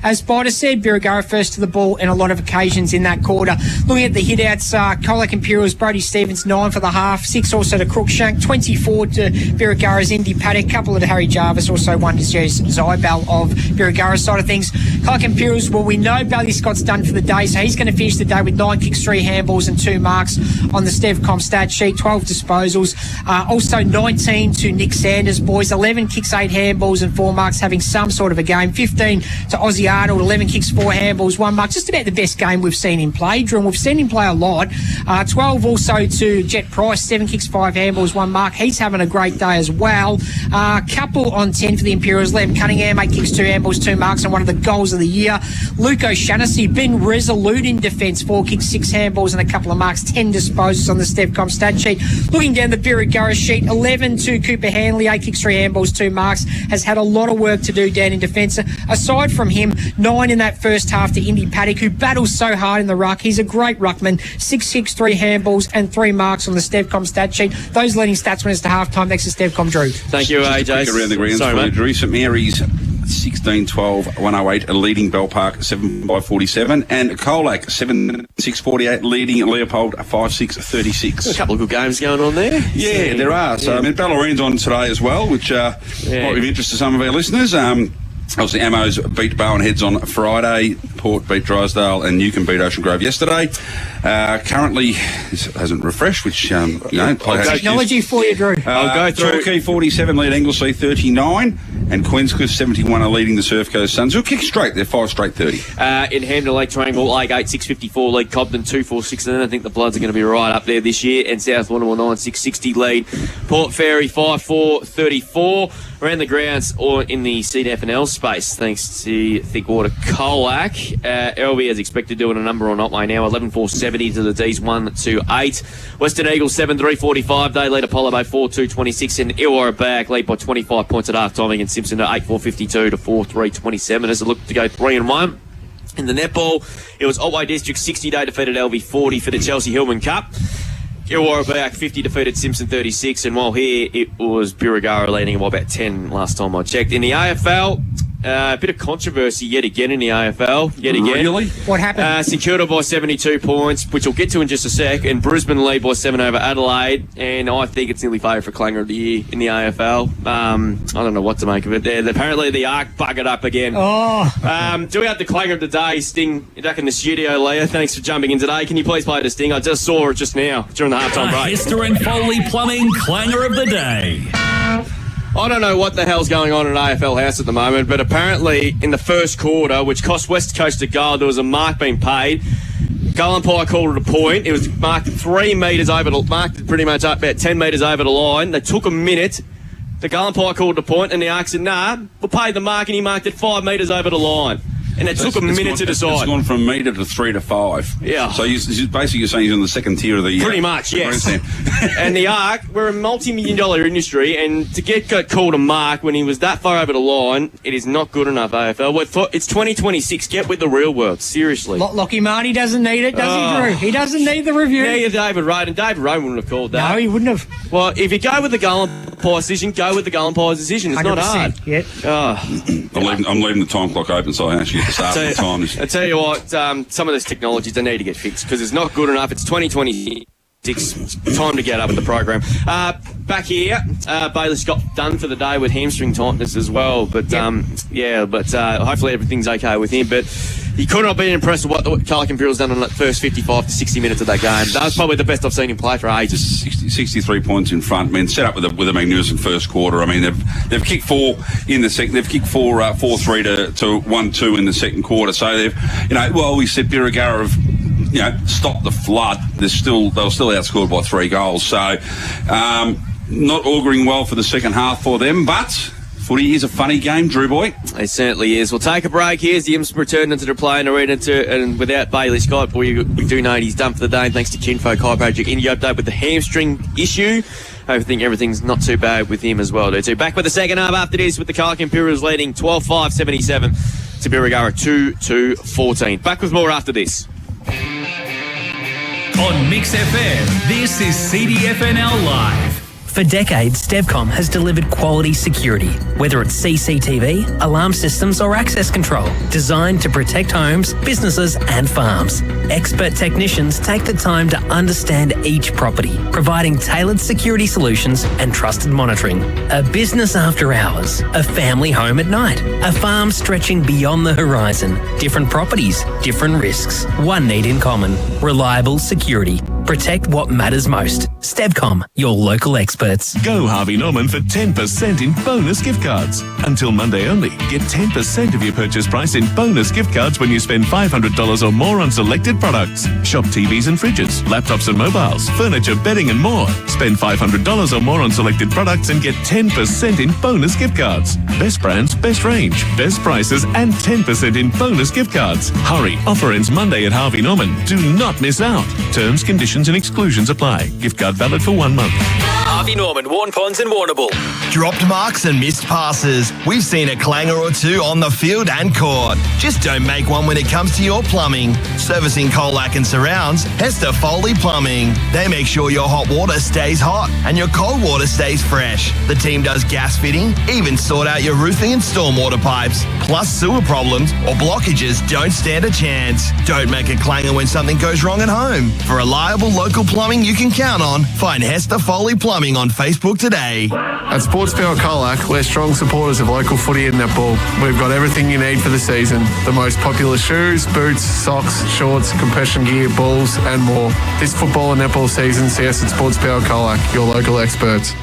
[SPEAKER 3] as Spider said, Birregurra first to the ball in a lot of occasions in that quarter. Looking at the hit-outs, Colac Imperials, Brody Stevens, 9 for the half, 6 also to Crookshank, 24 to Birregurra's Indy Paddock, couple to Harry Jarvis, also 1 to Zybal of Birregurra's side of things. Colac Imperials, well, we know Bailey Scott's done for the day, so he's going to finish the day with 9 kicks, 3 handballs and 2 marks on the Stevcom stat sheet, 12 disposals. Also 19 to Nick Sanders, boys, 11 kicks, 8 handballs and 4 marks, having some sort of a game. 15 to Ozzy Arnold, 11 kicks, 4 handballs, 1 mark. Just about the best game we've seen him play, Drew, and we've seen him play a lot. 12 also to Jet Price, 7 kicks, 5 handballs, 1 mark. He's having a great day as well. Couple on 10 for the Imperials. Liam Cunningham, 8 kicks, 2 handballs, 2 marks, and one of the goals of the year. Luke O'Shaughnessy, been resolute in defence, 4 kicks, 6 handballs and a couple of marks, 10 disposals on the Stevcom stat sheet. Looking down the Birregurra sheet, 11 to Cooper Hanley, 8 kicks, 3 handballs, 2 marks, has had a lot of work to do down in defence. Aside from him, 9 in that first half to Indy Paddock, who battles so hard in the ruck. He's a great ruckman, 6 kicks, 3 handballs and 3 marks on the Stevcom stat sheet. Those leading stats when it's to half-time. Thanks to Stevcom, Drew.
[SPEAKER 2] Thank you, AJ.
[SPEAKER 4] Around the grounds for you, Drew. St Mary's 16-12-108, leading Bell Park 7-5-47, and Colac 7-6-48, leading Leopold 5-6-36.
[SPEAKER 2] A couple of good games going on there.
[SPEAKER 4] Yeah, there are. So, I mean, Ballarine's on today as well, which might be of interest to some of our listeners. Obviously, Ammo's beat Bowen Heads on Friday, Port beat Drysdale, and Newcombe beat Ocean Grove yesterday. Currently, this hasn't refreshed, which,
[SPEAKER 3] Technology for you, Drew.
[SPEAKER 2] I'll go through.
[SPEAKER 4] Torquay 47 lead Anglesey 39, and Queenscliff 71 are leading the Surf Coast Suns, who kick straight. They're 5 straight 30.
[SPEAKER 2] In Hampden Lake Triangle, Lake 8, 654 lead Cobden 246, and then I think the Bloods are going to be right up there this year, and South Warrnambool 9, 660 lead Port Fairy 5-4-34. Around the grounds or in the CDFNL space, thanks to Thickwater Colac. LB as expected doing a number on Otway now, 11-4-70 to the D's 1-2-8. Western Eagles 7-3-45, they lead Apollo Bay 4-2-26, and Illawarra back lead by 25 points at half time against Simpson at 8-4-52 to 4-3-27 as it looked to go 3-1. In the netball, it was Otway District 60-day defeated LV 40 for the Chelsea Hillman Cup. Illawarra back 50 defeated Simpson 36, and while here it was Birregurra leading by about 10 last time I checked. In the AFL, a bit of controversy yet again in the AFL. Yet again.
[SPEAKER 4] Really?
[SPEAKER 3] What happened?
[SPEAKER 2] St Kilda by 72 points, which we'll get to in just a sec, and Brisbane lead by 7 over Adelaide, and I think it's nearly favourite for Clanger of the Year in the AFL. I don't know what to make of it there. Apparently the Arc buggered up again. Do we have the Clanger of the Day, Sting, back in the studio, Leah? Thanks for jumping in today. Can you please play the Sting? I just saw it just now during the halftime break.
[SPEAKER 15] Hister and Foley Plumbing Clanger of the Day.
[SPEAKER 2] I don't know what the hell's going on at AFL House at the moment, but apparently in the first quarter, which cost West Coast a goal, there was a mark being paid. Gullenpire called it a point. It was marked 3 metres over marked pretty much up about 10 metres over the line. They took a minute. The Gullenpire called it a point, and the Arc said, nah, we'll pay the mark, and he marked it 5 metres over the line. And it took a minute to decide.
[SPEAKER 4] It's gone from a metre to 3 to 5.
[SPEAKER 2] Yeah.
[SPEAKER 4] So basically you're saying he's on the second tier of the...
[SPEAKER 2] Pretty much, yes. And the Arc, we're a multi-million-dollar industry, and to get called a mark when he was that far over the line, it is not good enough, AFL. It's 2026. Get with the real world. Seriously.
[SPEAKER 3] Lockie Marty doesn't need it, does he, Drew? He doesn't need the review.
[SPEAKER 2] Now you're David Rowe, and David Rowe wouldn't have called that.
[SPEAKER 3] No, he wouldn't have.
[SPEAKER 2] Well, if you go with the Gullenpire decision, go with the Gullenpire decision. It's not hard.
[SPEAKER 3] Yep.
[SPEAKER 4] I'm leaving the time clock open so I actually get to start the time.
[SPEAKER 2] I tell you what, some of those technologies, they need to get fixed because it's not good enough. It's 2026. It's time to get up with the program. Back here, Bailey Scott done for the day with hamstring tightness as well. But hopefully everything's okay with him. But he could not be impressed with what the Colac Imperials done on that first 55 to 60 minutes of that game. That was probably the best I've seen him play for ages.
[SPEAKER 4] 63 points in front. I mean, set up with a magnificent first quarter. I mean, they've kicked 4 in the second. They've kicked 4-3 to 1-2 in the second quarter. So they've, we said Birregurra have, stopped the flood. They were still outscored by 3 goals. So not auguring well for the second half for them, but footy is a funny game, Drew Boy.
[SPEAKER 2] It certainly is. We'll take a break. Here's the Imps return into the playing arena and without Bailey Scott, we do know he's done for the day. Thanks to Kinfolk Chiropractic. In the update with the hamstring issue. I think everything's not too bad with him as well, too. Back with the second half after this with the Colac Imperials leading 12-5-77 to Birregurra 2-14. Back with more after this.
[SPEAKER 15] On Mix FM, this is CDFNL Live.
[SPEAKER 21] For decades, Stevcom has delivered quality security, whether it's CCTV, alarm systems or access control, designed to protect homes, businesses and farms. Expert technicians take the time to understand each property, providing tailored security solutions and trusted monitoring. A business after hours, a family home at night, a farm stretching beyond the horizon. Different properties, different risks. One need in common: reliable security. Protect what matters most. Stevcom, your local experts.
[SPEAKER 18] Go Harvey Norman for 10% in bonus gift cards. Until Monday only, get 10% of your purchase price in bonus gift cards when you spend $500 or more on selected products. Shop TVs and fridges, laptops and mobiles, furniture, bedding and more. Spend $500 or more on selected products and get 10% in bonus gift cards. Best brands, best range, best prices and 10% in bonus gift cards. Hurry, offer ends Monday at Harvey Norman. Do not miss out. Terms, conditions and exclusions apply. Gift card valid for 1 month.
[SPEAKER 22] Harvey Norman, Warn Ponds and Warrnambool.
[SPEAKER 23] Dropped marks and missed passes. We've seen a clanger or two on the field and court. Just don't make one when it comes to your plumbing. Servicing Colac and surrounds, Hester Foley Plumbing. They make sure your hot water stays hot and your cold water stays fresh. The team does gas fitting, even sort out your roofing and stormwater pipes. Plus sewer problems or blockages don't stand a chance. Don't make a clanger when something goes wrong at home. For reliable local plumbing you can count on, find Hester Foley Plumbing on Facebook today.
[SPEAKER 13] At Sports Power Colac, we're strong supporters of local footy and netball. We've got everything you need for the season. The most popular shoes, boots, socks, shorts, compression gear, balls and more. This football and netball season, see us at Sports Power Colac, your local experts.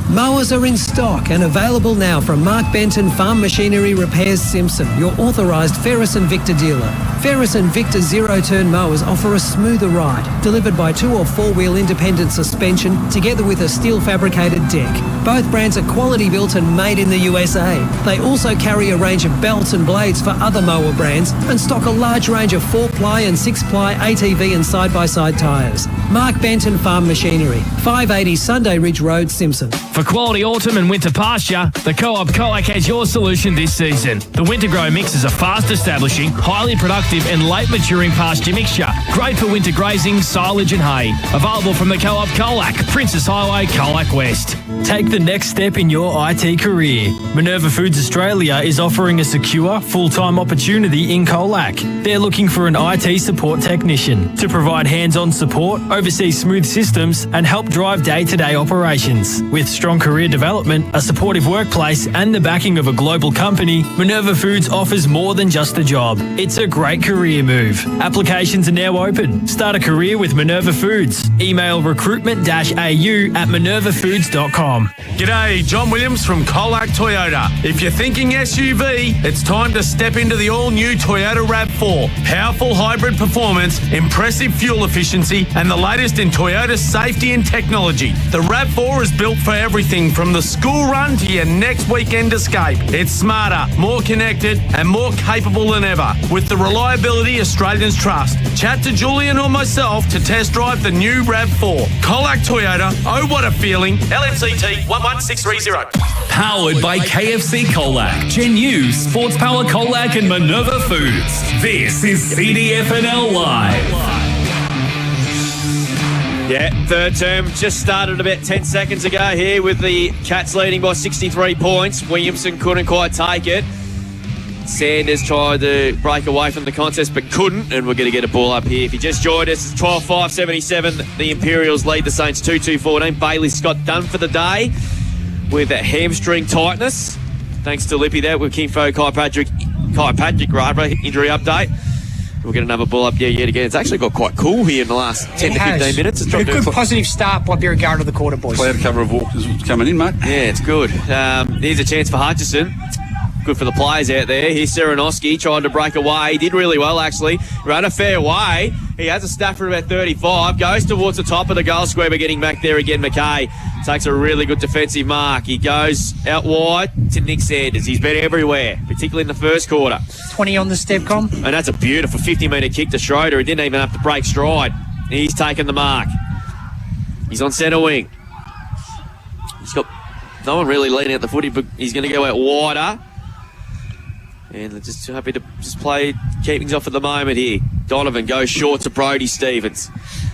[SPEAKER 9] Mowers are in stock and available now from Mark Benton Farm Machinery Repairs Simpson, your authorised Ferris and Victor dealer. Ferris and Victor zero-turn mowers offer a smoother ride, delivered by 2 or 4-wheel independent suspension together with a steel fabricated deck. Both brands are quality built and made in the USA. They also carry a range of belts and blades for other mower brands and stock a large range of 4-ply and 6-ply ATV and side-by-side tyres. Mark Benton Farm Machinery, 580 Sunday Ridge Road, Simpson.
[SPEAKER 10] For quality autumn and winter pasture, the Co-op Colac has your solution this season. The Winter Grow Mix is a fast establishing, highly productive and late maturing pasture mixture. Great for winter grazing, silage and hay. Available from the Co-op Colac, Princess Highway, Colac West. Take the next step in your IT career. Minerva Foods Australia is offering a secure, full-time opportunity in Colac. They're looking for an IT support technician to provide hands-on support, oversee smooth systems and help drive day-to-day operations. With strong career development, a supportive workplace and the backing of a global company, Minerva Foods offers more than just a job. It's a great career move. Applications are now open. Start a career with Minerva Foods. Email recruitment-au@minervafoods.com.
[SPEAKER 24] G'day, John Williams from Colac Toyota. If you're thinking SUV, it's time to step into the all-new Toyota RAV4. Powerful hybrid performance, impressive fuel efficiency, and the latest in Toyota safety and technology. The RAV4 is built for everything from the school run to your next weekend escape. It's smarter, more connected, and more capable than ever. With the reliability Australians trust. Chat to Julian or myself to test drive the new RAV4. Colac Toyota, oh what a feeling. LMCT 11630.
[SPEAKER 15] Powered by KFC Colac, Genu, Sports Power Colac and Minerva Foods. This is CDFNL Live.
[SPEAKER 2] Yeah, third term just started about 10 seconds ago here with the Cats leading by 63 points. Williamson couldn't quite take it. Sanders tried to break away from the contest but couldn't, and we're going to get a ball up here. If you just joined us, it's 12-5-77. The Imperials lead the Saints 2-2-14. Bailey Scott done for the day with a hamstring tightness. Thanks to Lippy there with Kinfo Kaipatrick injury update. We'll get another ball up here yet again. It's actually got quite cool here in the last 10 to 15 minutes. It's
[SPEAKER 3] a good positive start by Birregurra to the quarter, boys.
[SPEAKER 4] Cloud cover of walkers coming in, mate.
[SPEAKER 2] Yeah, it's good. Here's a chance for Hutchison. Good for the players out there. Here's Serenoski trying to break away. He did really well, actually. Ran a fair way. He has a staff for about 35. Goes towards the top of the goal square, but getting back there again, McKay takes a really good defensive mark. He goes out wide to Nick Sanders. He's been everywhere, particularly in the first quarter.
[SPEAKER 3] 20 on the Stevcom.
[SPEAKER 2] And that's a beautiful 50-metre kick to Schroeder. He didn't even have to break stride. He's taken the mark. He's on centre wing. He's got no one really leading out the footy, but he's going to go out wider. And they're just happy to just play, keep things off at the moment here. Donovan goes short to Brody Stevens.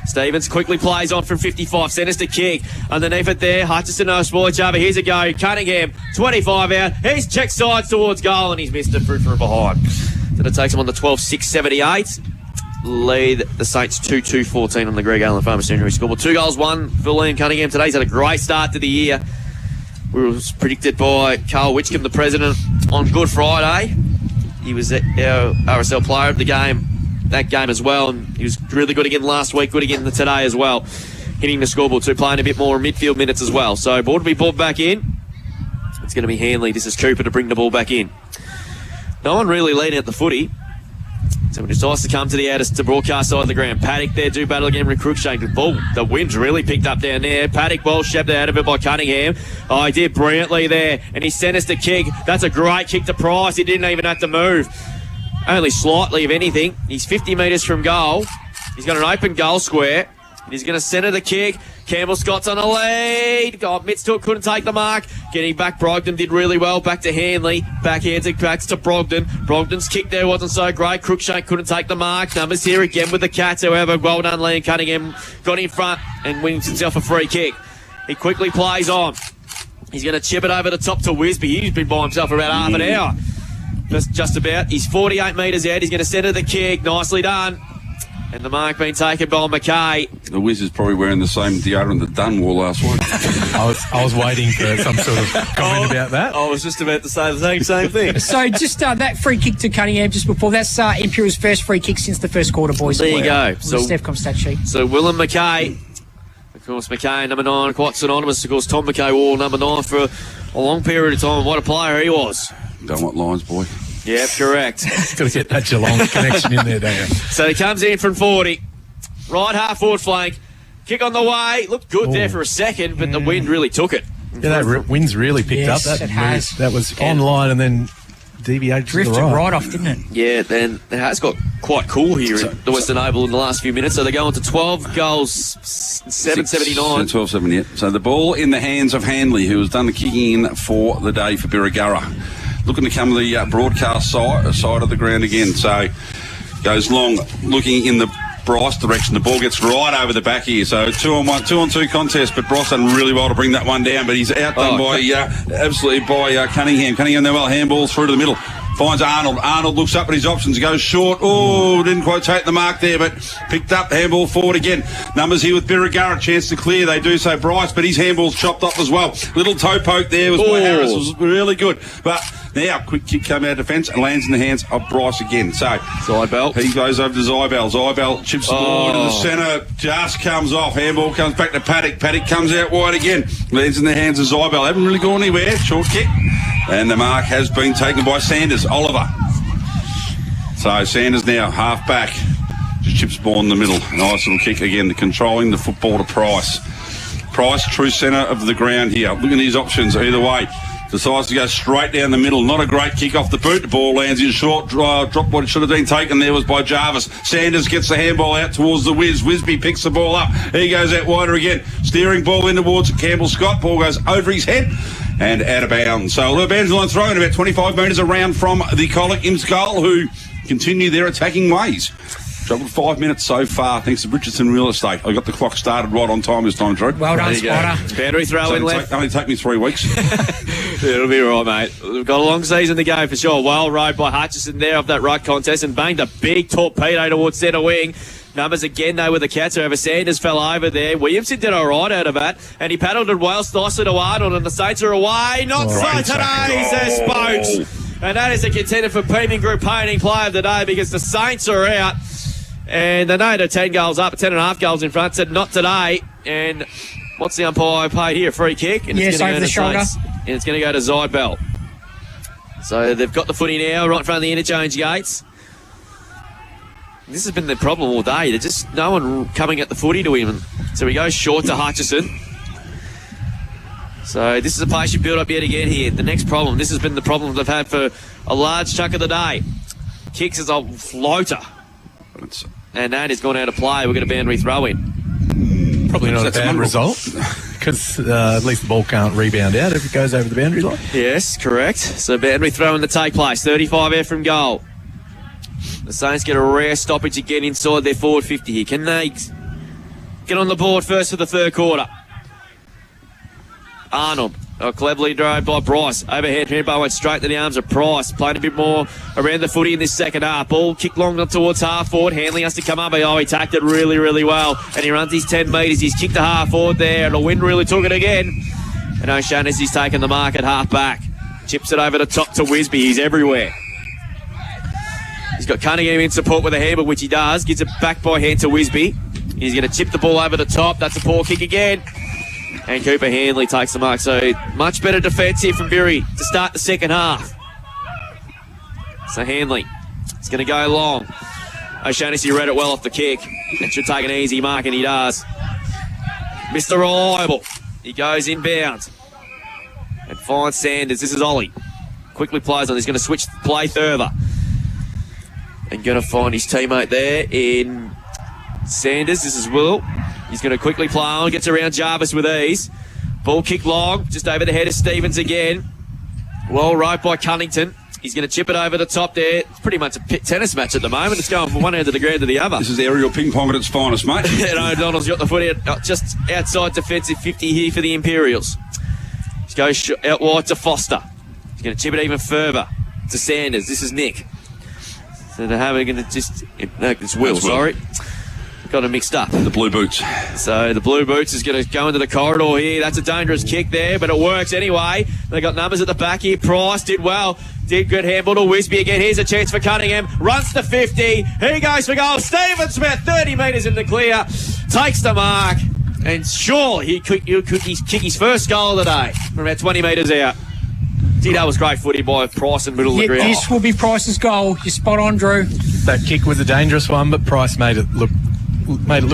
[SPEAKER 2] Stevens quickly plays on from 55, centres to kick. Underneath it there, Hutchison knows for each other. Here's a go. Cunningham, 25 out. He's checked sides towards goal and he's missed it through from behind. So that takes him on the 12-6-78. Lead the Saints 2-2-14 on the Greg Allen Farmer Centenary scoreboard. 2 goals, 1 for Liam Cunningham today. He's had a great start to the year. We was predicted by Carl Witchcombe, the president, on Good Friday. He was our RSL player of the game, that game as well, and he was really good again last week, good again today as well, hitting the scoreboard too, playing a bit more midfield minutes as well. So ball to be brought back in. It's going to be Hanley. This is Cooper to bring the ball back in. No one really leading at the footy. So it decides to come to the outer to broadcast side of the ground. Paddock there, do battle again with Cruikshank. The ball, the wind's really picked up down there. Paddock well shepherded out of it by Cunningham. Oh, he did brilliantly there. And he sent us the kick. That's a great kick to Price. He didn't even have to move. Only slightly, if anything. He's 50 metres from goal. He's got an open goal square. And he's going to centre the kick. Campbell Scott's on a lead. Mitchell couldn't take the mark. Getting back, Brogdon did really well. Back to Hanley. Backhands it back to Brogdon. Brogdon's kick there wasn't so great. Cruikshank couldn't take the mark. Numbers here again with the Cats. However, well done, Liam Cunningham got in front and wins himself a free kick. He quickly plays on. He's going to chip it over the top to Wisby. He's been by himself for about half an hour. Just about. He's 48 metres out. He's going to centre the kick. Nicely done. And the mark being taken by McKay.
[SPEAKER 4] The Wiz is probably wearing the same deodorant that Dunn wore last week.
[SPEAKER 1] I was waiting for some sort of comment about that.
[SPEAKER 2] I was just about to say the same thing.
[SPEAKER 3] So just that free kick to Cunningham just before, that's Imperials' first free kick since the first quarter, boys.
[SPEAKER 2] There you go.
[SPEAKER 3] So the Stefcom stat sheet.
[SPEAKER 2] So Willem McKay, of course, McKay, number 9, quite synonymous. Of course, Tom McKay wore number 9 for a long period of time. What a player he was.
[SPEAKER 4] Don't want lines, boy.
[SPEAKER 2] Yeah, correct.
[SPEAKER 1] Got to get that Geelong connection in there, don't you?
[SPEAKER 2] So he comes in from 40. Right half forward flank. Kick on the way. Looked good there for a second, but the wind really took it.
[SPEAKER 1] Yeah, that wind's really picked up.
[SPEAKER 3] Yes, it has.
[SPEAKER 1] That was online and then deviated
[SPEAKER 3] Drifted
[SPEAKER 1] to the
[SPEAKER 3] right off, didn't it?
[SPEAKER 2] Yeah, then it has got quite cool here in the Western Oval in the last few minutes. So they're going to 12 goals, 779.
[SPEAKER 4] 12-7, yeah. So the ball in the hands of Hanley, who has done the kicking in for the day for Birregurra. Looking to come to the broadcast side of the ground again. So goes long, looking in the Bryce direction. The ball gets right over the back here. So 2-on-2 contest, but Bryce done really well to bring that one down. But he's outdone absolutely by Cunningham. Cunningham then well, handballs through to the middle. Finds Arnold. Arnold looks up at his options. Goes short. Oh, didn't quite take the mark there, but picked up. Handball forward again. Numbers here with Birregurra. Chance to clear. They do so. Bryce, but his handball's chopped off as well. Little toe poke there was by Harris. It was really good. But now, quick kick come out of defence and lands in the hands of Bryce again. So,
[SPEAKER 2] Zybel.
[SPEAKER 4] He goes over to Zybel. Zybel chips the ball into the centre. Just comes off. Handball comes back to Paddock. Paddock comes out wide again. Lands in the hands of Zybel. Haven't really gone anywhere. Short kick. And the mark has been taken by Sanders. Oliver. So Sanders now half back. Just chips the ball in the middle. Nice little kick again. Controlling the football to Price. Price, true centre of the ground here. Look at his options either way. Decides to go straight down the middle. Not a great kick off the boot. The ball lands in short. Drop what it should have been taken there was by Jarvis. Sanders gets the handball out towards the Wiz. Wisby picks the ball up. He goes out wider again. Steering ball in towards Campbell Scott. Ball goes over his head and out of bounds. So Bands throwing about 25 metres around from the Colac Imps goal, who continue their attacking ways. Travelled 5 minutes so far, thanks to Richardson Real Estate. I got the clock started right on time this time, Drew.
[SPEAKER 3] Well done, Spotter.
[SPEAKER 2] Boundary throw in left.
[SPEAKER 4] Only take me 3 weeks.
[SPEAKER 2] It'll be right, mate. We've got a long season to go for sure. Well rode by Hutchison there off that right contest and banged a big torpedo towards centre wing. Numbers again, though, with the Cats. However, Sanders fell over there. Williamson did all right out of that, and he paddled it well, nicely to Arnold, and the Saints are away. Not so today, says Spokes. And that is a contender for Premium Group Painting Player of the Day because the Saints are out. And they know they're 10 goals up, 10.5 goals in front. Said not today. And what's the umpire paid here? Free kick. And it's going to go to Saints. And it's going to go to Zybel. So they've got the footy now right in front of the interchange gates. This has been the problem all day. There's just no one coming at the footy to him. So he goes short to Hutchison. So this is a patient build-up yet again here. The next problem. This has been the problem they've had for a large chunk of the day. Kicks as a floater. And that has gone out of play. We're going to boundary throw in.
[SPEAKER 1] Probably not a bad result, because at least the ball can't rebound out if it goes over the boundary line.
[SPEAKER 2] Yes, correct. So boundary throw in to take place. 35 out from goal. The Saints get a rare stoppage again inside their forward 50 here. Can they get on the board first for the third quarter? Arnold. Cleverly drove by Bryce. Overhead, Himbo went straight to the arms of Price. Playing a bit more around the footy in this second half. Ball kicked long towards half forward. Hanley has to come up. Oh, he tacked it really, really well. And he runs his 10 metres. He's kicked to half forward there. And the wind really took it again. And O'Shaughnessy's taken the mark at half back. Chips it over the top to Wisby. He's everywhere. He's got Cunningham in support with a handball, which he does. Gets it back by hand to Wisby. He's going to chip the ball over the top. That's a poor kick again. And Cooper Handley takes the mark. So much better defence here from Birri to start the second half. So Handley is going to go long. O'Shaughnessy read it well off the kick. And should take an easy mark, and he does. Mr. Reliable. He goes inbound. And finds Sanders. This is Ollie. Quickly plays on. He's going to switch play further. And going to find his teammate there in Sanders. This is Will. He's going to quickly play on. Gets around Jarvis with ease. Ball kick long. Just over the head of Stevens again. Well roped by Cunnington. He's going to chip it over the top there. It's pretty much a tennis match at the moment. It's going from one end of the ground to the other.
[SPEAKER 4] This is aerial ping pong at its finest, mate.
[SPEAKER 2] And O'Donnell's got the foot out, just outside defensive 50 here for the Imperials. He goes out wide to Foster. He's going to chip it even further to Sanders. This is Nick. So they're going to just... No, it's Will, sorry. Got it mixed up.
[SPEAKER 4] The Blue Boots.
[SPEAKER 2] So the Blue Boots is going to go into the corridor here. That's a dangerous kick there, but it works anyway. They got numbers at the back here. Price did well. Did good handball to Wisby again. Here's a chance for Cunningham. Runs to 50. He goes for goal. Stevens about 30 metres in the clear. Takes the mark. And sure, he'll kick his first goal today from about 20 metres out. That was great footy by Price in the middle of the ground.
[SPEAKER 3] This will be Price's goal. You're spot on, Drew.
[SPEAKER 1] That kick was a dangerous one, but Price made it look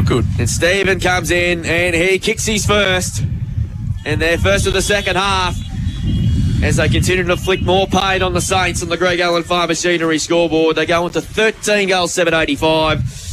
[SPEAKER 1] good.
[SPEAKER 2] And Stephen comes in and he kicks his first. And they're first of the second half as they continue to inflict more pain on the Saints on the Greg Allen Farm Machinery scoreboard. They go into 13 goals, 785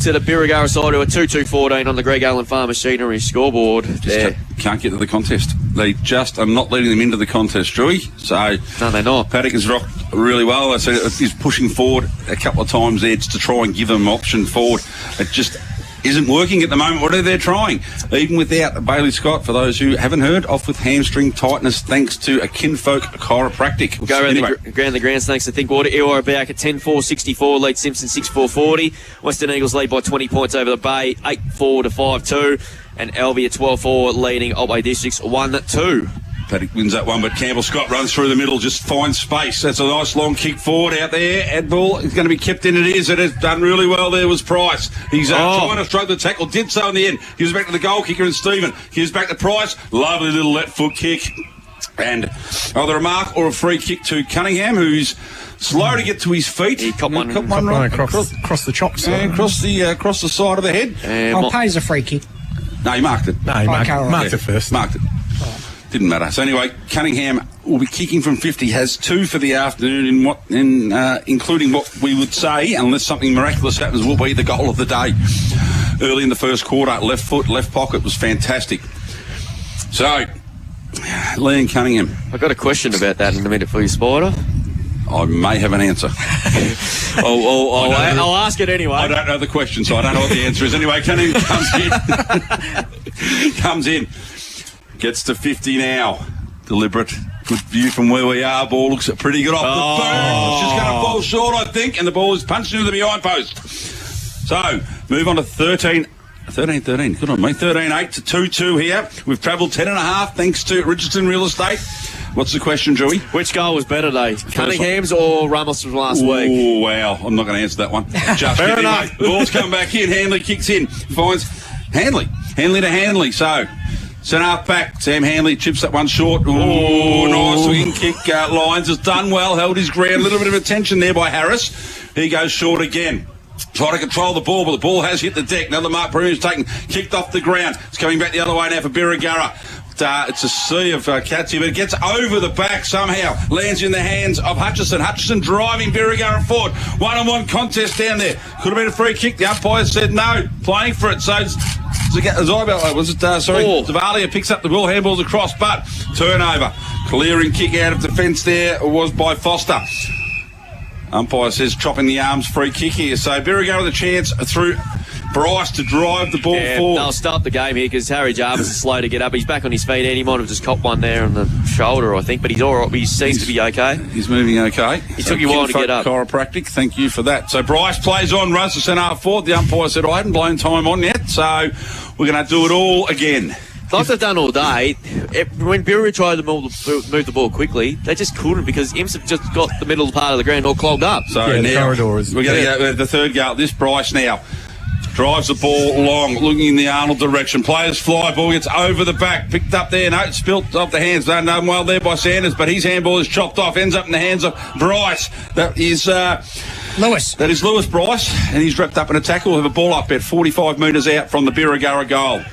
[SPEAKER 2] to the Birregurra side, who are 2-2-14 on the Greg Allen Farm Machinery scoreboard.
[SPEAKER 4] Just can't get to the contest. They just are not letting them into the contest, Drewy. So
[SPEAKER 2] no, they're not.
[SPEAKER 4] Paddock has rocked really well. I said he's pushing forward a couple of times there to try and give them option forward. It just isn't working at the moment. What are they trying? Even without Bailey Scott, for those who haven't heard, off with hamstring tightness thanks to a kinfolk chiropractic.
[SPEAKER 2] We'll go around the grounds thanks to Thinkwater. Eeyore back at 10-4-64, lead Simpson 6-4-40. Western Eagles lead by 20 points over the Bay, 8-4 to 5-2. And Alvey at 12-4 leading Otway Districts 1-2.
[SPEAKER 4] Paddock wins that one, but Campbell Scott runs through the middle, just finds space. That's a nice long kick forward out there. And ball is going to be kept in. It is. It has done really well there was Price. He's trying to stroke the tackle. Did so in the end. Gives back to the goal kicker and Stephen. Gives back to Price. Lovely little left foot kick. And either a mark or a free kick to Cunningham, who's slow to get to his feet.
[SPEAKER 2] He caught one
[SPEAKER 1] right across the chops.
[SPEAKER 4] And across the side of the head.
[SPEAKER 3] I'll pay as a free kick.
[SPEAKER 4] No, he marked it.
[SPEAKER 1] No, he marked it first.
[SPEAKER 4] Marked it. Didn't matter. So anyway, Cunningham will be kicking from 50. Has 2 for the afternoon, including what we would say, unless something miraculous happens, will be the goal of the day. Early in the first quarter, left foot, left pocket was fantastic. So, Liam Cunningham.
[SPEAKER 2] I've got a question about that in a minute for you, Spider.
[SPEAKER 4] I may have an answer.
[SPEAKER 2] I'll ask it anyway.
[SPEAKER 4] I don't know the question, so I don't know what the answer is. Anyway, Cunningham comes in. Gets to 50 now. Deliberate. Good view from where we are. Ball looks pretty good off the boot. It's just going to fall short, I think, and the ball is punched into the behind post. So, move on to 13. 13-13. Good on me. 13-8 to 2-2 here. We've travelled 10.5 thanks to Richardson Real Estate. What's the question, Drewy?
[SPEAKER 2] Which goal was better today? Cunningham's or Ramos from last week?
[SPEAKER 4] Oh, wow. I'm not going to answer that one. Just
[SPEAKER 2] fair enough.
[SPEAKER 4] The ball's come back in. Hanley kicks in. Finds Hanley. Hanley to Hanley. So, centre half back. Sam Hanley chips that one short. Oh, nice swing kick. Lyons has done well. Held his ground. A little bit of attention there by Harris. He goes short again. Try to control the ball, but the ball has hit the deck. Now the mark Premier's taken, kicked off the ground. It's coming back the other way now for Birregurra. it's a sea of cats here, but it gets over the back somehow. Lands in the hands of Hutchison. Hutchison driving Birregurra forward. One-on-one contest down there. Could have been a free kick. The umpire said no, playing for it. So Zavalia picks up the ball, handballs across, but turnover. Clearing kick out of defence there was by Foster. Umpire says chopping the arms, free kick here. So Birregurra with a chance through Bryce to drive the ball forward.
[SPEAKER 2] They'll start the game here because Harry Jarvis is slow to get up. He's back on his feet, and he might have just copped one there on the shoulder, I think, but he's all right. He seems to be okay.
[SPEAKER 4] He's moving okay.
[SPEAKER 2] He took you a while to get up.
[SPEAKER 4] Chiropractic, thank you for that. So Bryce plays on, runs to centre half forward. The umpire said, I hadn't blown time on yet, so we're going to do it all again.
[SPEAKER 2] Like they've done all day, when Birregurra tried to move the ball quickly, they just couldn't because Imps have just got the middle part of the ground all clogged up.
[SPEAKER 4] So now we're going to get the third go. This Bryce now drives the ball long, looking in the Arnold direction. Players fly, ball gets over the back, picked up there. No, spilt off the hands. Done well there by Sanders, but his handball is chopped off, ends up in the hands of Bryce. That is
[SPEAKER 3] Lewis.
[SPEAKER 4] That is Lewis Bryce, and he's wrapped up in a tackle. We'll have a ball up at 45 metres out from the Birregurra goal.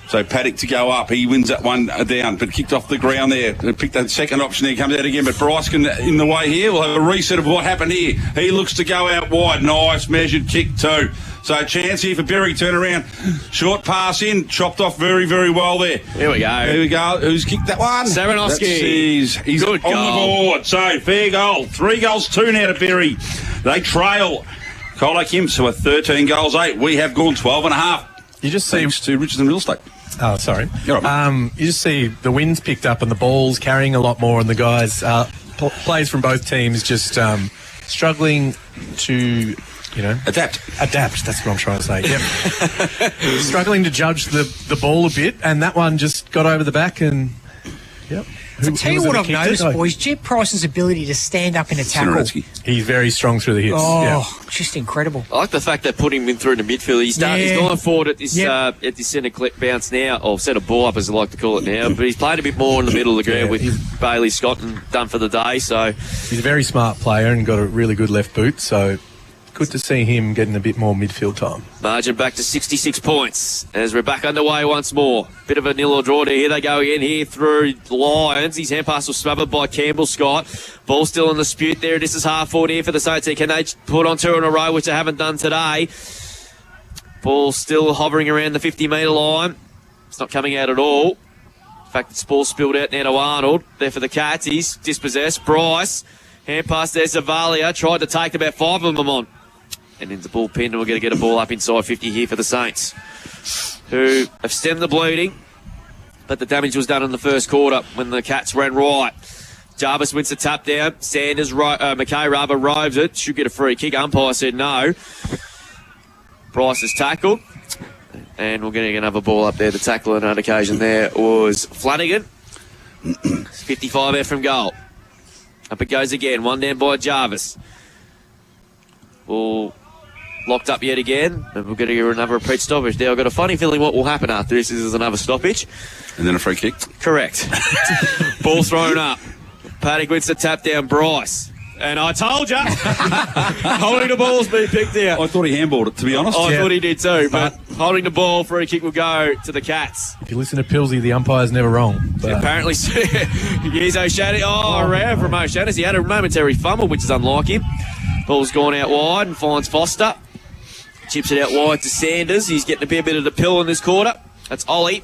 [SPEAKER 4] So Paddock to go up. He wins that one down, but kicked off the ground there. Picked that second option there, comes out again. But Bryce can, in the way here, we'll have a reset of what happened here. He looks to go out wide. Nice measured kick too. So chance here for Berry, turn around. Short pass in, chopped off very, very well there.
[SPEAKER 2] Here we go.
[SPEAKER 4] Here we go. Who's kicked that one?
[SPEAKER 2] Saranovsky.
[SPEAKER 4] He's
[SPEAKER 2] good
[SPEAKER 4] on
[SPEAKER 2] goal.
[SPEAKER 4] the board. So fair goal. 3 goals, 2 now to Berry. They trail Colac Imps, who are 13 goals, 8. We have gone 12.5.
[SPEAKER 1] You just see
[SPEAKER 4] thanks to Richardson Real Estate.
[SPEAKER 1] Oh, sorry.
[SPEAKER 4] You're right.
[SPEAKER 1] You just see the wind's picked up and the ball's carrying a lot more, and the guys, players from both teams, just struggling to,
[SPEAKER 4] adapt.
[SPEAKER 1] That's what I'm trying to say. Yep. Struggling to judge the ball a bit, and that one just got over the back, and yep.
[SPEAKER 3] To tell you what I've noticed, boys, Jet Price's ability to stand up in a tackle.
[SPEAKER 1] He's very strong through the hits.
[SPEAKER 3] Just incredible.
[SPEAKER 2] I like the fact they put him in through the midfield. He's going forward at this centre bounce now, or centre ball up as I like to call it now, but he's played a bit more in the middle of the ground with Bailey Scott and done for the day. So
[SPEAKER 1] he's a very smart player and got a really good left boot, so good to see him getting a bit more midfield time.
[SPEAKER 2] Margin back to 66 points as we're back underway once more. Bit of a nil or draw there. Here they go again here through Lions. His hand pass was smothered by Campbell Scott. Ball still in dispute there. This is half forward here for the Saints. Can they put on 2 in a row, which they haven't done today? Ball still hovering around the 50-metre line. It's not coming out at all. In fact, it's ball spilled out now to Arnold. There for the Cats. He's dispossessed. Bryce. Hand pass there. Zavalia tried to take about 5 of them on. And into ball pin, and we're going to get a ball up inside 50 here for the Saints, who have stemmed the bleeding, but the damage was done in the first quarter when the Cats ran right. Jarvis wins the tap down. Sanders, McKay rather roves it. Should get a free kick. Umpire said no. Price is tackled, and we're getting another ball up there. The tackle on an occasion there was Flanagan. 55 out from goal. Up it goes again. One down by Jarvis. Ball locked up yet again, and we're going to get another repeat stoppage. Now, I've got a funny feeling what will happen after this is another stoppage.
[SPEAKER 4] And then a free kick?
[SPEAKER 2] Correct. Ball thrown up. Paddock wins the tap down Bryce. And I told you, holding the ball's been picked out.
[SPEAKER 4] I thought he handballed it, to be honest.
[SPEAKER 2] I thought he did too, but holding the ball, free kick will go to the Cats.
[SPEAKER 1] If you listen to Pilsy, the umpire's never wrong. But
[SPEAKER 2] apparently, here's O'Shannessy. Around from O'Shannessy. He had a momentary fumble, which is unlike him. Ball's gone out wide and finds Foster. Chips it out wide to Sanders. He's getting a bit of the pill in this quarter. That's Ollie.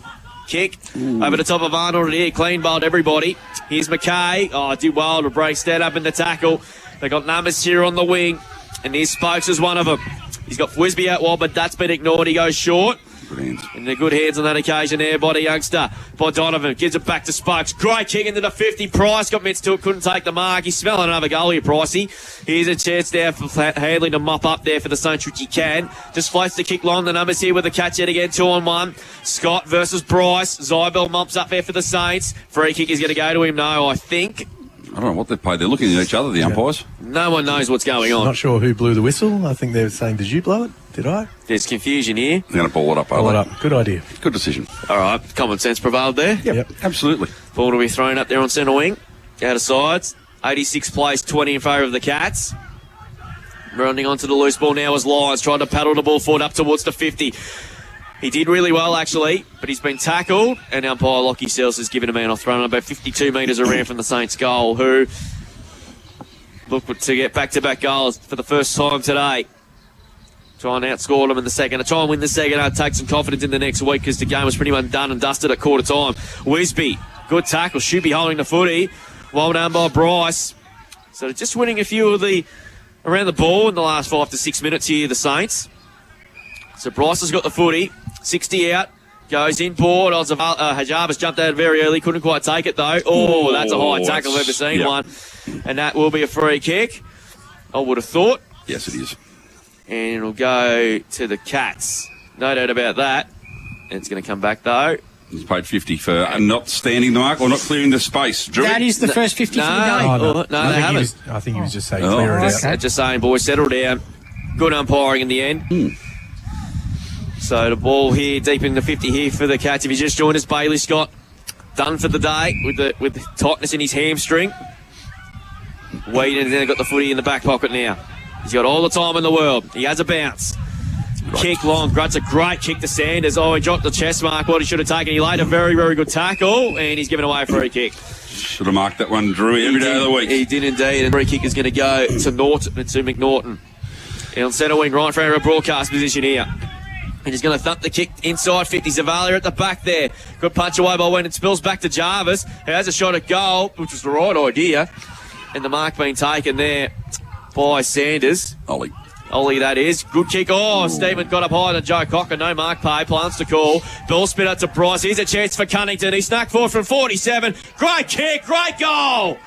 [SPEAKER 2] Kick. Over the top of Arnold here. Clean bowled everybody. Here's McKay. Oh, did well to break stand up in the tackle. They got numbers here on the wing. And here's Spokes as one of them. He's got Fwisby out wide, but that's been ignored. He goes short. And they're good hands on that occasion there by the youngster. By Donovan. Gives it back to Spokes. Great kick into the 50. Price got mitts to it. Couldn't take the mark. He's smelling another goal here, Pricey. Here's a chance there for Handley to mop up there for the Saints, which he can. Just floats the kick long. The numbers here with the catch yet again. 2-on-1. Scott versus Bryce. Zybel mops up there for the Saints. Free kick is going to go to him. No, I think.
[SPEAKER 4] I don't know what they've paid. They're looking at each other, the umpires.
[SPEAKER 2] No one knows what's going on.
[SPEAKER 1] Not sure who blew the whistle. I think they were saying, did you blow it? Did I?
[SPEAKER 2] There's confusion here.
[SPEAKER 4] They're going to ball it up.
[SPEAKER 1] Ball it up. Good idea.
[SPEAKER 4] Good decision.
[SPEAKER 2] All right. Common sense prevailed there.
[SPEAKER 4] Yep. Absolutely.
[SPEAKER 2] Ball will be thrown up there on centre wing. Out of sides. 86 plays, 20 in favour of the Cats. Running onto the loose ball now as Lions trying to paddle the ball forward up towards the 50. He did really well, actually, but he's been tackled, and umpire Lockie Sells has given a man off thrown about 52 metres around from the Saints' goal, who look to get back-to-back goals for the first time today. Try and outscore them in the second. Try and win the second. I'd take some confidence in the next week because the game was pretty much done and dusted at quarter time. Wisby, good tackle. Should be holding the footy. Well done by Bryce. So just winning a few of the around the ball in the last 5 to 6 minutes here, the Saints. So Bryce has got the footy. 60 out. Goes in board. Hajab's jumped out very early. Couldn't quite take it, though. Oh, that's a high tackle I've ever seen one. And that will be a free kick, I would have thought.
[SPEAKER 4] Yes, it is.
[SPEAKER 2] And it'll go to the Cats. No doubt about that. And it's going to come back, though.
[SPEAKER 4] He's paid 50 for not standing the mark or not clearing the space. Drew?
[SPEAKER 3] That is the first 50 for the day.
[SPEAKER 2] No, they haven't.
[SPEAKER 1] I think he was just saying clear it out.
[SPEAKER 2] Just saying, boys, settle down. Good umpiring in the end. So the ball here, deep in the 50 here for the Cats. If you just joined us, Bailey Scott, done for the day with the tightness in his hamstring. Whedon's then got the footy in the back pocket now. He's got all the time in the world. He has a bounce. Kick long. Grunt's a great kick to Sanders. Oh, he dropped the chest mark. What he should have taken. He laid a very, very good tackle, and he's given away a free kick.
[SPEAKER 4] Should have marked that one, Drew, every day of the week.
[SPEAKER 2] He did indeed. And free kick is going to go to McNaughton. On centre wing, right for our broadcast position here. And he's going to thump the kick inside 50. Zavalia at the back there. Good punch away by when it spills back to Jarvis, who has a shot at goal, which was the right idea. And the mark being taken there by Sanders. Ollie, that is. Good kick. Oh, Stephen got up higher than Joe Cocker. No mark pay. Plants to call. Ball spin out to Bryce. Here's a chance for Cunnington. He snuck forward from 47. Great kick. Great goal.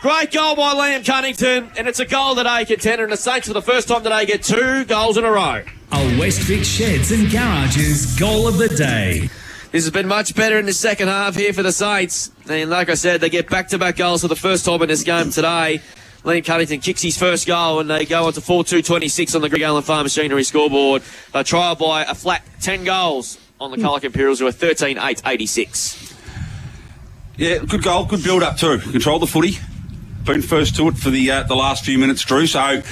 [SPEAKER 2] Great goal by Liam Cunnington. And it's a goal today, contender. And the Saints for the first time today get 2 goals in a row.
[SPEAKER 15] A Westvic Sheds and Garages goal of the day.
[SPEAKER 2] This has been much better in the second half here for the Saints. And like I said, they get back-to-back goals for the first time in this game today. Liam Cunnington kicks his first goal and they go on to 4-2-26 on the Greg Allen Farm Machinery scoreboard. They trial by a flat 10 goals on the Colac Imperials, who are 13-8-86.
[SPEAKER 4] Yeah, good goal, good build-up too. Controlled the footy. Been first to it for the last few minutes, Drew. So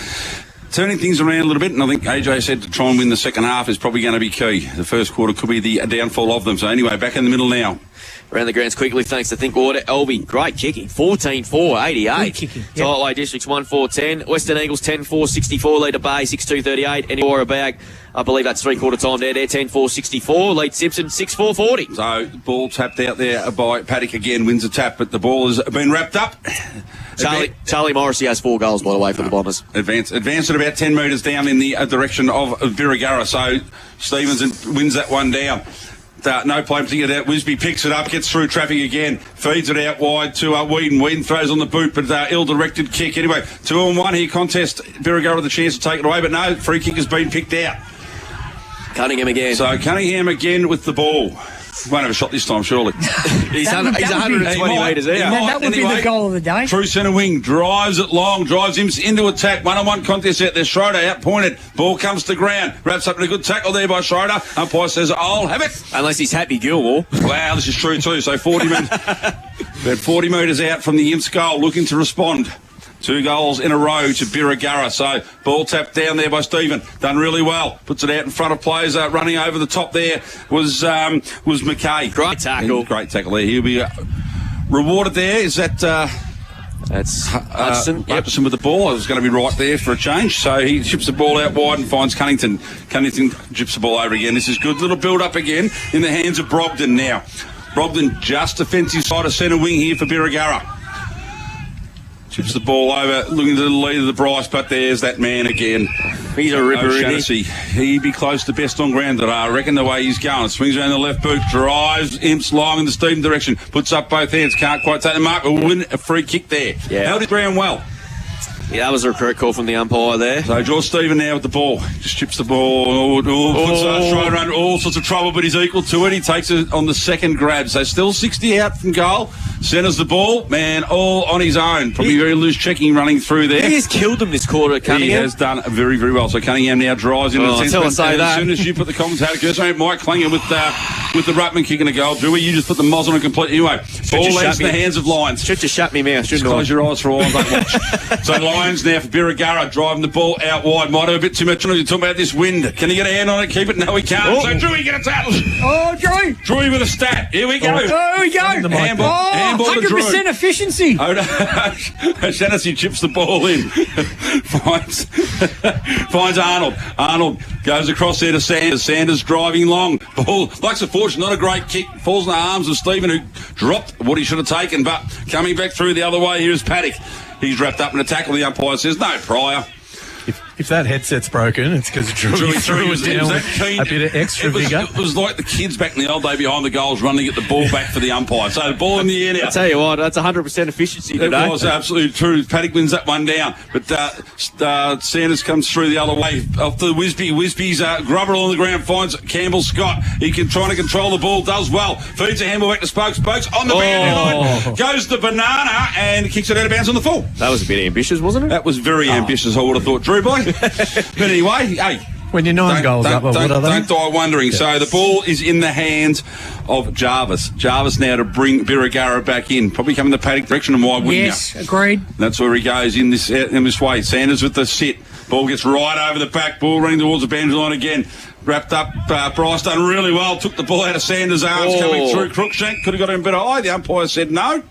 [SPEAKER 4] turning things around a little bit, and I think AJ said to try and win the second half is probably going to be key. The first quarter could be the downfall of them. So anyway, back in the middle now.
[SPEAKER 2] Around the grounds quickly, thanks to Thinkwater. Elby, great kicking. 14-4-88. Tightway Districts 1-4-10. Western Eagles 10-4-64. Leader Bay 6-2-38. And Aura Bag, I believe that's three-quarter time there. They're 10-4-64. Lead Simpson 6-4-40.
[SPEAKER 4] So ball tapped out there by Paddock again. Wins the tap, but the ball has been wrapped up.
[SPEAKER 2] Charlie Morrissey has 4 goals, by the way, for the Bombers.
[SPEAKER 4] Advance at about 10 metres down in the direction of Birregurra. So Stevens wins that one down. No play to get out. Wisby picks it up, gets through traffic again, feeds it out wide to Whedon. Whedon throws on the boot, but ill-directed kick. Anyway, 2-on-1 here contest. Birregurra the chance to take it away, but no, free kick has been picked out.
[SPEAKER 2] Cunningham again.
[SPEAKER 4] So Cunningham again with the ball. Won't have a shot this time, surely.
[SPEAKER 2] he's 120 metres out.
[SPEAKER 3] That would be the goal of the day.
[SPEAKER 4] True centre wing, drives it long, drives him into attack. 1-on-1 contest out there. Schroeder outpointed. Ball comes to ground. Wraps up in a good tackle there by Schroeder. Umpire says, I'll have it.
[SPEAKER 2] Unless he's Happy Gilmore.
[SPEAKER 4] Wow, this is true too. So 40 metres. About 40 metres out from the Imps goal, looking to respond. 2 goals in a row to Birregurra. So ball tapped down there by Stephen. Done really well. Puts it out in front of players. Running over the top there was McKay.
[SPEAKER 2] Great tackle.
[SPEAKER 4] Great tackle there. He'll be rewarded there. Is that...
[SPEAKER 2] That's Hudson.
[SPEAKER 4] Hudson with the ball. It was going to be right there for a change. So he chips the ball out wide and finds Cunnington. Cunnington chips the ball over again. This is good. Little build-up again in the hands of Brogdon now. Brogdon just defensive side of centre wing here for Birregurra. Chips the ball over, looking to the lead of the Bryce, but there's that man again.
[SPEAKER 2] He's a ripper, isn't he?
[SPEAKER 4] He'd be close to best on ground today. I reckon the way he's going. Swings around the left boot, drives Imps long in the Stephen direction, puts up both hands, can't quite take the mark, but win a free kick there.
[SPEAKER 2] Yeah.
[SPEAKER 4] Held his ground well.
[SPEAKER 2] Yeah, that was a correct call from the umpire there.
[SPEAKER 4] So George Stephen now with the ball. Just chips the ball. Puts Schroeder under all sorts of trouble, but he's equal to it. He takes it on the second grab. So still 60 out from goal. Centres the ball. Man, all on his own. Probably very loose checking running through there.
[SPEAKER 2] He has killed them this quarter, Cunningham.
[SPEAKER 4] He has done very, very well. So Cunningham now drives into the centre. As soon as you put the commentator, goes, Mike Klinger with the Ruttman kicking a goal. Drewy, you just put the moz on it completely. Anyway, ball lands in the hands of Lions.
[SPEAKER 2] Should just shut me mouth, shouldn't
[SPEAKER 4] I? Close your eyes for a while and don't watch. So Irons now for Birregurra, driving the ball out wide. Might have a bit too much on it. You're talking about this wind. Can he get a hand on it? Keep it? No, he can't. So Drewy get a tackle.
[SPEAKER 3] Oh, Drew.
[SPEAKER 4] Drewy with a stat. Here we go.
[SPEAKER 3] There we go.
[SPEAKER 4] Handball to
[SPEAKER 3] 100%
[SPEAKER 4] Drew.
[SPEAKER 3] efficiency.
[SPEAKER 4] O'Shannessy chips the ball in. finds Arnold. Arnold goes across there to Sanders. Sanders driving long. Ball, likes a fortune, not a great kick. Falls in the arms of Stephen, who dropped what he should have taken, but coming back through the other way, here is Paddock. He's wrapped up in a tackle. The umpire says no prior.
[SPEAKER 1] If that headset's broken, it's because Drew was down with a bit of extra vigour.
[SPEAKER 4] It was like the kids back in the old day behind the goals running to get the ball back for the umpire. So the ball in the air now.
[SPEAKER 2] I tell you what, that's 100% efficiency today.
[SPEAKER 4] It was absolutely true. Paddock wins that one down. But Sanders comes through the other way. Off to Wisby. Wisby's grubber on the ground, finds Campbell Scott. He can try to control the ball, does well. Feeds a handball back to Spokes. Spokes on the boundary line. Goes to Banana and kicks it out of bounds on the full.
[SPEAKER 2] That was a bit ambitious, wasn't it?
[SPEAKER 4] That was very ambitious, I would have thought. Drew boy. But anyway, hey.
[SPEAKER 1] When you're 9 goals up, what are they?
[SPEAKER 4] Don't die wondering. Yeah. So the ball is in the hands of Jarvis. Jarvis now to bring Birregurra back in. Probably coming the Paddock direction, and why wouldn't you?
[SPEAKER 3] Yes, agreed.
[SPEAKER 4] That's where he goes in this way. Sanders with the sit. Ball gets right over the back. Ball running towards the boundary line again. Wrapped up. Bryce done really well. Took the ball out of Sanders' arms coming through. Crookshank could have got him better high. The umpire said no.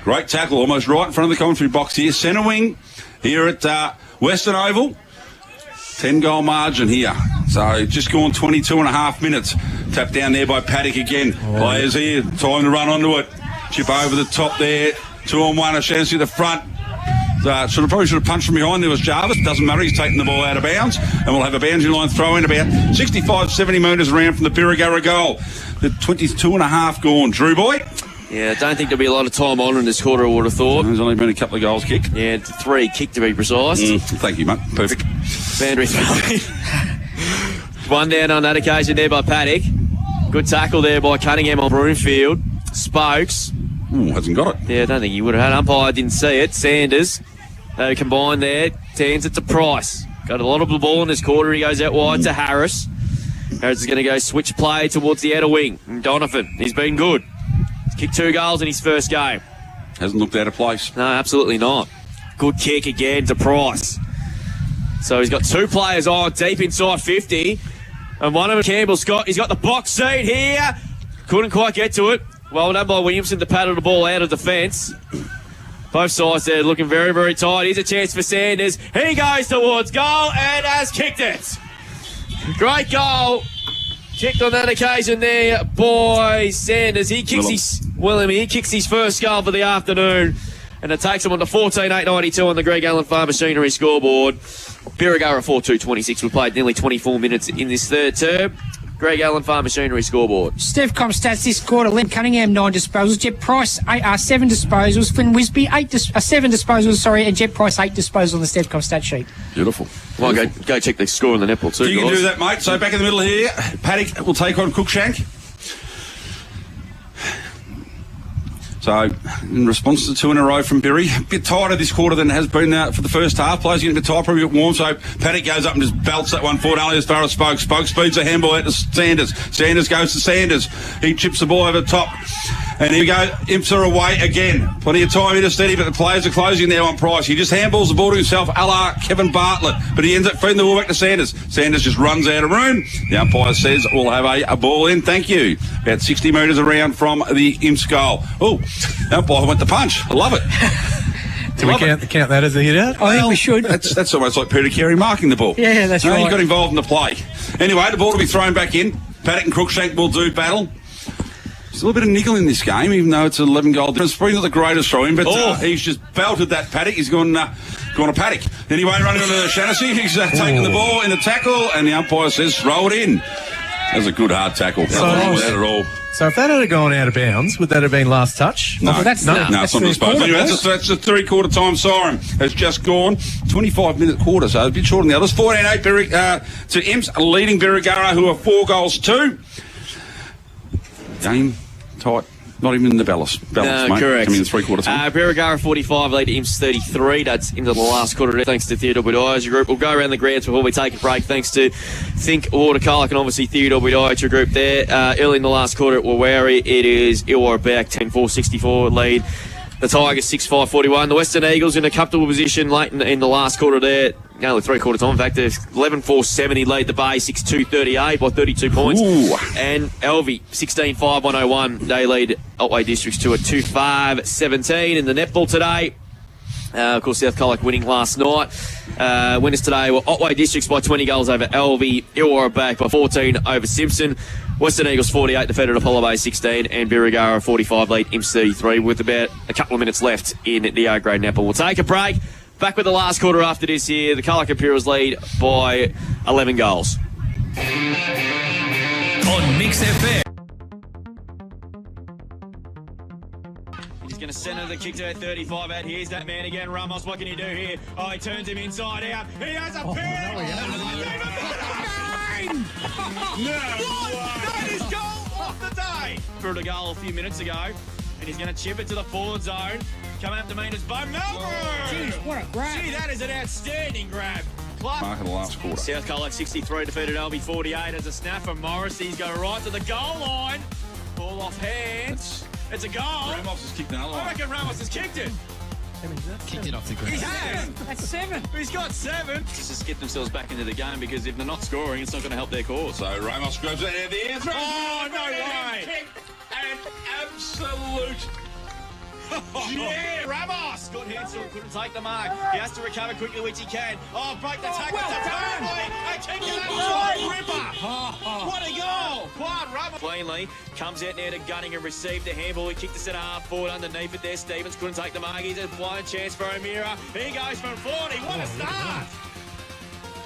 [SPEAKER 4] Great tackle, almost right in front of the commentary box here. Centre wing here at Western Oval. 10-goal margin here. So just gone 22 and a half minutes. Tapped down there by Paddock again. Players here. Time to run onto it. Chip over the top there. 2-on-1. O'Shannessy at the front. Probably should have punched from behind. There was Jarvis. Doesn't matter. He's taken the ball out of bounds. And we'll have a boundary line throw in about 65, 70 metres around from the Birregurra goal. The 22 and a half gone. Drew boy.
[SPEAKER 2] Yeah, I don't think there'll be a lot of time on in this quarter, I would have thought.
[SPEAKER 4] There's only been a couple of goals kicked.
[SPEAKER 2] Yeah, 3 kicked to be precise.
[SPEAKER 4] Thank you, mate. Perfect.
[SPEAKER 2] Boundary throwing. One down on that occasion there by Paddock. Good tackle there by Cunningham on Broomfield. Spokes.
[SPEAKER 4] Hasn't got it.
[SPEAKER 2] Yeah, I don't think he would have had. Umpire didn't see it. Sanders. They combine there. Hands it to Price. Got a lot of the ball in this quarter. He goes out wide to Harris. Harris is going to go switch play towards the outer wing. And Donovan. He's been good. Kicked 2 goals in his first game.
[SPEAKER 4] Hasn't looked out of place.
[SPEAKER 2] No, absolutely not. Good kick again to Price. So he's got 2 players on deep inside 50. And one of them, Campbell Scott, he's got the box seat here. Couldn't quite get to it. Well done by Williamson to paddle the ball out of defence. Both sides there looking very, very tight. Here's a chance for Sanders. He goes towards goal and has kicked it. Great goal. Kicked on that occasion there by Sanders. He kicks his first goal for the afternoon, and it takes him on to 14-8-92 on the Greg Allen Farm Machinery scoreboard. Birregurra 4-2-26. We played nearly 24 minutes in this third term. Greg Allen Farm Machinery scoreboard.
[SPEAKER 3] Stevcom stats this quarter: Len Cunningham 9 disposals, Jet Price 7 disposals, Flynn Wisby 7 disposals, and Jet Price 8 disposals on the Stevcom stat sheet.
[SPEAKER 4] Beautiful.
[SPEAKER 2] Well, go check the score in the netball too.
[SPEAKER 4] You can do that, mate. So back in the middle here, Paddock will take on Cookshank. So, in response to 2 in a row from Birri, a bit tighter this quarter than it has been for the first half. Players getting a bit tight, probably a bit warm. So, Paddock goes up and just belts that one forward, only as far as Spokes. Spokes speeds a handball out to Sanders. Sanders goes to Sanders. He chips the ball over the top. And here we go. Imps are away again. Plenty of time here to steady, but the players are closing now on Price. He just handballs the ball to himself, a la Kevin Bartlett. But he ends up feeding the ball back to Sanders. Sanders just runs out of room. The umpire says we'll have a ball in. Thank you. About 60 metres around from the Imps goal. Oh, the umpire went to punch. I love it.
[SPEAKER 1] Do we count that as a hit out?
[SPEAKER 3] I think we should.
[SPEAKER 4] That's almost like Peter Carey marking the ball.
[SPEAKER 3] Yeah, that's right.
[SPEAKER 4] He got involved in the play. Anyway, the ball will be thrown back in. Paddock and Crookshank will do battle. There's a little bit of nickel in this game, even though it's an 11-goal difference. Probably not the greatest throw-in, but he's just belted that Paddock. He's gone to Paddock. Anyway, running onto O'Shannessy. He's taking the ball in the tackle, and the umpire says, throw it in. That was a good hard tackle. That at all.
[SPEAKER 1] So if that had gone out of bounds, would that have been last touch?
[SPEAKER 4] No, it's not disposed. Anyway, that's a 3-quarter time siren. Has just gone 25-minute quarter, so a bit short on the others. 14-8 to Imps, leading Birregurra, who are 4 goals to. Game tight. Not even in the balance,
[SPEAKER 2] no,
[SPEAKER 4] mate.
[SPEAKER 2] Correct.
[SPEAKER 4] Coming in 3/4 time.
[SPEAKER 2] Birregurra 45, lead to Imps 33. That's into the last quarter. Thanks to Theodore Budai group. We'll go around the grounds before we take a break. Thanks to Think Water Colac and obviously Theodore Budai group there. Early in the last quarter at Wawari, it is Illawarra back 10-4, 64 lead. The Tigers 6-5-41. The Western Eagles in a comfortable position late in the last quarter there. Only 3/4 time. In fact, 11-4-70 lead the Bay 6-2-38 by 32 points.
[SPEAKER 4] Ooh.
[SPEAKER 2] And Elvie 16-5-101. They lead Otway Districts to a 2-5-17 in the netball today. Of course, South Colac winning last night. Winners today were Otway Districts by 20 goals over Elvie. Illawarra back by 14 over Simpson. Western Eagles 48 defeated Apollo Bay 16, and Birregurra 45 lead Imps 33 with about a couple of minutes left in the A-grade netball. We'll take a break. Back with the last quarter after this here. The Colac Imperials lead by 11 goals.
[SPEAKER 15] On Mix FM.
[SPEAKER 2] He's going to center the kick to that 35 out. Here's that man again, Ramos. What can he do here? Oh, he turns him inside out. He has a pair. That is goal off the day. For a goal a few minutes ago, and he's going to chip it to the forward zone. Coming up to Meaners by Melbourne.
[SPEAKER 3] Jeez, what a grab.
[SPEAKER 2] Gee, that is an outstanding grab.
[SPEAKER 4] Mark of the last quarter.
[SPEAKER 2] South Colac 63 defeated Elvie 48 as a snap from Morris. He's going right to the goal line. Ball off hands. It's a goal.
[SPEAKER 4] Ramos has kicked another
[SPEAKER 2] I
[SPEAKER 4] one.
[SPEAKER 2] reckon Ramos has kicked it.
[SPEAKER 6] Kicked it off the ground.
[SPEAKER 2] He has.
[SPEAKER 3] That's 7.
[SPEAKER 2] He's got 7. Just get themselves back into the game because if they're not scoring, it's not going to help their cause.
[SPEAKER 4] So Ramos grabs it out of the air.
[SPEAKER 2] Oh, no way.
[SPEAKER 4] An absolute...
[SPEAKER 2] Yeah, Ramos! Good hand, still couldn't take the mark. He has to recover quickly, which he can. Oh, break the tackle.
[SPEAKER 3] well done.
[SPEAKER 2] A kick in that ripper. What a goal. Quad Ramos. Cleanly comes out now to Gunning and received the handball. He kicked the centre half forward underneath it there. Stevens couldn't take the mark. He's a blind chance for O'Meara. He goes from 40. What a start.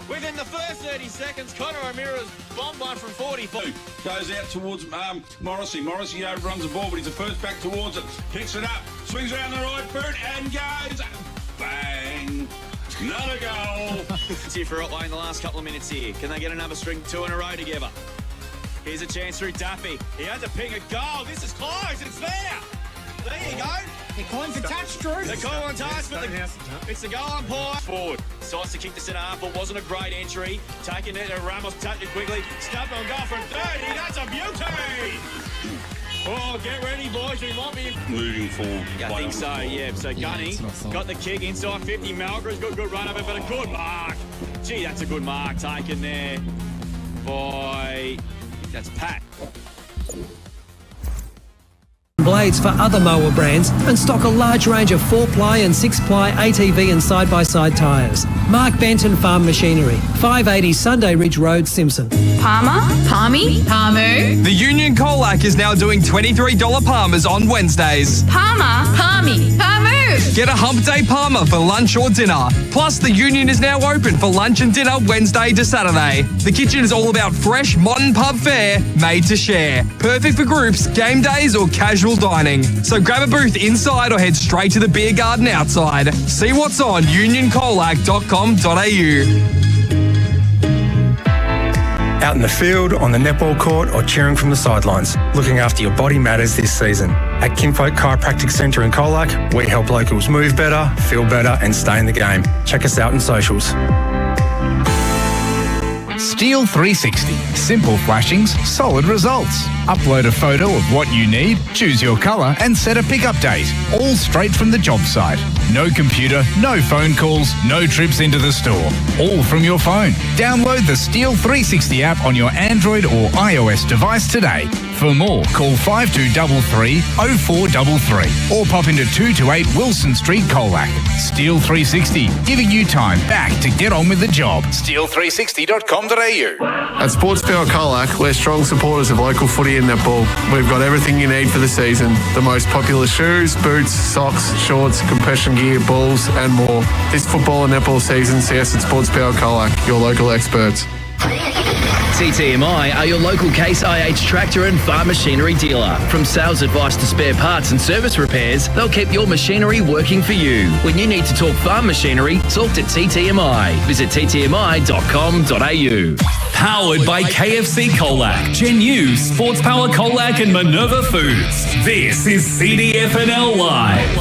[SPEAKER 2] Within the first 30 seconds, Connor O'Meara's bombed one from 44.
[SPEAKER 4] Goes out towards Morrissey. Morrissey overruns the ball, but he's the first back towards it. Picks it up, swings around the right boot, and goes. Bang! Another goal.
[SPEAKER 2] It's here for Otway in the last couple of minutes here. Can they get another string 2 in a row together? Here's a chance through Duffy. He had to ping a goal. This is close. It's there. There you go.
[SPEAKER 3] They're calling for touch, Drew.
[SPEAKER 2] They're calling touch, but it's the goal umpire. Forward. Decides to kick the centre half, but wasn't a great entry. Taking it, and Ramos touched it quickly. Stubbed on goal from 30. That's a beauty. Oh, get ready, boys. We might be
[SPEAKER 4] Moving forward.
[SPEAKER 2] I think so, yeah. So Gunny got the kick inside 50. Malgrave's got a good run of it, but a good mark. Gee, that's a good mark taken there by... That's Pat.
[SPEAKER 9] Blades for other mower brands and stock a large range of 4-ply and 6-ply ATV and side-by-side tyres. Mark Benton Farm Machinery, 580 Sunday Ridge Road, Simpson.
[SPEAKER 7] Palmer, Palmy, Palmu.
[SPEAKER 8] The Union Colac is now doing $23 Palmers on Wednesdays.
[SPEAKER 7] Palmer, Palmy, Palmu.
[SPEAKER 8] Get a hump day Palmer for lunch or dinner. Plus, the Union is now open for lunch and dinner Wednesday to Saturday. The kitchen is all about fresh, modern pub fare made to share. Perfect for groups, game days or casual dining. So grab a booth inside or head straight to the beer garden outside. See what's on unioncolac.com.au.
[SPEAKER 11] Out in the field, on the netball court or cheering from the sidelines, looking after your body matters this season. At Kinfolk Chiropractic Centre in Colac, we help locals move better, feel better and stay in the game. Check us out on socials.
[SPEAKER 12] Steel 360. Simple flashings, solid results. Upload a photo of what you need, choose your colour and set a pickup date. All straight from the job site. No computer, no phone calls, no trips into the store. All from your phone. Download the Steel 360 app on your Android or iOS device today. For more, call 5233 0433 or pop into 228 Wilson Street, Colac. Steel 360, giving you time back to get on with the job. Steel360.com.au.
[SPEAKER 13] At Sports Power Colac, we're strong supporters of local footy and netball. We've got everything you need for the season. The most popular shoes, boots, socks, shorts, compression gear, balls and more. This football and netball season, see us at Sports Power Colac, your local experts.
[SPEAKER 25] TTMI are your local Case IH tractor and farm machinery dealer. From sales advice to spare parts and service repairs, they'll keep your machinery working for you. When you need to talk farm machinery, talk to TTMI. Visit ttmi.com.au.
[SPEAKER 15] Powered by KFC Colac, Genu, Sports Power Colac and Minerva Foods. This is CDFNL Live.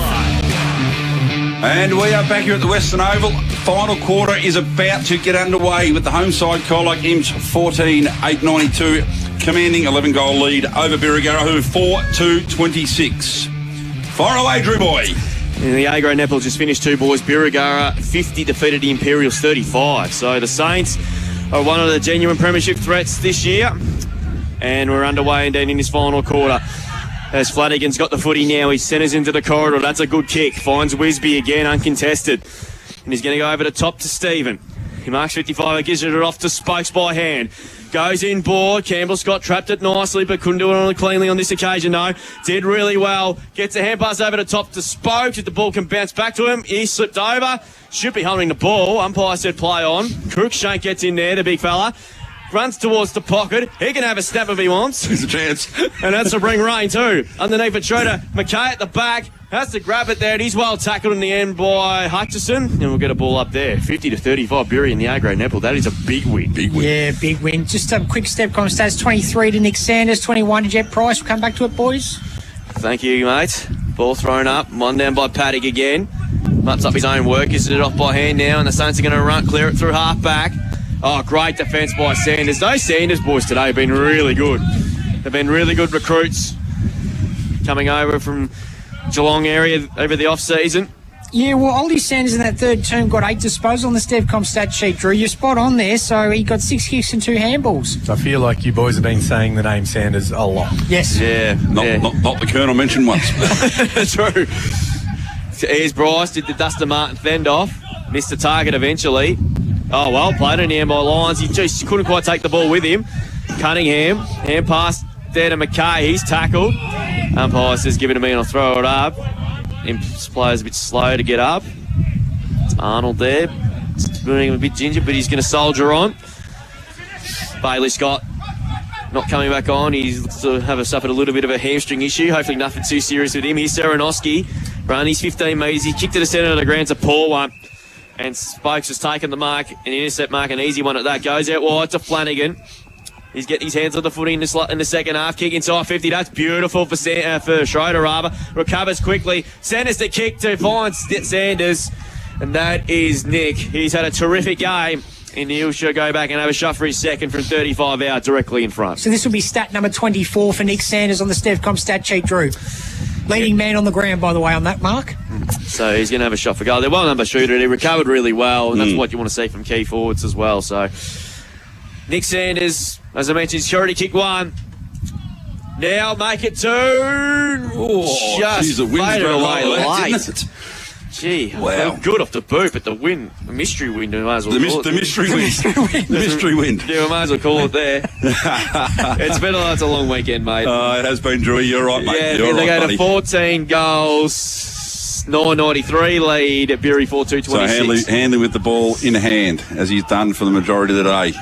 [SPEAKER 4] And we are back here at the Western Oval. Final quarter is about to get underway with the home side Colac Imps 14-892 commanding 11-goal lead over Birregurra, who 4-2-26. Fire away, Drew Boy.
[SPEAKER 2] And the A-grade netball just finished 2 boys. Birregurra 50 defeated the Imperials 35. So the Saints are one of the genuine premiership threats this year. And we're underway indeed in this final quarter. As Flanagan's got the footy now, he centres into the corridor. That's a good kick. Finds Wisby again, uncontested. And he's going to go over the top to Stephen. He marks 55, gives it off to Spokes by hand. Goes in board. Campbell Scott trapped it nicely, but couldn't do it cleanly on this occasion, though. Did really well. Gets a hand pass over the top to Spokes. If the ball can bounce back to him, he slipped over. Should be holding the ball. Umpire said play on. Cruikshank gets in there, the big fella. Runs towards the pocket. He can have a snap if he wants.
[SPEAKER 4] There's a chance.
[SPEAKER 2] And that's to bring rain too. Underneath it, Schroeder. McKay at the back. Has to grab it there. And he's well tackled in the end by Hutchison. And we'll get a ball up there. 50 to 35, Bury in the A-grade netball. That is a big win.
[SPEAKER 4] Big win.
[SPEAKER 3] Yeah, big win. Just a quick step com stats. 23 to Nick Sanders, 21 to Jet Price. We'll come back to it, boys.
[SPEAKER 2] Thank you, mate. Ball thrown up. One down by Paddock again. Mutts up his own work. Gets it off by hand now. And the Saints are going to clear it through half back. Oh, great defence by Sanders. Those Sanders boys today have been really good. They've been really good recruits coming over from Geelong area over the off-season.
[SPEAKER 3] Yeah, well, Oldie Sanders in that third term got 8 disposals on the Stevcom stat sheet, Drew. You're spot on there, so he got 6 kicks and 2 handballs.
[SPEAKER 1] So I feel like you boys have been saying the name Sanders a lot.
[SPEAKER 3] Yes.
[SPEAKER 2] Yeah.
[SPEAKER 4] Not the Colonel mentioned once.
[SPEAKER 2] True. Here's Bryce, did the Dustin Martin fend off. Missed the target eventually. Oh, well played in the end by Lyons. He just couldn't quite take the ball with him. Cunningham, hand pass there to McKay. He's tackled. Umpire says, give it to me and I'll throw it up. This player's a bit slow to get up. It's Arnold there. It's doing him a bit ginger, but he's going to soldier on. Bailey Scott not coming back on. He's suffered a little bit of a hamstring issue. Hopefully nothing too serious with him. Here's Serenoski. Run, he's 15 metres. He kicked to the centre of the ground. It's a poor one. And Spokes has taken the mark, an intercept mark, an easy one at that. Goes out wide to Flanagan. He's getting his hands on the footy in the second half. Kick inside 50. That's beautiful for Schroeder, rather. Recovers quickly. Sanders the kick to find Sanders. And that is Nick. He's had a terrific game. And he'll go back and have a shot for his second from 35 out directly in front.
[SPEAKER 3] So this will be stat number 24 for Nick Sanders on the Stevcom stat sheet, Drew. Leading man on the ground, by the way, on that mark.
[SPEAKER 2] So he's going to have a shot for goal. They're well number shooter. He recovered really well, and that's what you want to see from key forwards as well. So Nick Sanders, as I mentioned, he's already kicked 1. Now make it 2.
[SPEAKER 4] Oh,
[SPEAKER 2] just
[SPEAKER 4] the wind's
[SPEAKER 2] faded away
[SPEAKER 4] late,
[SPEAKER 2] late.
[SPEAKER 4] isn't it?
[SPEAKER 2] Gee,
[SPEAKER 4] wow.
[SPEAKER 2] Good off the boot, but the wind, the mystery wind, we might as well call it.
[SPEAKER 4] The mystery wind. The mystery wind.
[SPEAKER 2] Yeah, we might as well call it there. It's a long weekend, mate.
[SPEAKER 4] It has been, Drew. You're right, mate.
[SPEAKER 2] Yeah,
[SPEAKER 4] You're
[SPEAKER 2] they
[SPEAKER 4] right,
[SPEAKER 2] go to 14 goals, 993 lead at Bury 4-2-26.
[SPEAKER 4] So Hanley with the ball in hand, as he's done for the majority of the day.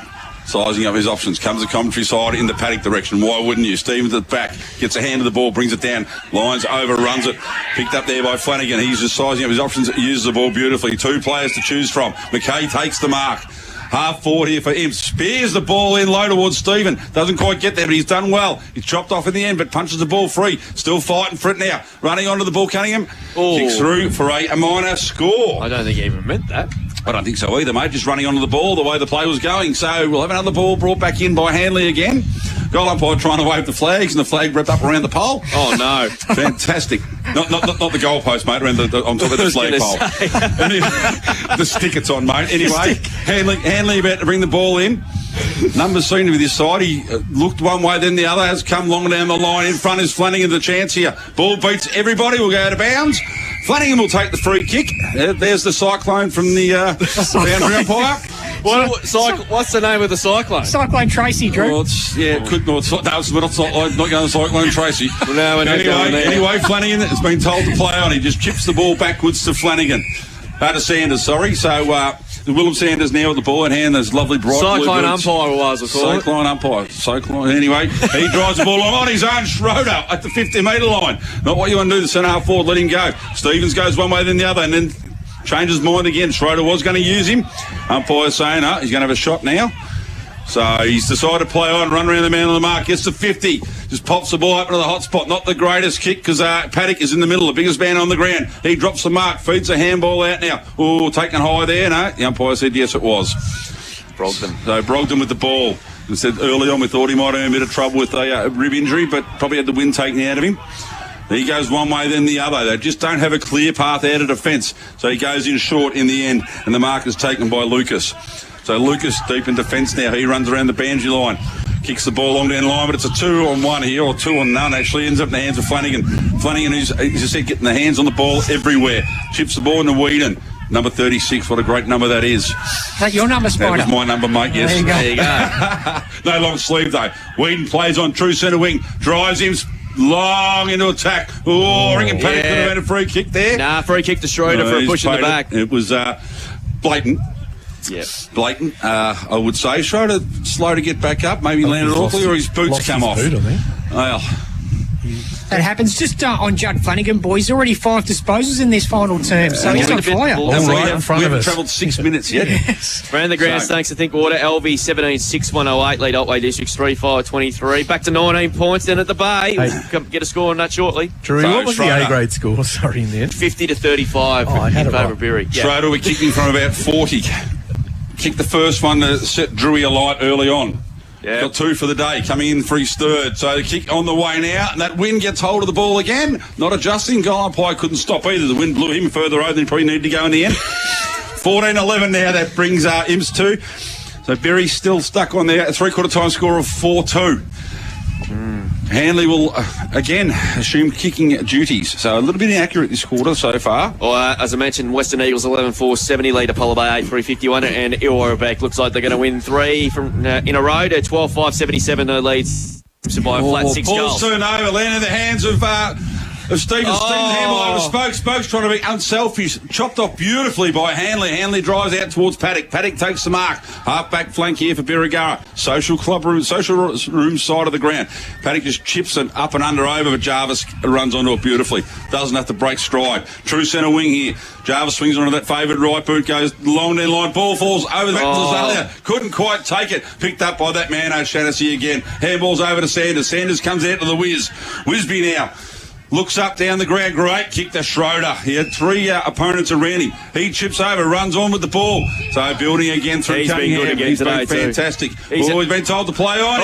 [SPEAKER 4] Sizing up his options, comes the commentary side in the Paddock direction. Why wouldn't you? Stevens at the back, gets a hand to the ball, brings it down. Lyons overruns it. Picked up there by Flanagan. He's just sizing up his options, uses the ball beautifully. 2 players to choose from. McKay takes the mark. Half forward here for him. Spears the ball in low towards Stephen. Doesn't quite get there, but he's done well. He's chopped off in the end, but punches the ball free. Still fighting for it now. Running onto the ball, Cunningham. Kicks through for a minor score.
[SPEAKER 2] I don't think he even meant that.
[SPEAKER 4] I don't think so either, mate. Just running onto the ball the way the play was going. So we'll have another ball brought back in by Hanley again. Goal umpire trying to wave the flags, and the flag wrapped up around the pole.
[SPEAKER 2] Oh, no.
[SPEAKER 4] Fantastic. Not the goal post, mate, around on top of the flag pole. The stick it's on, mate. Anyway, Hanley about to bring the ball in. Numbers seem to be this side. He looked one way, then the other. Has come long down the line. In front is Flanagan, the chance here. Ball beats everybody. Will go out of bounds. Flanagan will take the free kick. There's the cyclone from the boundary umpire.
[SPEAKER 2] What's the name of the cyclone?
[SPEAKER 3] Cyclone Tracy, Drew.
[SPEAKER 4] Well, we're not going to Cyclone Tracy.
[SPEAKER 2] No, we're not going there.
[SPEAKER 4] Anyway, Flanagan has been told to play on. He just chips the ball backwards to Flanagan. To Sanders, sorry. So Willem Sanders now with the ball in hand. There's lovely bright
[SPEAKER 2] Cyclone umpire was, of course.
[SPEAKER 4] Cyclone umpire. Cyclone. Anyway, he drives the ball on his own. Schroeder at the 50-metre line. Not what you want to do. The centre half forward, let him go. Stevens goes one way then the other, and then changes mind again. Schroeder was going to use him. Umpire saying, he's going to have a shot now. So he's decided to play on, run around the man on the mark, gets to 50, just pops the ball up into the hot spot. Not the greatest kick because Paddock is in the middle, the biggest man on the ground. He drops the mark, feeds a handball out now. Oh, taken high there. No, the umpire said yes, it was.
[SPEAKER 2] Brogdon.
[SPEAKER 4] So Brogdon with the ball. We said early on we thought he might have a bit of trouble with a rib injury, but probably had the wind taken out of him. He goes one way, then the other. They just don't have a clear path out of defence. So he goes in short in the end, and the mark is taken by Lucas. So Lucas deep in defence now. He runs around the boundary line. Kicks the ball long down the line, but it's a 2-on-1 here, or 2-on-none actually. Ends up in the hands of Flanagan. Flanagan, who's, as I said, getting the hands on the ball everywhere. Chips the ball into Whedon. Number 36, what a great number that is.
[SPEAKER 3] Is that your number, Spider?
[SPEAKER 4] That was my number, mate, yes.
[SPEAKER 3] There you go.
[SPEAKER 4] No long sleeve, though. Whedon plays on true centre wing. Drives him long into attack. Oh, I reckon Paddock could have had a free kick there.
[SPEAKER 2] Nah, free kick to Schroeder for a push in the back.
[SPEAKER 4] It was blatant.
[SPEAKER 2] Yeah,
[SPEAKER 4] blatant, I would say. Schroeder slow to get back up, maybe landed awkwardly, or his boots come off. Well,
[SPEAKER 3] that happens. Just on Judd Flanagan, boys, already 5 disposals in this final term, so he's on fire.
[SPEAKER 4] All right, we haven't travelled 6 minutes yet.
[SPEAKER 2] Round the grounds, thanks to Think Water. LV 17-6-108, lead Otway Districts 3-5-23. Back to 19 points then at the Bay. We'll get a score on that shortly.
[SPEAKER 1] Drew, what was the A-grade score, sorry, in the end?
[SPEAKER 2] 50-35 in favour of Birregurra. Yeah.
[SPEAKER 4] Schroeder, we're kicking from about 40. Kicked the first one to set Drewy alight early on.
[SPEAKER 2] Yeah.
[SPEAKER 4] Got 2 for the day, coming in for his third. So the kick on the way now, and that wind gets hold of the ball again. Not adjusting. Goal umpire couldn't stop either. The wind blew him further over than he probably needed to go in the end. 14-11 now. That brings Imps 2. So Berry's still stuck on there. A three-quarter time score of 4-2. Hanley will, again, assume kicking duties. So a little bit inaccurate this quarter so far.
[SPEAKER 2] Well, as I mentioned, Western Eagles 11-4-70, lead Apollo Bay 8-3-51, and Ilwarabek looks like they're going to win 3 from in a row. They're 12-5-77, no leads by a flat 6 goals.
[SPEAKER 4] Ball's turned over, land in the hands of Stephen. Stephen's handball over Spokes trying to be unselfish. Chopped off beautifully by Hanley. Hanley drives out towards Paddock. Paddock takes the mark. Half-back flank here for Birregurra. Social room side of the ground. Paddock just chips it up and under over, but Jarvis runs onto it beautifully. Doesn't have to break stride. True centre wing here. Jarvis swings onto that favoured right boot, goes long down line. Ball falls over the back to Zalia. Couldn't quite take it. Picked up by that man, O'Shaughnessy again. Handball's over to Sanders. Sanders comes out to the Wiz. Wisby now. Looks up down the ground. Great kick to Schroeder. He had 3 opponents around him. He chips over, runs on with the ball. So building again through Cunningham.
[SPEAKER 2] He's been good again
[SPEAKER 4] He's
[SPEAKER 2] today
[SPEAKER 4] been fantastic.
[SPEAKER 2] He's
[SPEAKER 4] been told to play on.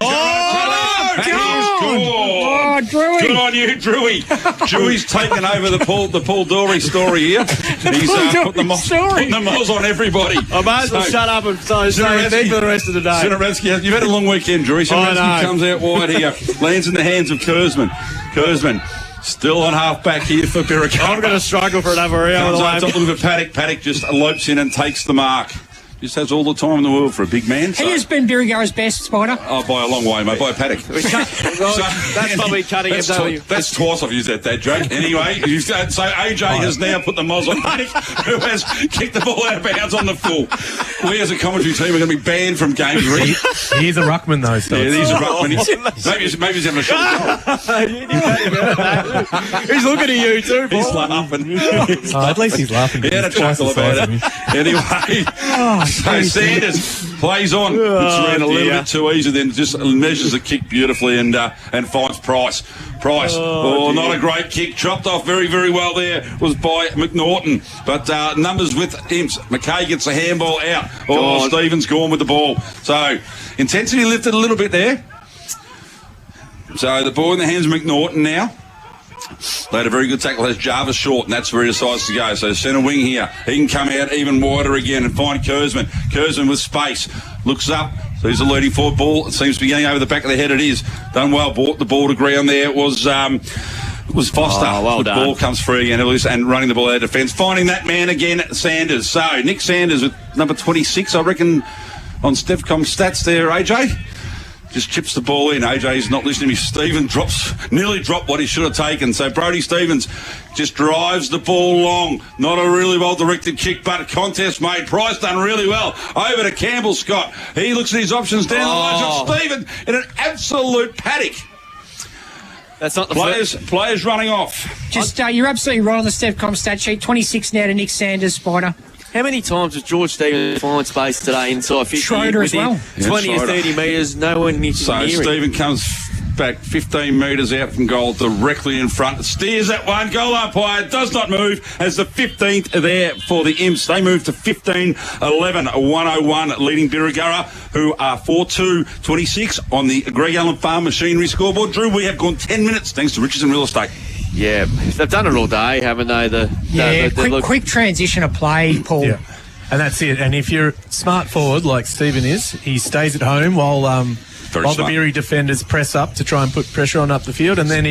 [SPEAKER 3] Drewy.
[SPEAKER 4] Good on you, Drewy. Drewy's taken over the Paul Dory story here. He's put the moz on everybody.
[SPEAKER 2] I might as well shut up and say thank for the rest of the day.
[SPEAKER 4] Sinaretsky, you've had a long weekend, Drewy. Sinaretsky comes out wide here. Lands in the hands of Kurzman. Still on half-back here for Birregurra.
[SPEAKER 2] I'm going to struggle for another hour.
[SPEAKER 4] Comes up looking for Paddock. Paddock just elopes in and takes the mark. Just has all the time in the world for a big man.
[SPEAKER 3] He has been Birregurra's best, Spider.
[SPEAKER 4] Oh, by a long way, mate. By a Paddock.
[SPEAKER 2] That's probably cutting it.
[SPEAKER 4] That's twice I've used that joke. Anyway, so AJ has now put the moz on Paddock, who has kicked the ball out of bounds on the full. We as a commentary team are going to be banned from game 3.
[SPEAKER 1] He's a ruckman, though. So
[SPEAKER 4] yeah, he's a ruckman. Maybe he's having a shot.
[SPEAKER 2] He's looking at you too, Paul.
[SPEAKER 4] He's laughing.
[SPEAKER 1] At least he's laughing.
[SPEAKER 4] He had a chuckle about it. Anyway. So Sanders plays on. It's around a little bit too easy, then just measures the kick beautifully and finds Price. Not a great kick. Chopped off very, very well there. Was by McNaughton. But numbers with Imps. McKay gets a handball out. Stephen's gone with the ball. So intensity lifted a little bit there. So the ball in the hands of McNaughton now. They had a very good tackle. Has Jarvis short, and that's where he decides to go. So centre wing here. He can come out even wider again and find Kurzman. Kurzman with space. Looks up. So he's a leading forward ball. It seems to be going over the back of the head. It is. Done well. Brought the ball to ground there. It was Foster.
[SPEAKER 2] Well done.
[SPEAKER 4] The ball comes free again and running the ball out of defence. Finding that man again, Sanders. So Nick Sanders with number 26, I reckon, on Stevcom stats there, AJ. Just chips the ball in. AJ's not listening to me. Stephen nearly dropped what he should have taken. So Brody Stevens just drives the ball long. Not a really well-directed kick, but a contest made. Price done really well. Over to Campbell Scott. He looks at his options down the line. Got Stephen in an absolute paddock.
[SPEAKER 2] That's not the
[SPEAKER 4] players running off.
[SPEAKER 3] Just you're absolutely right on the Stevcom stat sheet. 26 now to Nick Sanders, Spider.
[SPEAKER 2] How many times was George Stevens find space today inside 50?
[SPEAKER 3] Schroeder as well.
[SPEAKER 2] 20 or 30 metres, no one near
[SPEAKER 4] So Stephen comes back 15 metres out from goal, directly in front. Steers that one. Goal umpire does not move. Has the 15th there for the Imps. They move to 15-11, 101, leading Birregurra, who are 4-2-26 on the Greg Allen Farm Machinery scoreboard. Drew, we have gone 10 minutes thanks to Richardson Real Estate.
[SPEAKER 2] Yeah, they've done it all day, haven't they?
[SPEAKER 3] Quick transition of play, Paul.
[SPEAKER 1] Yeah. And that's it. And if you're smart forward like Stephen is, he stays at home while the Birri defenders press up to try and put pressure on up the field. And then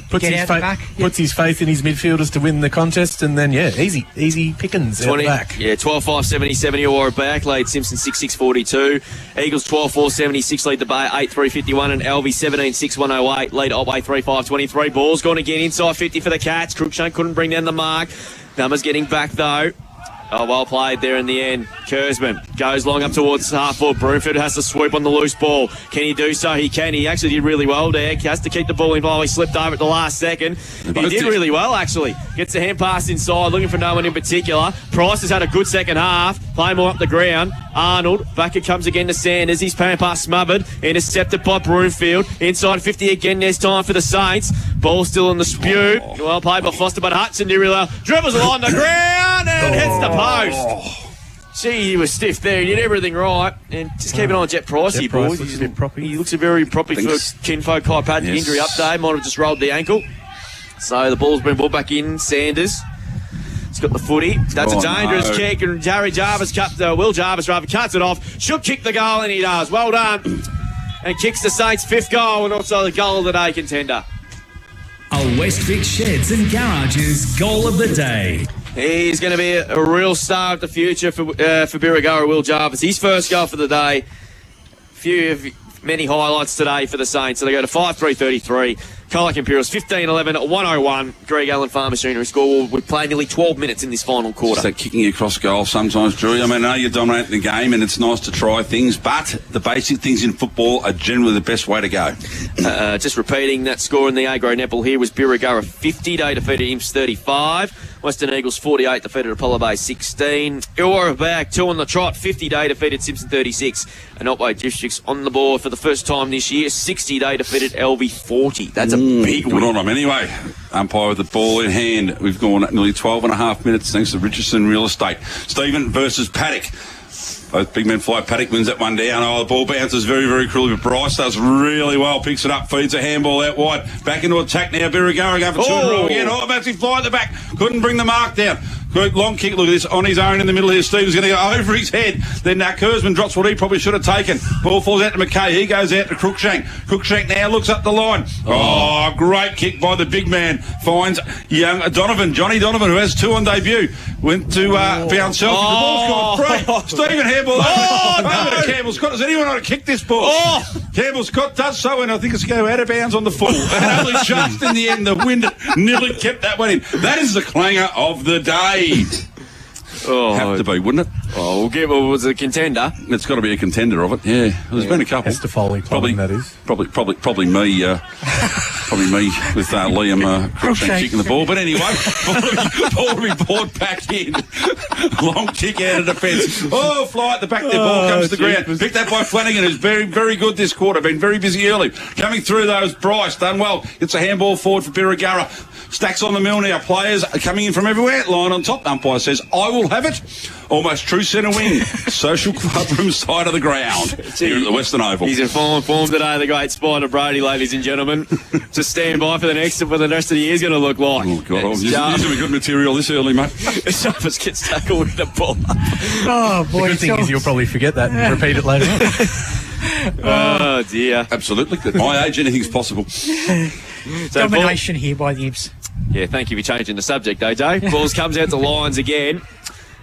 [SPEAKER 1] puts his faith in his midfielders to win the contest. And then, easy pickings out the back.
[SPEAKER 2] Yeah, 12-5-70 or back. Lead Simpson 6-6-42. Eagles 12-4-76 lead the Bay 8-3-51. And LV 17-6-108 lead Otway 3-5-23. Ball's gone again inside 50 for the Cats. Cruikshank couldn't bring down the mark. Numbers getting back though. Oh, well played there in the end. Kurzman goes long up towards half-forward. Broomfield has to swoop on the loose ball. Can he do so? He can. He actually did really well there. He has to keep the ball in while he slipped over at the last second. He did really well, actually. Gets a hand pass inside, looking for no one in particular. Price has had a good second half. Play more up the ground. Arnold, back it comes again to Sanders. His pan pass smothered. Intercepted by Broomfield. Inside 50 again. There's time for the Saints. Ball still in the spew. Well played by Foster, but Hudson did really well. Dribbles along the ground and hits the post. Gee, he was stiff there. He did everything right. And just keep an eye on Jet Price here, boys.
[SPEAKER 1] Looks a bit proppy.
[SPEAKER 2] He looks a very proppy for Kinfolk chiropractic injury update. Might have just rolled the ankle. So the ball's been brought back in. Sanders. He's got the footy. That's a dangerous kick. And Will Jarvis cuts it off. Should kick the goal, and he does. Well done. And kicks the Saints' 5th goal and also the goal of the day contender.
[SPEAKER 15] A Westvic Sheds and Garages goal of the day.
[SPEAKER 2] He's going to be a real star of the future for Birregurra, Will Jarvis. His first goal for the day. Many highlights today for the Saints. So they go to 5-3-33. Colac Imperials 15-11 101. Greg Allen Farm Machinery score. We've played nearly 12 minutes in this final quarter.
[SPEAKER 4] Just that kicking across goal sometimes, Drew. I mean, I know you're dominating the game and it's nice to try things, but the basic things in football are generally the best way to go.
[SPEAKER 2] Just repeating that score in the A-grade netball here was Birregurra 50. They defeated Imps 35. Western Eagles 48 defeated Apollo Bay 16. Illawarra back 2 on the trot. 50 Day defeated Simpson 36. And Otway Districts on the board for the first time this year. 60 Day defeated LV 40. That's a big win.
[SPEAKER 4] Good on them. Anyway, umpire with the ball in hand. We've gone nearly 12 and a half minutes thanks to Richardson Real Estate. Stephen versus Paddock. Both big men fly. Paddock wins that one down. Oh, the ball bounces very, very cruelly, but Bryce does really well. Picks it up, feeds a handball out wide. Back into attack now. Birregurra going for 2 in a row again. Oh, massive fly at the back. Couldn't bring the mark down. Good long kick. Look at this on his own in the middle here. Stevens going to go over his head. Then Kurzman drops what he probably should have taken. Ball falls out to McKay. He goes out to Cruikshank. Cruikshank now looks up the line. Oh, great kick by the big man. Finds young Johnny Donovan, who has 2 on debut. Went to bounce selfie. The ball's gone free. Stephen handball over to Campbell Scott. Does anyone want to kick this ball? Campbell Scott does so, and I think it's going to go out of bounds on the full. And only just in the end, the wind nearly kept that one in. That is the clanger of the day. Have to be, wouldn't it?
[SPEAKER 2] Oh, was it a contender?
[SPEAKER 4] It's got to be a contender of it. Yeah, there's been a couple.
[SPEAKER 1] Has to Foley
[SPEAKER 4] probably
[SPEAKER 1] that is.
[SPEAKER 4] Probably me. Probably me with Liam kicking the ball. But anyway, ball to be brought back in. Long kick out of defence. Oh, fly at the back there. Ball comes to the ground. Picked up by Flanagan, who's very, very good this quarter. Been very busy early. Coming through those, Bryce done well. It's a handball forward for Birregurra. Stacks on the mill now. Players are coming in from everywhere. Line on top. Umpire says, I will have it. Almost true centre wing. Social club room side of the ground here at the Western Oval.
[SPEAKER 2] He's in form today, the great Spider Brody, ladies and gentlemen. Just stand by for the next what the rest of the year's going to look like.
[SPEAKER 4] Oh, God. This is going to be good material this early, mate.
[SPEAKER 2] Jarvis gets tackled with the ball.
[SPEAKER 3] Oh, boy.
[SPEAKER 1] The good thing is you'll probably forget that and repeat it later on.
[SPEAKER 2] Oh, dear.
[SPEAKER 4] Absolutely. At my age, anything's possible.
[SPEAKER 3] Domination here by the Imps.
[SPEAKER 2] Yeah, thank you for changing the subject, AJ. Balls comes out to Lions again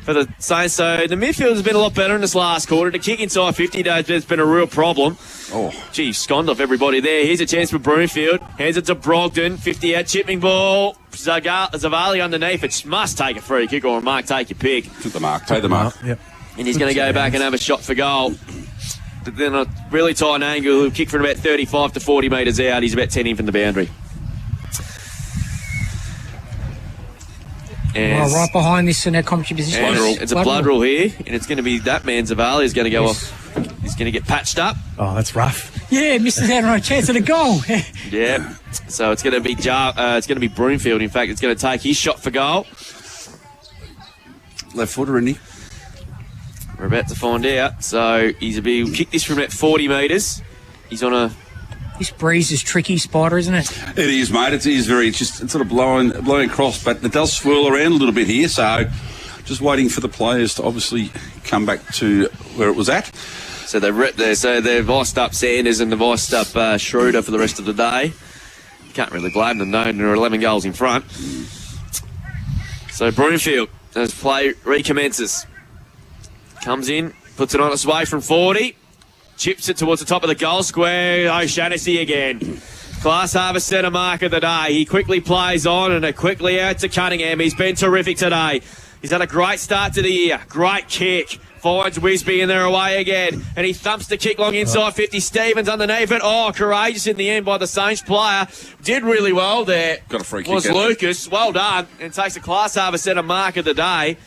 [SPEAKER 2] for the Saints. So the midfield has been a lot better in this last quarter. To kick inside 50 days has been a real problem. Oh, gee, sconned off everybody there. Here's a chance for Broomfield. Hands it to Brogdon. 50 out, chipping ball. Zavali underneath. It must take a free kick or a mark. Take your pick.
[SPEAKER 4] Took the mark. Take the mark.
[SPEAKER 1] Yep.
[SPEAKER 2] And he's going to go back and have a shot for goal. But then a really tight angle. He'll kick from about 35 to 40 metres out. He's about 10 in from the boundary.
[SPEAKER 3] Right behind this in our commentary position.
[SPEAKER 2] It's a blood rule here, and it's going to be that man Zavali is going to go off. He's going to get patched up.
[SPEAKER 1] Oh, that's rough.
[SPEAKER 3] Yeah, misses out on a chance at a goal.
[SPEAKER 2] Yeah, so it's going to be Broomfield. In fact, it's going to take his shot for goal.
[SPEAKER 4] Left footer, isn't he?
[SPEAKER 2] We're about to find out. So he'll kick this from about 40 metres. He's on a
[SPEAKER 3] This breeze is tricky, Spider, isn't it?
[SPEAKER 4] It is, mate. It's sort of blowing across, but it does swirl around a little bit here. So, just waiting for the players to obviously come back to where it was at.
[SPEAKER 2] So they've iced up Sanders and they've iced up Schroeder for the rest of the day. Can't really blame them, though. They're 11 goals in front. So Broomfield, as play recommences, comes in, puts it on its way from 40, chips it towards the top of the goal square. O'Shaughnessy again. Class Harvest centre mark of the day. He quickly plays on and quickly out to Cunningham. He's been terrific today. He's had a great start to the year. Great kick. Finds Wisby and they're away again. And he thumps the kick long inside 50. Stevens underneath it. Oh, courageous in the end by the Saints player. Did really well there.
[SPEAKER 4] Got a free kick.
[SPEAKER 2] Was Lucas. Well done. And takes a Class Harvest centre mark of the day.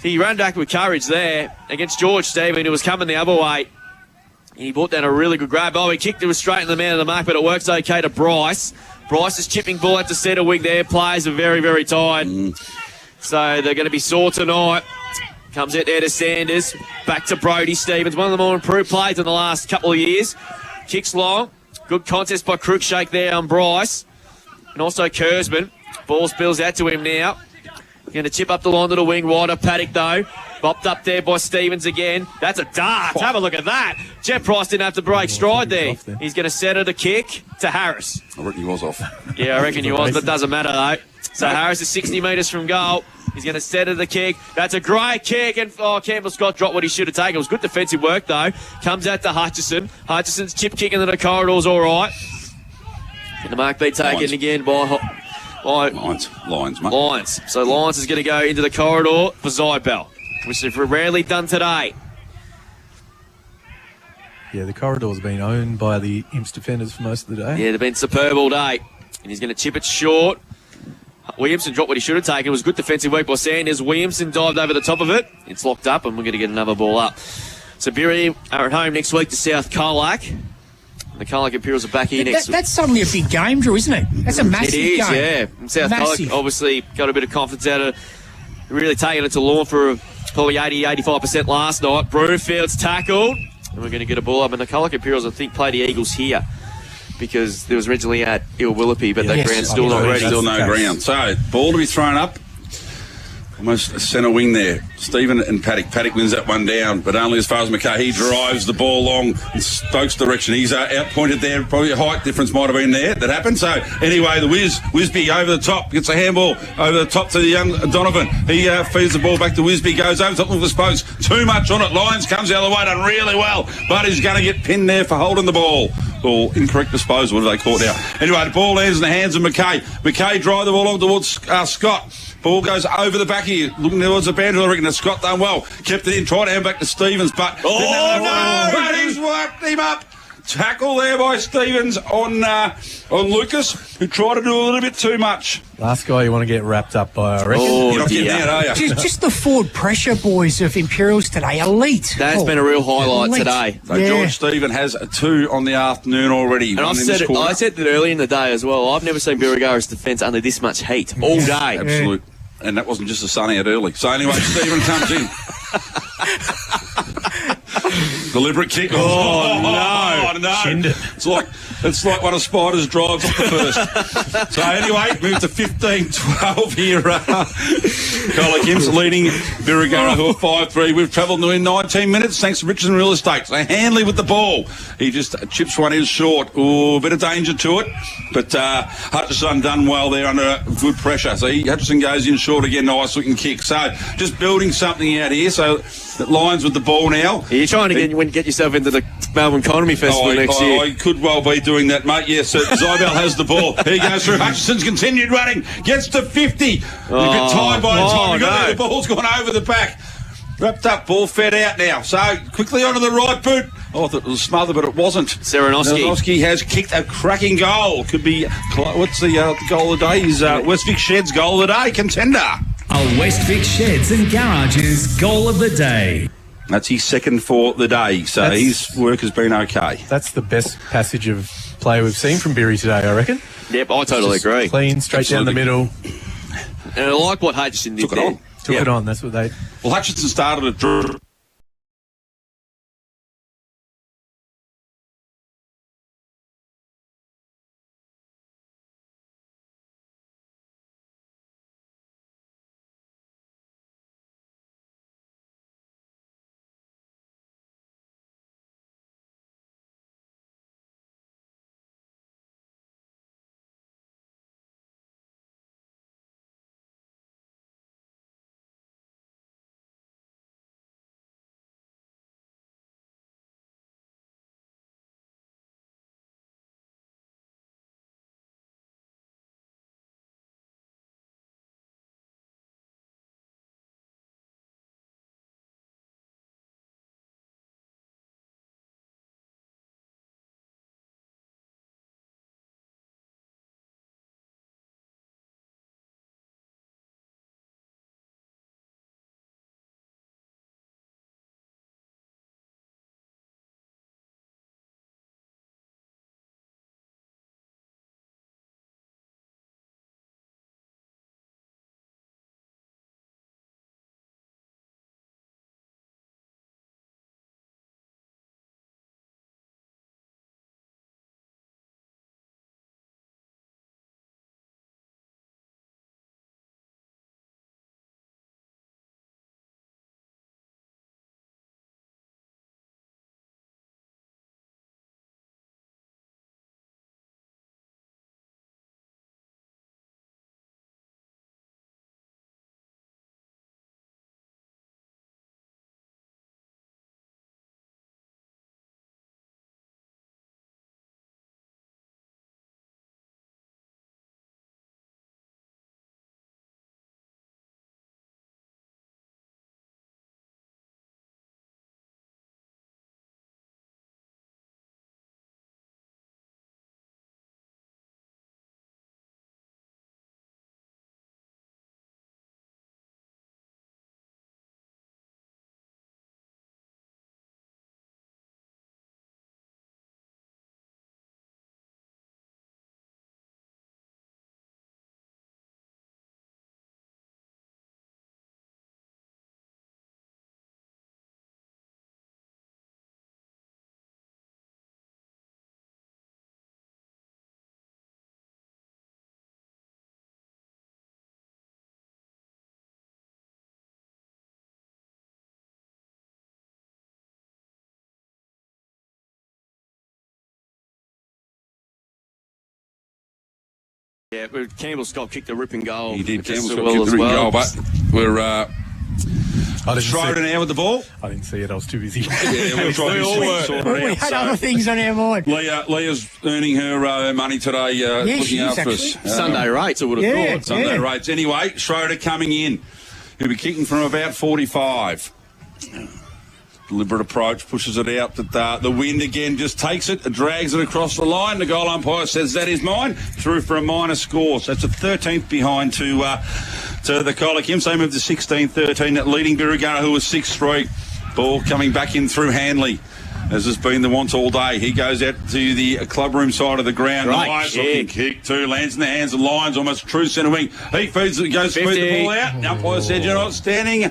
[SPEAKER 2] He ran back with courage there against George Stephen, who was coming the other way. He brought down a really good grab. Oh, he kicked it straight in the man of the mark, but it works okay to Bryce. Bryce is chipping ball at the centre wing there. Players are very, very tired. So they're going to be sore tonight. Comes out there to Sanders. Back to Brody Stevens. One of the more improved plays in the last couple of years. Kicks long. Good contest by Cruikshank there on Bryce. And also Kurzman. Ball spills out to him now. Going to chip up the line to the wing. Wider Paddock, though. Bopped up there by Stevens again. That's a dart. Have a look at that. Jeff Price didn't have to break stride there. He's going to set the kick to Harris.
[SPEAKER 4] I reckon he was off.
[SPEAKER 2] Yeah, I reckon he was, but doesn't matter, though. So Harris is 60 metres from goal. He's going to set the kick. That's a great kick. And Campbell Scott dropped what he should have taken. It was good defensive work, though. Comes out to Hutchison. Hutchison's chip kick into the corridor's all right. And the mark be taken again by
[SPEAKER 4] Lions, mate.
[SPEAKER 2] Lions. So Lions is going to go into the corridor for Zybel, which they've rarely done today.
[SPEAKER 1] Yeah, the corridor's been owned by the Imps defenders for most of the day.
[SPEAKER 2] Yeah, they've been superb all day. And he's going to chip it short. Williamson dropped what he should have taken. It was good defensive work by Sanders. Williamson dived over the top of it. It's locked up, and we're going to get another ball up. So Birri are at home next week to South Colac. The Colac Imperials are back here next week.
[SPEAKER 3] That's suddenly a big game, Drew, isn't it? That's a massive game.
[SPEAKER 2] It is, yeah. And South Colac obviously got a bit of confidence out of really taking it to lawn for probably 80-85% last night. Broomfield's tackled, and we're going to get a ball up. And the Colac Imperials, I think, play the Eagles here, because there was originally at Ilwilloughby, but that ground's still not ready.
[SPEAKER 4] Still no ground. So, ball to be thrown up. Almost a centre wing there. Stephen and Paddock. Paddock wins that one down, but only as far as McKay. He drives the ball long in Stokes' direction. He's outpointed there. Probably a height difference might have been there that happened. So, anyway, the Wisby over the top. Gets a handball over the top to the young Donovan. He feeds the ball back to Wisby. Goes over top of the spokes. Too much on it. Lyons comes the other way. Done really well. But he's going to get pinned there for holding the ball. Or incorrect disposal. What do they call it now? Anyway, the ball lands in the hands of McKay. McKay drive the ball on towards Scott. Ball goes over the back here, looking towards the boundary. I reckon that Scott done well. Kept it in, tried to hand back to Stevens, but he's wiped him up. Tackle there by Stevens on Lucas, who tried to do a little bit too much.
[SPEAKER 1] Last guy you want to get wrapped up by, I reckon.
[SPEAKER 4] You're not getting out, are you?
[SPEAKER 3] Just the forward pressure, boys, of Imperials today. Elite.
[SPEAKER 2] That's been a real highlight today.
[SPEAKER 4] So George Stephen has 2 on the afternoon already.
[SPEAKER 2] And I said that early in the day as well. I've never seen Birregurra's defence under this much heat all day.
[SPEAKER 4] Absolute. And that wasn't just the sun out early. So anyway, Stephen comes in. Deliberate kick. Oh no. It's like one of Spider's drives off the first. So anyway, move to 15-12 here. Colac Imps leading Birregurra, who are 5-3. We've travelled in 19 minutes thanks to Richardson Real Estate. So Handley with the ball. He just chips one in short. Oh, a bit of danger to it. But Hutchison done well there under good pressure. So Hutchison goes in short again. Nice looking kick. So just building something out here. So Lions with the ball now.
[SPEAKER 2] Are you trying to get yourself into the Melbourne Economy Festival next year?
[SPEAKER 4] I could well be doing that, mate. Yes, Zybel has the ball. He goes through. Hutchison's continued running. Gets to 50. A bit tired by the time he got there. The ball's gone over the back. Wrapped up, ball fed out now. So quickly onto the right boot. Oh, I thought it was smothered, but it wasn't. Serenowski has kicked a cracking goal. Could be, what's the goal of the day? Is West Vic Sheds goal of the day contender.
[SPEAKER 15] A West Vic Sheds and Garages goal of the day.
[SPEAKER 4] That's his second for the day, so his work has been okay.
[SPEAKER 1] That's the best passage of play we've seen from Birri today, I reckon.
[SPEAKER 2] Yep, I totally agree.
[SPEAKER 1] Clean, straight down the middle.
[SPEAKER 2] And I like what Hutchison did there.
[SPEAKER 1] Took it on, that's what they...
[SPEAKER 4] Well, Hutchison started it.
[SPEAKER 2] Yeah, Campbell Scott kicked a ripping goal.
[SPEAKER 4] He did.
[SPEAKER 2] Just
[SPEAKER 4] Campbell
[SPEAKER 2] as
[SPEAKER 4] Scott kicked the ripping goal,
[SPEAKER 2] well.
[SPEAKER 4] but we're Schroeder now with the ball.
[SPEAKER 1] I didn't see it. I was too busy.
[SPEAKER 4] Yeah, we'll try
[SPEAKER 2] We all were.
[SPEAKER 3] We had other things on our mind.
[SPEAKER 4] Leah's earning her money today, looking after us.
[SPEAKER 2] Sunday rates, I would have thought.
[SPEAKER 4] Sunday rates. Anyway, Schroeder coming in. He'll be kicking from about 45. Deliberate approach, pushes it out. The wind again just takes it, drags it across the line. The goal umpire says that is mine. Through for a minor score. So it's a 13th behind to the Colac Imps. They moved to 16-13, leading Birregurra, who was 6-3. Ball coming back in through Hanley, as has been the want all day. He goes out to the clubroom side of the ground. Nice looking kick too. Lands in the hands of Lyons, almost true centre wing. He feeds it, goes smooth the ball out. The umpire said you're not standing.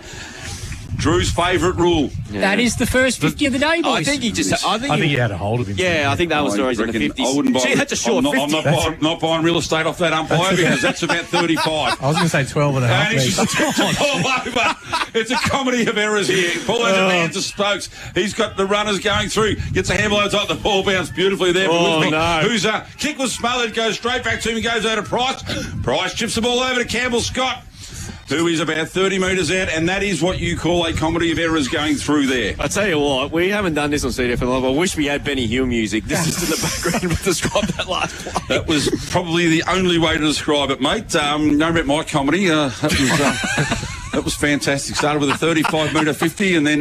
[SPEAKER 4] Drew's favourite rule.
[SPEAKER 3] Yeah. That is the first 50 of the day, boys.
[SPEAKER 2] I think
[SPEAKER 1] he had a hold of him.
[SPEAKER 2] Yeah, I think that was the reason in the 50s.
[SPEAKER 4] I wouldn't buy
[SPEAKER 2] that's a short 50.
[SPEAKER 4] I'm not buying real estate off that umpire because that's about 35.
[SPEAKER 1] I was going to say 12 and a half.
[SPEAKER 4] And he's just tipped it all over. It's a comedy of errors here. Ball out of the hands of Stokes. He's got the runners going through. Gets a handle over top. The ball bounced beautifully there. Whose kick was smothered. Goes straight back to him. Goes over to Price. Price chips the ball over to Campbell Scott, who is about 30 metres out, and that is what you call a comedy of errors going through there.
[SPEAKER 2] I tell you what, we haven't done this on CDFNL. I wish we had Benny Hill music. This is in the background to describe that last play.
[SPEAKER 4] That was probably the only way to describe it, mate. Know about my comedy. That was fantastic. Started with a 35-metre 50 and then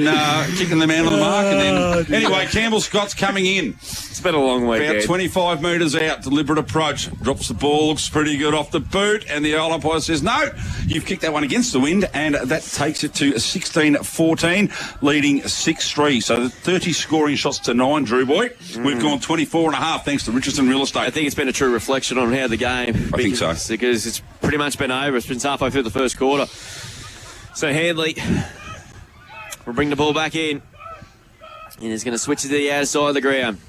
[SPEAKER 4] kicking them out of the mark. And then, anyway, Campbell Scott's coming in.
[SPEAKER 2] It's been a long week.
[SPEAKER 4] About 25 metres out, deliberate approach. Drops the ball, looks pretty good off the boot. And the old umpire says, no, you've kicked that one against the wind. And that takes it to 16-14, leading 6-3. So the 30 scoring shots to 9, Drew Boy. We've gone 24.5 thanks to Richardson Real Estate.
[SPEAKER 2] I think it's been a true reflection on how the game.
[SPEAKER 4] I think so.
[SPEAKER 2] Because it's pretty much been over. It's been halfway through the first quarter. So Handley will bring the ball back in. And he's going to switch it to the outside of the ground.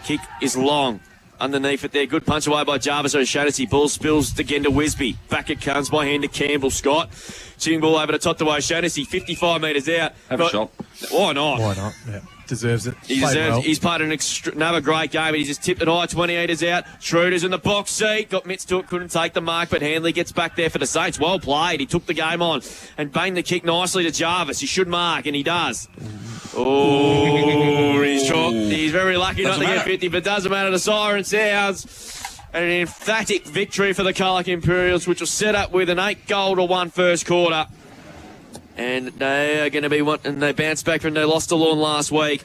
[SPEAKER 2] Kick is long. Underneath it there. Good punch away by Jarvis O'Shaughnessy. Ball spills again to Wisby. Back it comes by hand to Campbell Scott. Shooting ball over the top to O'Shaughnessy. 55 metres out.
[SPEAKER 4] Have a shot.
[SPEAKER 2] Why not?
[SPEAKER 1] Why not? Yeah. Deserves it.
[SPEAKER 2] He deserves it. He's played another great game, and he just tipped it high, 20 metres out. Schroeder's in the box seat. Got mitts to it, couldn't take the mark, but Handley gets back there for the Saints. Well played. He took the game on and banged the kick nicely to Jarvis. He should mark, and he does. Oh, he's very lucky not to get 50, but doesn't matter. The siren sounds. And an emphatic victory for the Colac Imperials, which was set up with an 8-1 first quarter. And they are going to be and they bounced back from their loss to Lawn last week.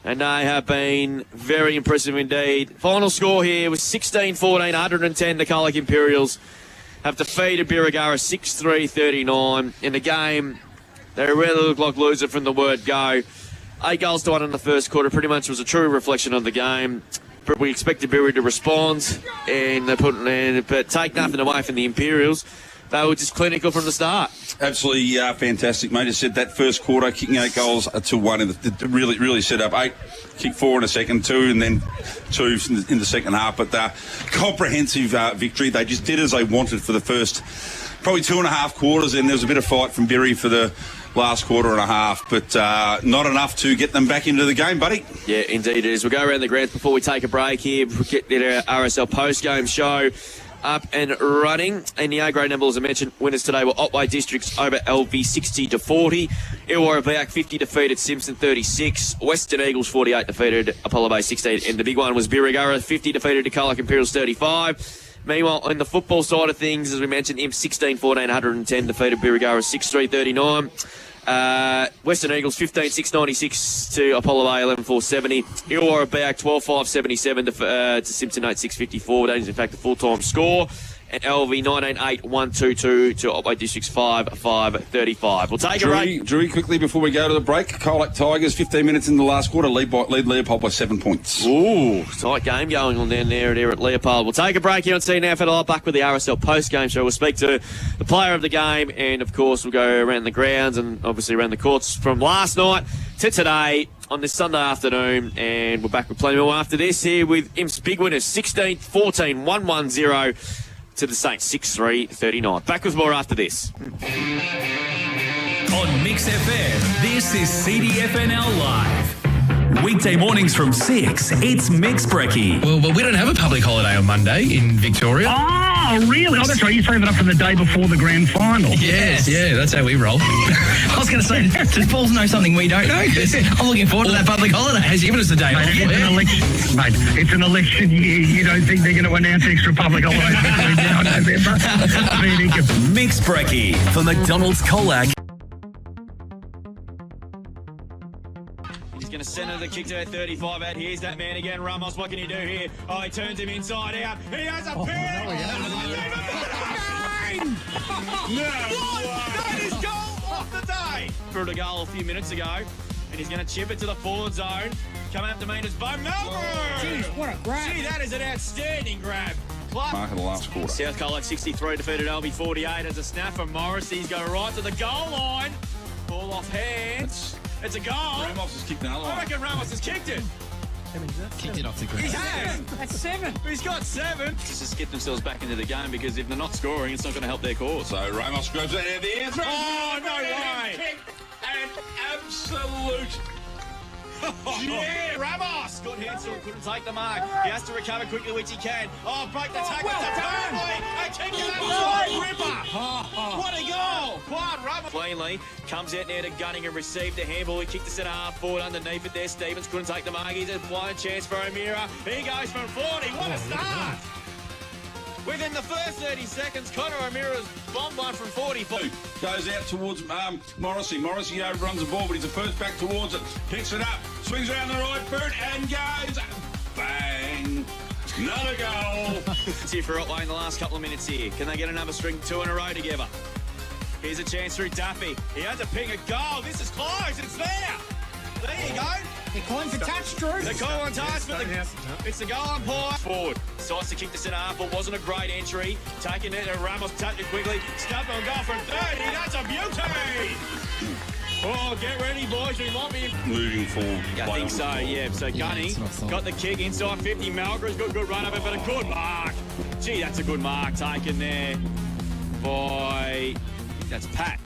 [SPEAKER 2] And they have been very impressive indeed. Final score here was 16-14, 110. The Colac Imperials have defeated Birregurra 6-3-39. In the game, they really look like loser from the word go. 8-1 in the first quarter pretty much was a true reflection of the game. But we expected Birregurra to respond, and but take nothing away from the Imperials. They were just clinical from the start.
[SPEAKER 4] Absolutely fantastic, mate. I said that first quarter, kicking 8 goals to 1. Really set up 8. Kick 4 in the second, 2, and then 2 in the second half. But comprehensive victory. They just did as they wanted for the first probably 2.5 quarters, and there was a bit of fight from Birri for the last quarter and a half, but not enough to get them back into the game, buddy.
[SPEAKER 2] Yeah, indeed it is. We'll go around the grounds before we take a break here. We'll get our RSL post-game show up and running. And the A-grade numbers, as I mentioned, winners today were Otway Districts over LV 60-40. Illawarra Bayak 50 defeated Simpson 36. Western Eagles 48 defeated Apollo Bay 16. And the big one was Birregurra 50 defeated the Colac Imperials 35. Meanwhile, on the football side of things, as we mentioned, Imp 16-14, 110 defeated Birregurra 6-3-39. Western Eagles 15-6-96 to Apollo Bay 11-4-70. Illawarra Bayak 12-5-77 to Simpson 8-6-54. That is in fact the full-time score. And LV 19-8-1-2-2 to Otway Districts 5-5-35. We'll take a break.
[SPEAKER 4] Drew, quickly before we go to the break, Colac Tigers 15 minutes in the last quarter lead Leopold by 7 points.
[SPEAKER 2] Ooh, tight game going on down there at Leopold. We'll take a break here on CDFNL. Back with the RSL post-game show. We'll speak to the player of the game, and of course we'll go around the grounds and obviously around the courts from last night to today on this Sunday afternoon, and we're back with plenty more after this here with Imp's big winners 16-14, 1-1-0 to the Saints 6-3-39. Back with more after this.
[SPEAKER 15] On Mix FM, this is CDFNL Live. Weekday mornings from 6, it's Mix Brekkie.
[SPEAKER 8] Well, we don't have a public holiday on Monday in Victoria.
[SPEAKER 6] Oh, really? Oh, that's right. You save it up for the day before the grand final.
[SPEAKER 5] Yes, yeah, that's how we roll. I was going to say, does Paul know something we don't know? 'Cause I'm looking forward to that public holiday. Has given us the day off.
[SPEAKER 6] Mate, it's an election year. You don't think they're going to announce extra public holidays between now and November?
[SPEAKER 15] Mixed Brekkie for McDonald's Colac.
[SPEAKER 2] He's going to centre the kick to their 35 out. Here's that man again, Ramos. What can he do here? Oh, he turns him inside out. He has a pick! That is goal off the day! Threw the goal a few minutes ago, and he's going to chip it to the forward zone. Coming up to meet us, Bo Melbourne!
[SPEAKER 3] Jeez, what a grab.
[SPEAKER 2] Gee, that is an outstanding grab.
[SPEAKER 4] Mark of the last quarter.
[SPEAKER 2] South Colac 63 defeated Albi 48 as a snap from Morris. He's going right to the goal line. Ball off hands. It's a goal.
[SPEAKER 4] Ramos has kicked another one.
[SPEAKER 2] I reckon Ramos has kicked it.
[SPEAKER 5] Kicked it off the ground.
[SPEAKER 2] He has.
[SPEAKER 3] That's 7.
[SPEAKER 2] He's got 7. Just to get themselves back into the game because if they're not scoring, it's not going to help their cause.
[SPEAKER 4] So Ramos grabs it out of the air.
[SPEAKER 2] Oh, no way.
[SPEAKER 4] An absolute...
[SPEAKER 2] Yeah, Ramos! Good hand, still couldn't take the mark. He has to recover quickly, which he can. Oh, break the tackle.
[SPEAKER 3] well done.
[SPEAKER 2] And kick it outside. Ripper. What a goal. Quad Ramos. Cleanly comes out there to Gunning and received the handball. He kicked the centre half forward underneath it there. Stevens couldn't take the mark. He's a wide chance for O'Meara. He goes from 40. What a start. Within the first 30 seconds, Connor O'Meara's bombed one from 40.
[SPEAKER 4] Goes out towards Morrissey. Morrissey overruns the ball, but he's the first back towards it. Picks it up, swings around the right boot and goes. Bang! Another goal.
[SPEAKER 2] It's here for Otway in the last couple of minutes here. Can they get another string 2 in a row together? Here's a chance through Duffy. He has to ping a goal. This is close. It's there. There you go.
[SPEAKER 3] They're calling for touch, Drew.
[SPEAKER 2] They're calling on touch, but it's the goal umpire. Forward. Decides to kick the centre half, but wasn't a great entry. Taking it, and Ramos tapped it quickly. Stubbed on goal from 30. That's a beauty. Oh, get ready, boys. We might be
[SPEAKER 4] moving forward.
[SPEAKER 2] I think so, yeah. So Gunny got the kick inside 50. Malgra's got a good run of it, but a good mark. Gee, that's a good mark taken there by... That's Pat.